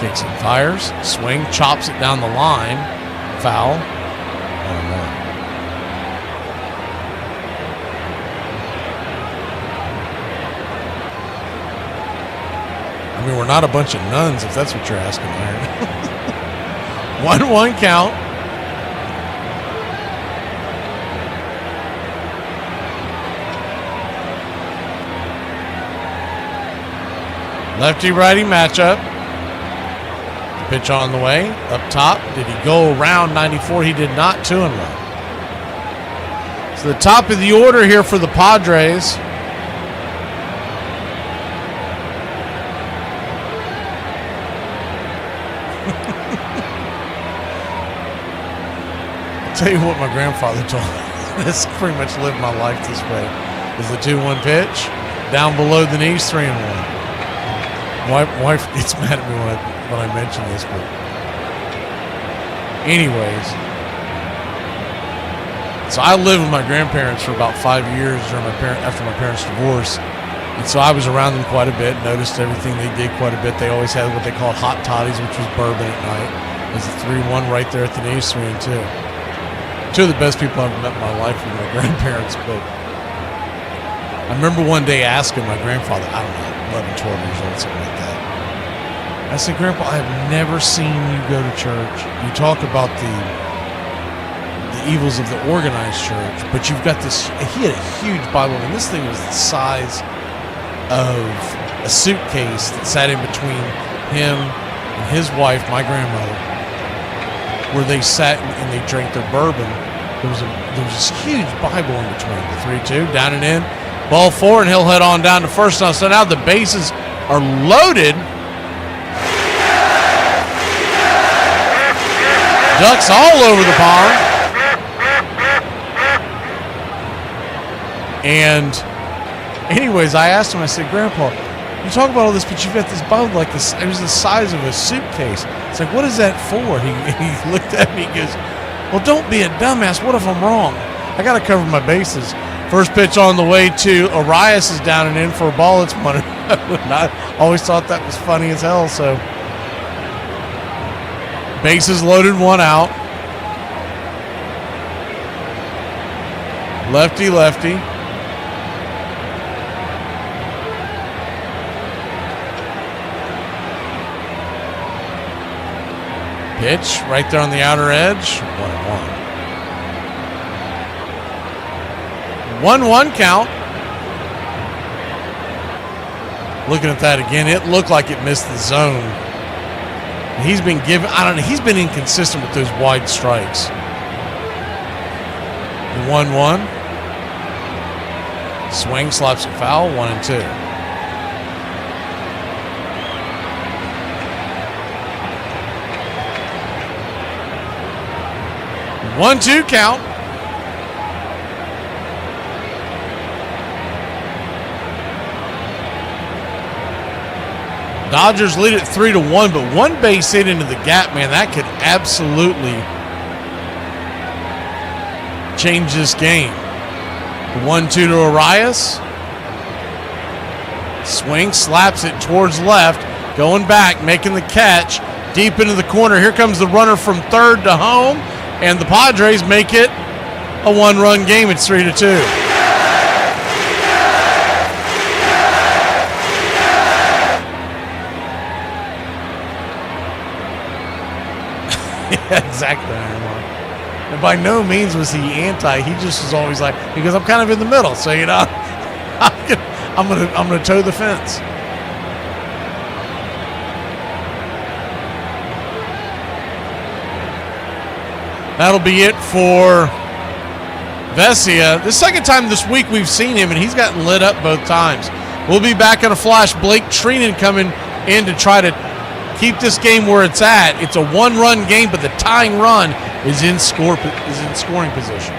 Kicks and fires. Swing. Chops it down the line. Foul. 1-1. I mean, we're not a bunch of nuns, if that's what you're asking, Iron. 1-1 count. Lefty-righty matchup. Pitch on the way. Up top. Did he go around 94? He did not. 2-1. So the top of the order here for the Padres. Tell you what my grandfather told me. This pretty much lived my life this way. Is the 2-1 pitch. Down below the knees, 3-1. Wife gets mad at me when I mention this, but anyways. So I lived with my grandparents for about 5 years after my parents' divorce. And so I was around them quite a bit, noticed everything they did quite a bit. They always had what they called hot toddies, which was bourbon at night. There's a 3-1 right there at the knees, 3-2. Two of the best people I've met in my life were my grandparents, but I remember one day asking my grandfather, I don't know, 11, 12 years old, something like that. I said, Grandpa, I have never seen you go to church. You talk about the evils of the organized church, but you've got this, he had a huge Bible, and this thing was the size of a suitcase that sat in between him and his wife, my grandmother, where they sat and they drank their bourbon. There was this huge Bible in between. The 3-2, down and in. Ball 4, and he'll head on down to first. So now the bases are loaded. Ducks all over the pond. And anyways, I asked him, I said, Grandpa, you talk about all this, but you've got this Bible like this. It was the size of a suitcase. It's like, what is that for? He looked at me, he goes, well, don't be a dumbass. What if I'm wrong? I got to cover my bases. First pitch on the way to Arias is down and in for a ball. It's 1-0. I always thought that was funny as hell. So bases loaded, 1 out. Lefty, lefty. Pitch right there on the outer edge. 1-1 count. Looking at that again, it looked like it missed the zone. He's been given, I don't know, he's been inconsistent with those wide strikes. 1-1. Swing, slaps it foul, 1-2. 1-2 count. Dodgers lead it 3-1, but one base hit into the gap, man, that could absolutely change this game. 1-2 to Arias. Swing, slaps it towards left, going back, making the catch, deep into the corner. Here comes the runner from third to home. And the Padres make it a 1-run game. It's 3-2. Yeah, exactly. And by no means was he anti. He just was always like, because I'm kind of in the middle, so you know, I'm gonna toe the fence. That'll be it for Vesia. The second time this week we've seen him, and he's gotten lit up both times. We'll be back in a flash. Blake Treenan coming in to try to keep this game where it's at. It's a 1-run game, but the tying run is in scoring position.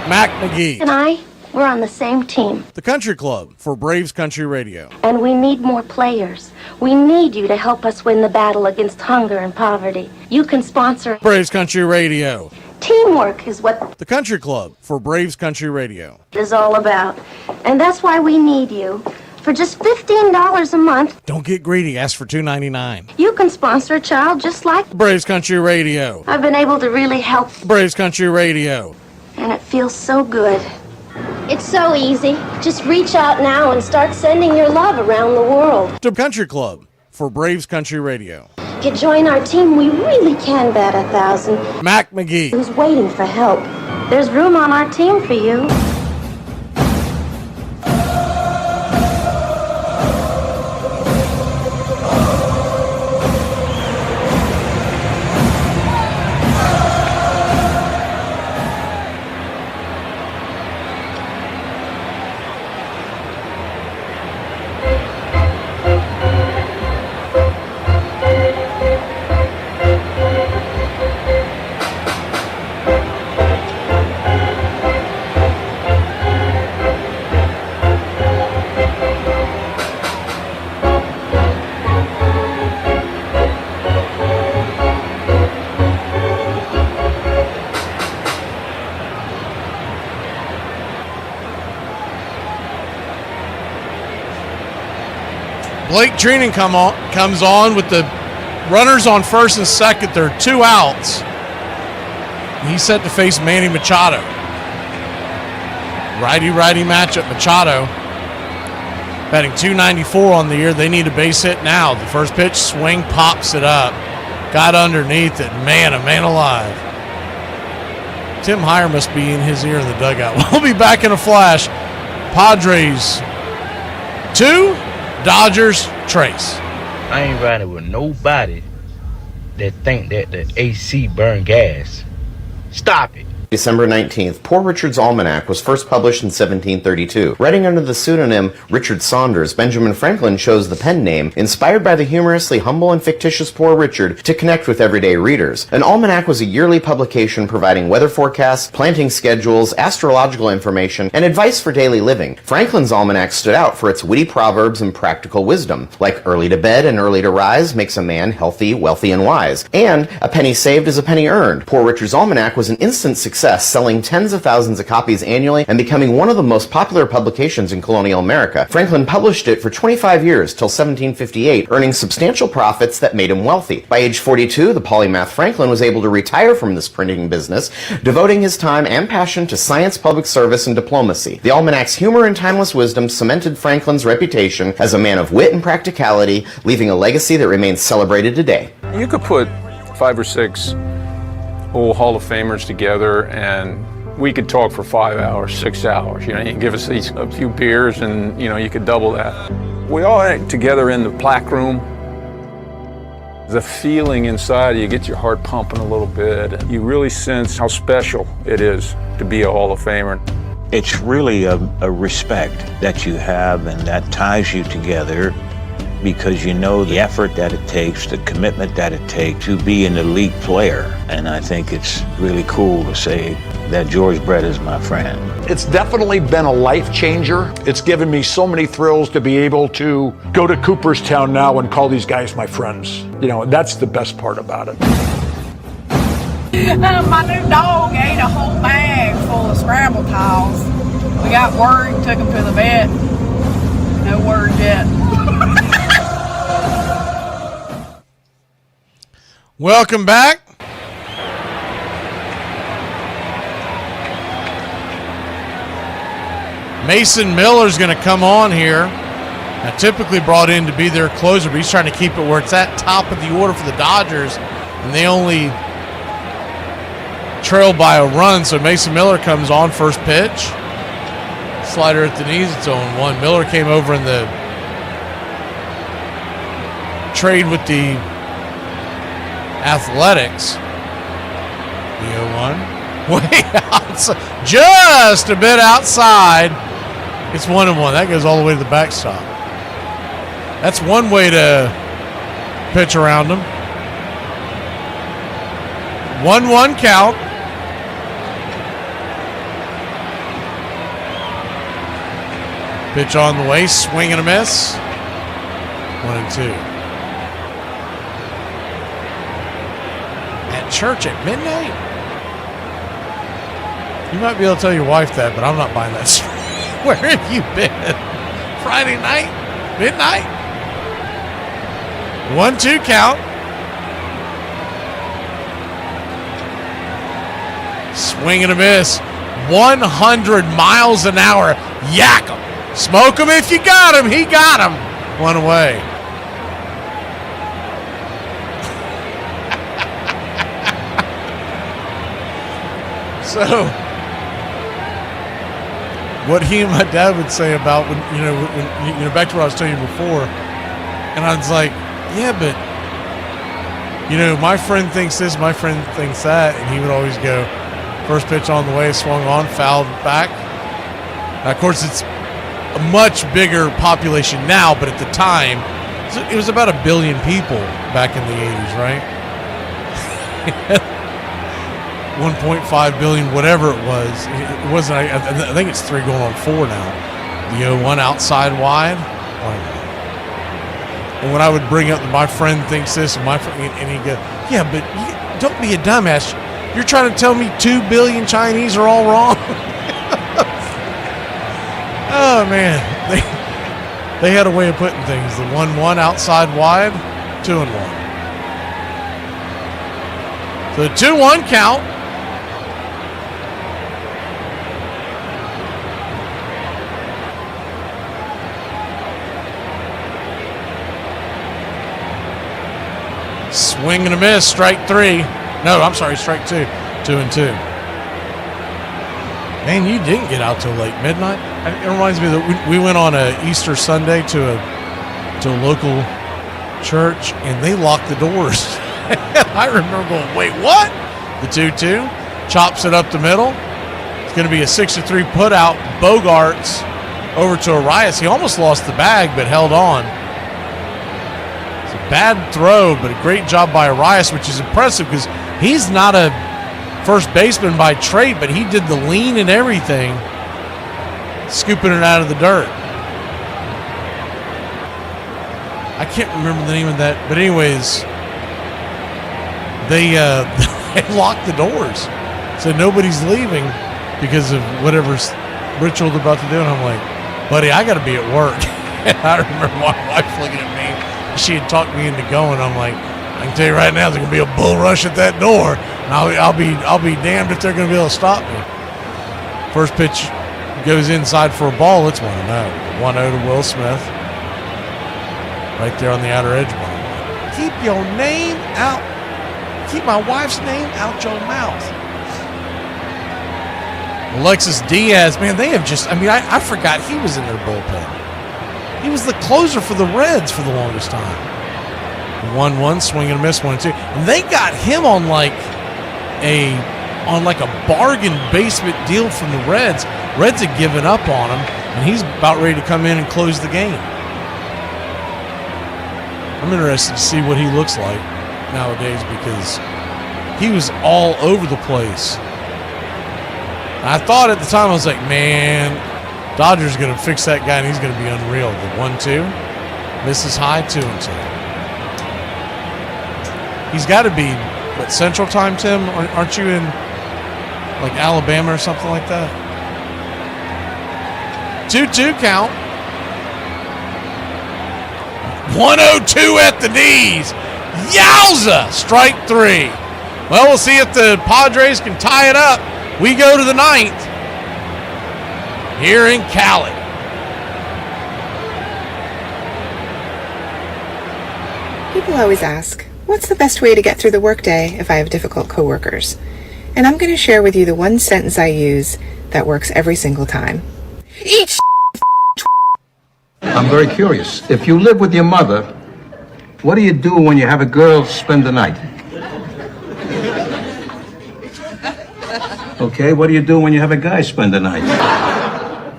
Mac McGee and I, we're on the same team. The Country Club for Braves Country Radio. And we need more players. We need you to help us win the battle against hunger and poverty. You can sponsor Braves Country Radio. Teamwork is what The Country Club for Braves Country Radio. it is all about. And that's why we need you. For just $15 a month, Don't get greedy. Ask for $2.99. you can sponsor a child just like Braves Country Radio. I've been able to really help, Braves Country Radio. and it feels so good. It's so easy. Just reach out now and start sending your love around the world. The Country Club for Braves Country Radio. To join our team, we really can bat 1,000. Mac McGee. Who's waiting for help? There's room on our team for you. Blake Treenan comes on with the runners on first and second. There are 2 outs. He's set to face Manny Machado. Righty-righty matchup. Machado batting .294 on the year. They need a base hit now. The first pitch, swing, pops it up. Got underneath it. Man, a man alive. Tim Heyer must be in his ear in the dugout. We'll be back in a flash. Padres 2, Dodgers trace. I ain't riding with nobody that think that the AC burn gas. Stop it. December 19th, Poor Richard's Almanac was first published in 1732. Writing under the pseudonym Richard Saunders, Benjamin Franklin chose the pen name, inspired by the humorously humble and fictitious Poor Richard, to connect with everyday readers. An almanac was a yearly publication providing weather forecasts, planting schedules, astrological information, and advice for daily living. Franklin's almanac stood out for its witty proverbs and practical wisdom, like early to bed and early to rise makes a man healthy, wealthy, and wise, and a penny saved is a penny earned. Poor Richard's Almanac was an instant success, selling tens of thousands of copies annually and becoming one of the most popular publications in colonial America. Franklin published it for 25 years till 1758, earning substantial profits that made him wealthy. By age 42, the polymath Franklin was able to retire from this printing business, devoting his time and passion to science, public service, and diplomacy. The almanac's humor and timeless wisdom cemented Franklin's reputation as a man of wit and practicality, leaving a legacy that remains celebrated today. You could put 5 or 6 old Hall of Famers together and we could talk for 5 hours, 6 hours. You know, you can give us a few beers and, you know, you could double that. We all had together in the plaque room. The feeling inside, you get your heart pumping a little bit. You really sense how special it is to be a Hall of Famer. It's really a respect that you have, and that ties you together, because you know the effort that it takes, the commitment that it takes to be an elite player. And I think it's really cool to say that George Brett is my friend. It's definitely been a life changer. It's given me so many thrills to be able to go to Cooperstown now and call these guys my friends. You know, that's the best part about it. My new dog ate a whole bag full of scramble tiles. We got word, took him to the vet. No word yet. Welcome back. Mason Miller's going to come on here. Now, typically brought in to be their closer, but he's trying to keep it where it's at top of the order for the Dodgers, and they only trail by a run. So Mason Miller comes on, first pitch. Slider at the knees, it's 0-1. Miller came over in the trade with the Athletics. The 0-1. Way outside, just a bit outside. It's 1-1. That goes all the way to the backstop. That's one way to pitch around them. 1-1 count. Pitch on the way, swing and a miss. 1-2. At church at midnight? You might be able to tell your wife that, but I'm not buying that story. Where have you been? Friday night? Midnight? 1-2 count. Swing and a miss. 100 miles an hour. Yak him. Smoke him if you got him. He got him. One away. So, what he and my dad would say about when back to what I was telling you before, and I was like, yeah, but my friend thinks this, my friend thinks that, and he would always go, first pitch on the way, swung on, fouled back. Now, of course, it's a much bigger population now, but at the time, it was about 1 billion people back in the 80s, right? 1.5 billion, whatever it was. It wasn't. I think it's 3 going on 4 now. The 0-1 outside wide. And when I would bring up that my friend thinks this, and he'd go, yeah, but don't be a dumbass. You're trying to tell me 2 billion Chinese are all wrong? Oh, man. They had a way of putting things. The 1-1 outside wide, 2-1. So the 2-1 count. Swing and a miss, strike 3. No, I'm sorry, strike 2. 2-2. Man, you didn't get out till late midnight. It reminds me that we went on a Easter Sunday to a local church, and they locked the doors. I remember going, wait, what? The 2-2 chops it up the middle. It's going to be a 6-3 put out. Bogarts over to Arias. He almost lost the bag, but held on. It's a bad throw, but a great job by Arias, which is impressive because he's not a first baseman by trade, but he did the lean and everything, scooping it out of the dirt. I can't remember the name of that, but anyways, they locked the doors, so nobody's leaving because of whatever ritual they're about to do. And I'm like, buddy, I got to be at work. And I remember my wife looking at me. She had talked me into going. I'm like, I can tell you right now, there's gonna be a bull rush at that door. And I'll be damned if they're gonna be able to stop me. First pitch goes inside for a ball. It's 1-0. 1-0 to Will Smith. Right there on the outer edge. Keep your name out. Keep my wife's name out your mouth. Alexis Diaz, man, they have just, I forgot he was in their bullpen. He was the closer for the Reds for the longest time. 1-1, swing and a miss, 1-2. And they got him on like a bargain basement deal from the Reds. Reds had given up on him, and he's about ready to come in and close the game. I'm interested to see what he looks like nowadays because he was all over the place. I thought at the time, I was like, man, Dodgers going to fix that guy and he's going to be unreal. The 1-2, misses high, 2-2. He's got to be, what, Central Time, Tim? Aren't you in, like, Alabama or something like that? 2-2 count. 102 at the knees. Yowza! Strike 3. Well, we'll see if the Padres can tie it up. We go to the 9th here in Cali. People always ask, what's the best way to get through the workday if I have difficult coworkers? And I'm going to share with you the one sentence I use that works every single time. Eat. I'm very curious. If you live with your mother, what do you do when you have a girl spend the night? Okay, what do you do when you have a guy spend the night?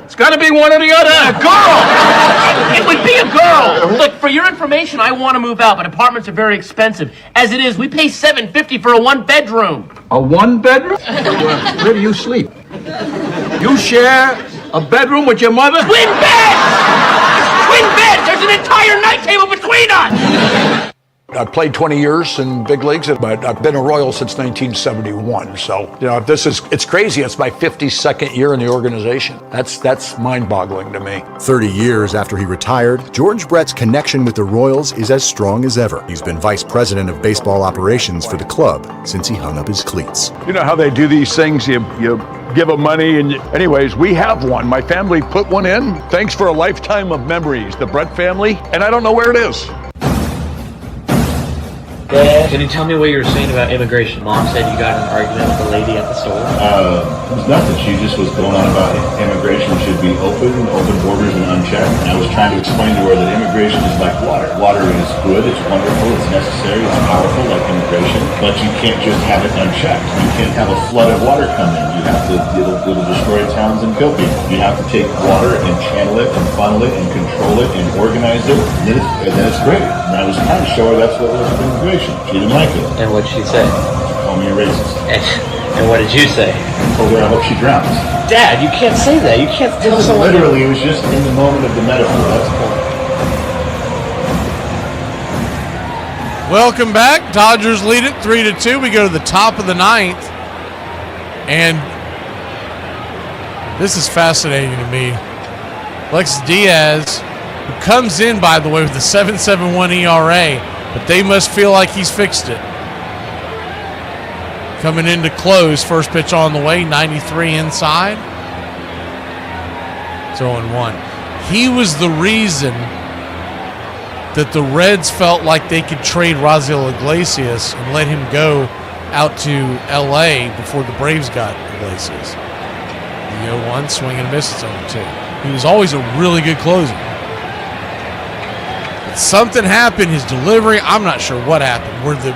It's got to be one or the other. A girl! It would be a girl! Look, for your information, I want to move out, but apartments are very expensive. As it is, we pay $750 for a one-bedroom. A one-bedroom? Where do you sleep? You share a bedroom with your mother? Twin beds! Twin beds! There's an entire night table between us! I've played 20 years in big leagues, but I've been a Royal since 1971. So, it's crazy. It's my 52nd year in the organization. That's mind-boggling to me. 30 years after he retired, George Brett's connection with the Royals is as strong as ever. He's been vice president of baseball operations for the club since he hung up his cleats. You know how they do these things? You give them money, and anyways, we have one. My family put one in. Thanks for a lifetime of memories, the Brett family, and I don't know where it is. Dad, can you tell me what you were saying about immigration? Mom said you got in an argument with a lady at the store. It was nothing. She just was going on about immigration should be open borders and unchecked. And I was trying to explain to her that immigration is like water. Water is good, it's wonderful, it's necessary, it's powerful like immigration, but you can't just have it unchecked. You can't have a flood of water come in. You have to, it'll destroy towns and kill people. You have to take water and channel it and funnel it and control it and organize it, and then it's great. And I was trying to show her that's what was immigration. She didn't like it. And what'd she say? She called me a racist. And what did you say? I told her I hope she drowns. Dad, you can't say that. You can't tell someone. Literally, it was just in the moment of the metaphor. That's the point. Welcome back. Dodgers lead it 3-2. We go to the top of the 9th. And this is fascinating to me. Alexis Diaz, who comes in, by the way, with a 7.71 ERA, but they must feel like he's fixed it. Coming in to close, first pitch on the way, 93 inside. It's 0-1. He was the reason that the Reds felt like they could trade Raziel Iglesias and let him go out to L.A. before the Braves got Iglesias. The 0-1, swing and a miss, it's 0-2. He was always a really good closer. But something happened, his delivery, I'm not sure what happened, where the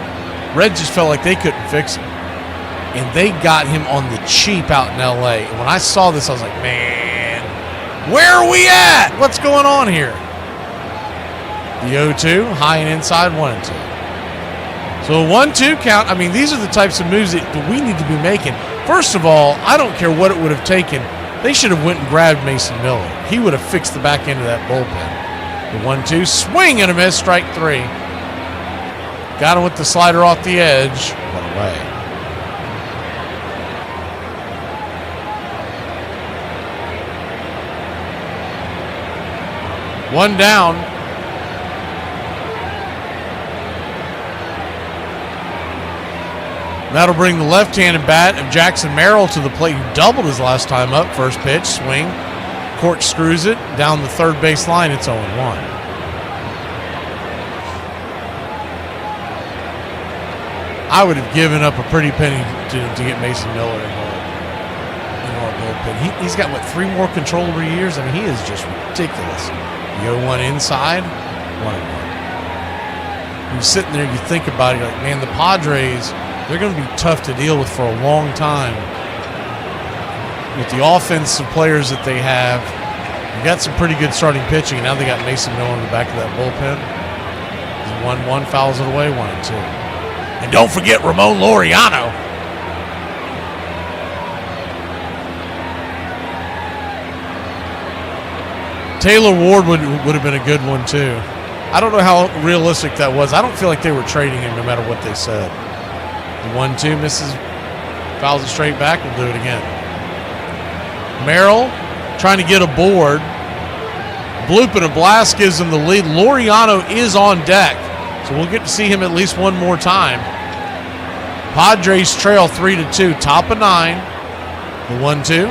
Reds just felt like they couldn't fix him. And they got him on the cheap out in L.A. And when I saw this, I was like, man, where are we at? What's going on here? The 0-2, high and inside, 1-2. So a 1-2 count, I mean, these are the types of moves that we need to be making. First of all, I don't care what it would have taken. They should have went and grabbed Mason Miller. He would have fixed the back end of that bullpen. The 1-2, swing and a miss, strike 3. Got him with the slider off the edge. One away. One down. That'll bring the left-handed bat of Jackson Merrill to the plate, who doubled his last time up. First pitch, swing. Corkscrews it down the third base line. It's 0-1. I would have given up a pretty penny to get Mason Miller in our bullpen. He's got, what, 3 more controllable years? I mean, he is just ridiculous. The 0-1 inside, 1-1. You're sitting there, you think about it, you're like, man, the Padres, they're going to be tough to deal with for a long time. With the offensive players that they have, they got some pretty good starting pitching, and now they got Mason Miller in the back of that bullpen. 1-1, fouls it away, 1-2. And don't forget Ramon Laureano. Taylor Ward would have been a good one, too. I don't know how realistic that was. I don't feel like they were trading him no matter what they said. The 1-2 misses, fouls it straight back. We'll do it again. Merrill trying to get a board. Bloop and a blast gives him the lead. Laureano is on deck, so we'll get to see him at least one more time. Padres trail 3-2, top of 9. The 1-2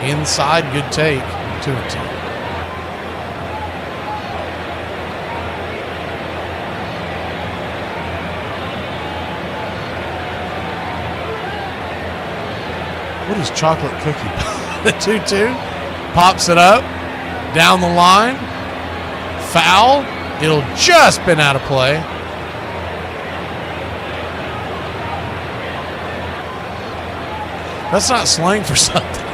inside, good take, 2-2. What is chocolate cookie? The 2-2 pops it up down the line. Foul. It'll just been out of play. That's not slang for something.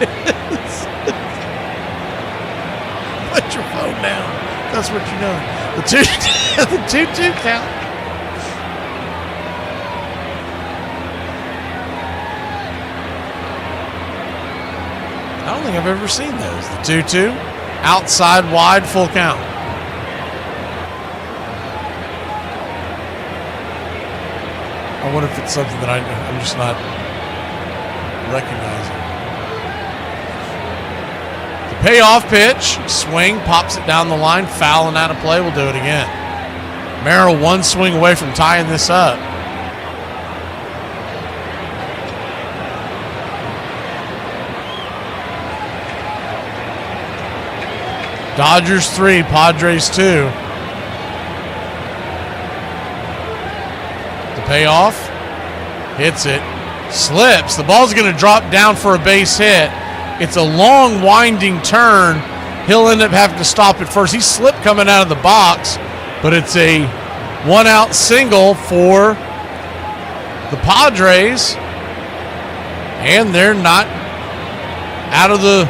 Put your phone down. That's what you're doing. The 2-2 count. I don't think I've ever seen those. The 2-2, outside, wide, full count. I wonder if it's something that I'm just not recognizing. The payoff pitch, swing, pops it down the line, foul and out of play. We'll do it again. Merrill one swing away from tying this up. Dodgers 3, Padres 2. The payoff, hits it, slips. The ball's going to drop down for a base hit. It's a long, winding turn. He'll end up having to stop at first. He slipped coming out of the box, but it's a one-out single for the Padres, and they're not out of the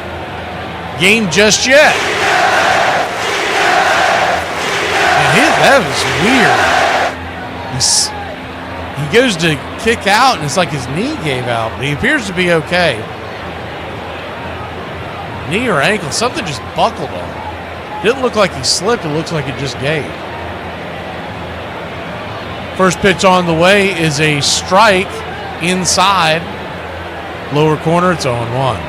game just yet. That was weird. He goes to kick out, and it's like his knee gave out, but he appears to be okay. Knee or ankle, something just buckled on him. Didn't look like he slipped, it looks like it just gave. First pitch on the way is a strike inside. Lower corner, it's 0-1.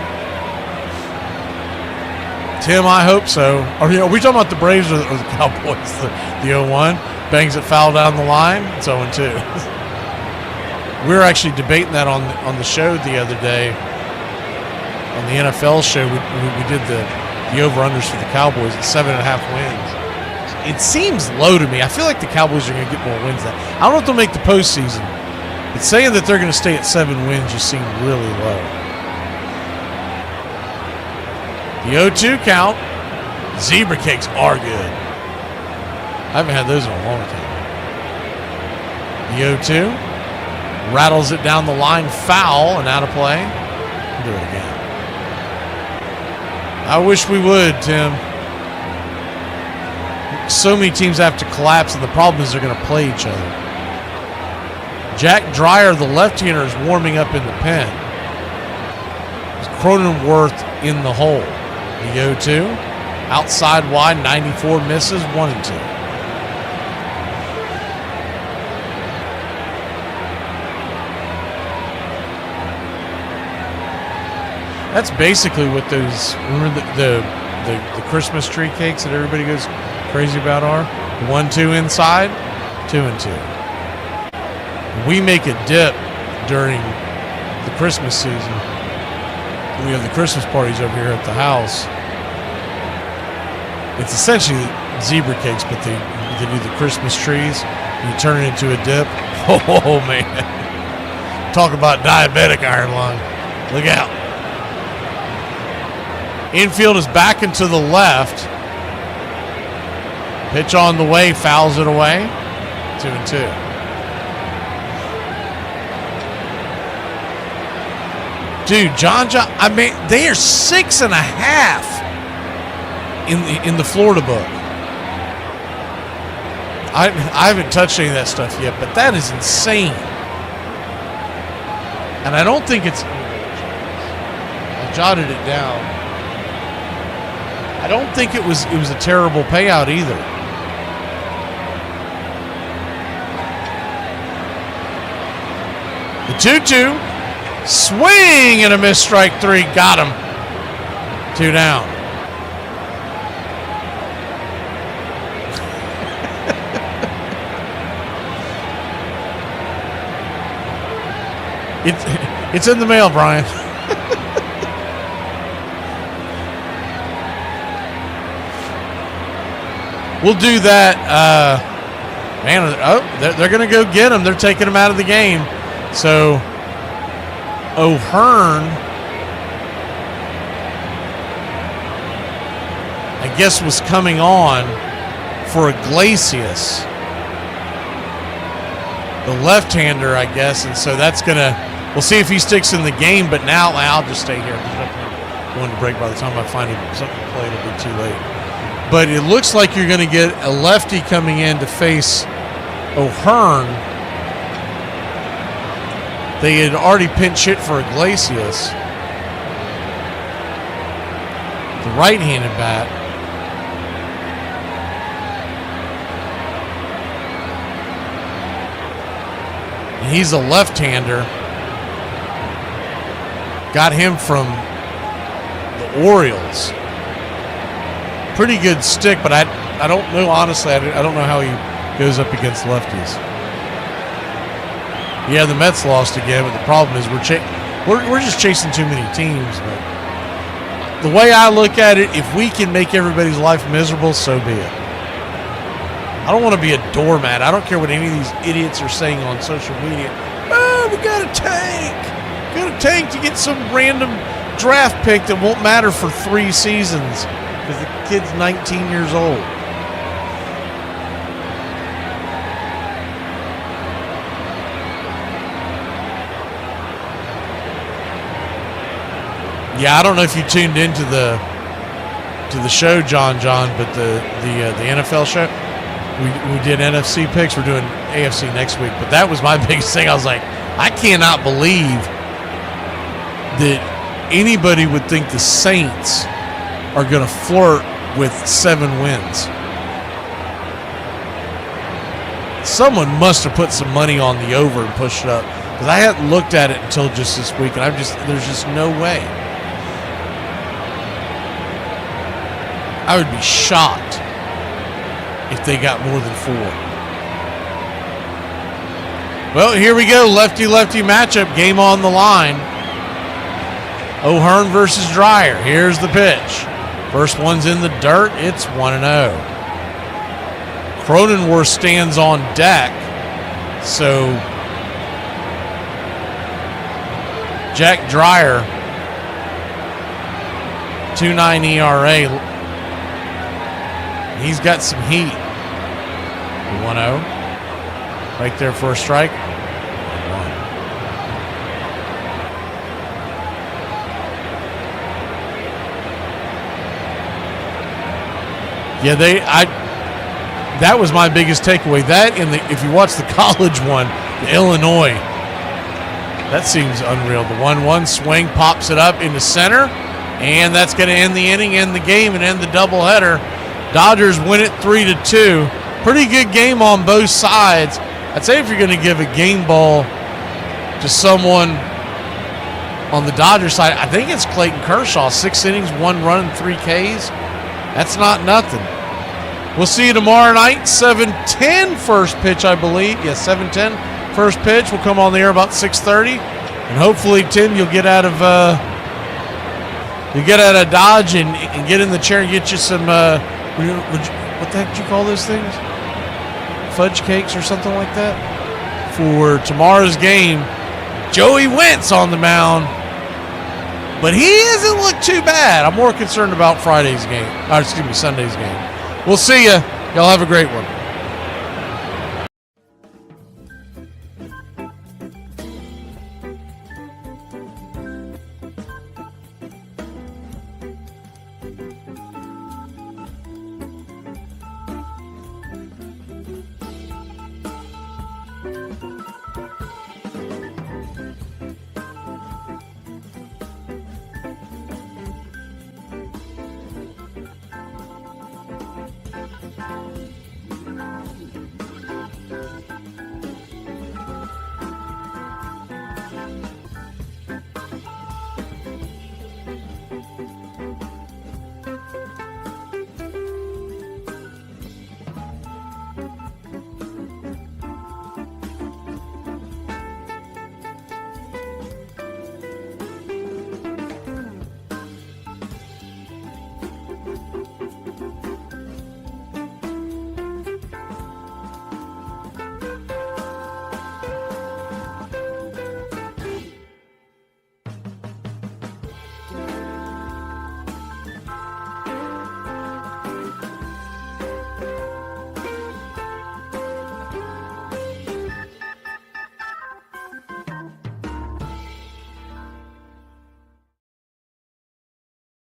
Tim, I hope so. Are we talking about the Braves or the Cowboys? The 0-1 bangs it foul down the line. It's 0-2. We were actually debating that on the show the other day. On the NFL show, we did the over-unders for the Cowboys at 7.5 wins. It seems low to me. I feel like the Cowboys are going to get more wins than that. I don't know if they'll make the postseason, but saying that they're going to stay at 7 wins just seemed really low. The 0-2 count. Zebra cakes are good. I haven't had those in a long time. The 0-2. Rattles it down the line, foul, and out of play. Do it again. I wish we would, Tim. So many teams have to collapse, and the problem is they're going to play each other. Jack Dreyer, the left-hander, is warming up in the pen. Cronenworth in the hole. The 0-2. Outside wide, 94 misses, 1-2. That's basically what those, remember the Christmas tree cakes that everybody goes crazy about are? 1-2 inside, 2-2. We make a dip during the Christmas season. We have the Christmas parties over here at the house. It's essentially zebra cakes, but they do the Christmas trees. You turn it into a dip. Oh, man. Talk about diabetic iron lung. Look out. Infield is back and to the left. Pitch on the way, fouls it away. 2-2. Dude, John, I mean, they are 6.5 in the Florida book. I haven't touched any of that stuff yet, but that is insane. And I don't think it's. I jotted it down. I don't think it was a terrible payout either. The 2-2. Swing and a miss, strike 3. Got him. 2 down. It's in the mail, Brian. We'll do that. Man, they're going to go get him. They're taking him out of the game. So O'Hearn, I guess, was coming on for Iglesias, the left-hander, I guess, and so that's gonna. We'll see if he sticks in the game. But now I'll just stay here. I'm going to break by the time I find something to play. It'll be too late. But it looks like you're going to get a lefty coming in to face O'Hearn. They had already pinch hit for Iglesias, the right-handed bat. And he's a left-hander. Got him from the Orioles. Pretty good stick, but I don't know, honestly. I don't know how he goes up against lefties. Yeah, the Mets lost again, but the problem is we're just chasing too many teams. But the way I look at it, if we can make everybody's life miserable, so be it. I don't want to be a doormat. I don't care what any of these idiots are saying on social media. Oh, we got a tank. Got a tank to get some random draft pick that won't matter for 3 seasons because the kid's 19 years old. Yeah, I don't know if you tuned into the show, John, but the NFL show, we did NFC picks. We're doing AFC next week, but that was my biggest thing. I was like, I cannot believe that anybody would think the Saints are going to flirt with 7 wins. Someone must have put some money on the over and pushed it up, because I hadn't looked at it until just this week, and there's just no way. I would be shocked if they got more than 4. Well, here we go. Lefty-lefty matchup. Game on the line. O'Hearn versus Dreyer. Here's the pitch. First one's in the dirt. It's 1-0. Cronenworth stands on deck. So Jack Dreyer 2.9 ERA. He's got some heat. 1-0. Right there for a strike. 1. Yeah, that was my biggest takeaway. That if you watch the college one, the Illinois, that seems unreal. The 1-1 swing pops it up into center, and that's going to end the inning, end the game, and end the doubleheader. Dodgers win it 3-2. Pretty good game on both sides. I'd say if you're going to give a game ball to someone on the Dodgers side, I think it's Clayton Kershaw. 6 innings, 1 run, and 3 Ks. That's not nothing. We'll see you tomorrow night, 7:10 first pitch, I believe. Yes, 7:10 first pitch. We'll come on the air about 6:30, and hopefully, Tim, you'll get out of Dodge and get in the chair and get you some. What the heck did you call those things? Fudge cakes or something like that for tomorrow's game. Joey Wentz on the mound. But he hasn't looked too bad. I'm more concerned about Sunday's game. We'll see you. Y'all have a great one.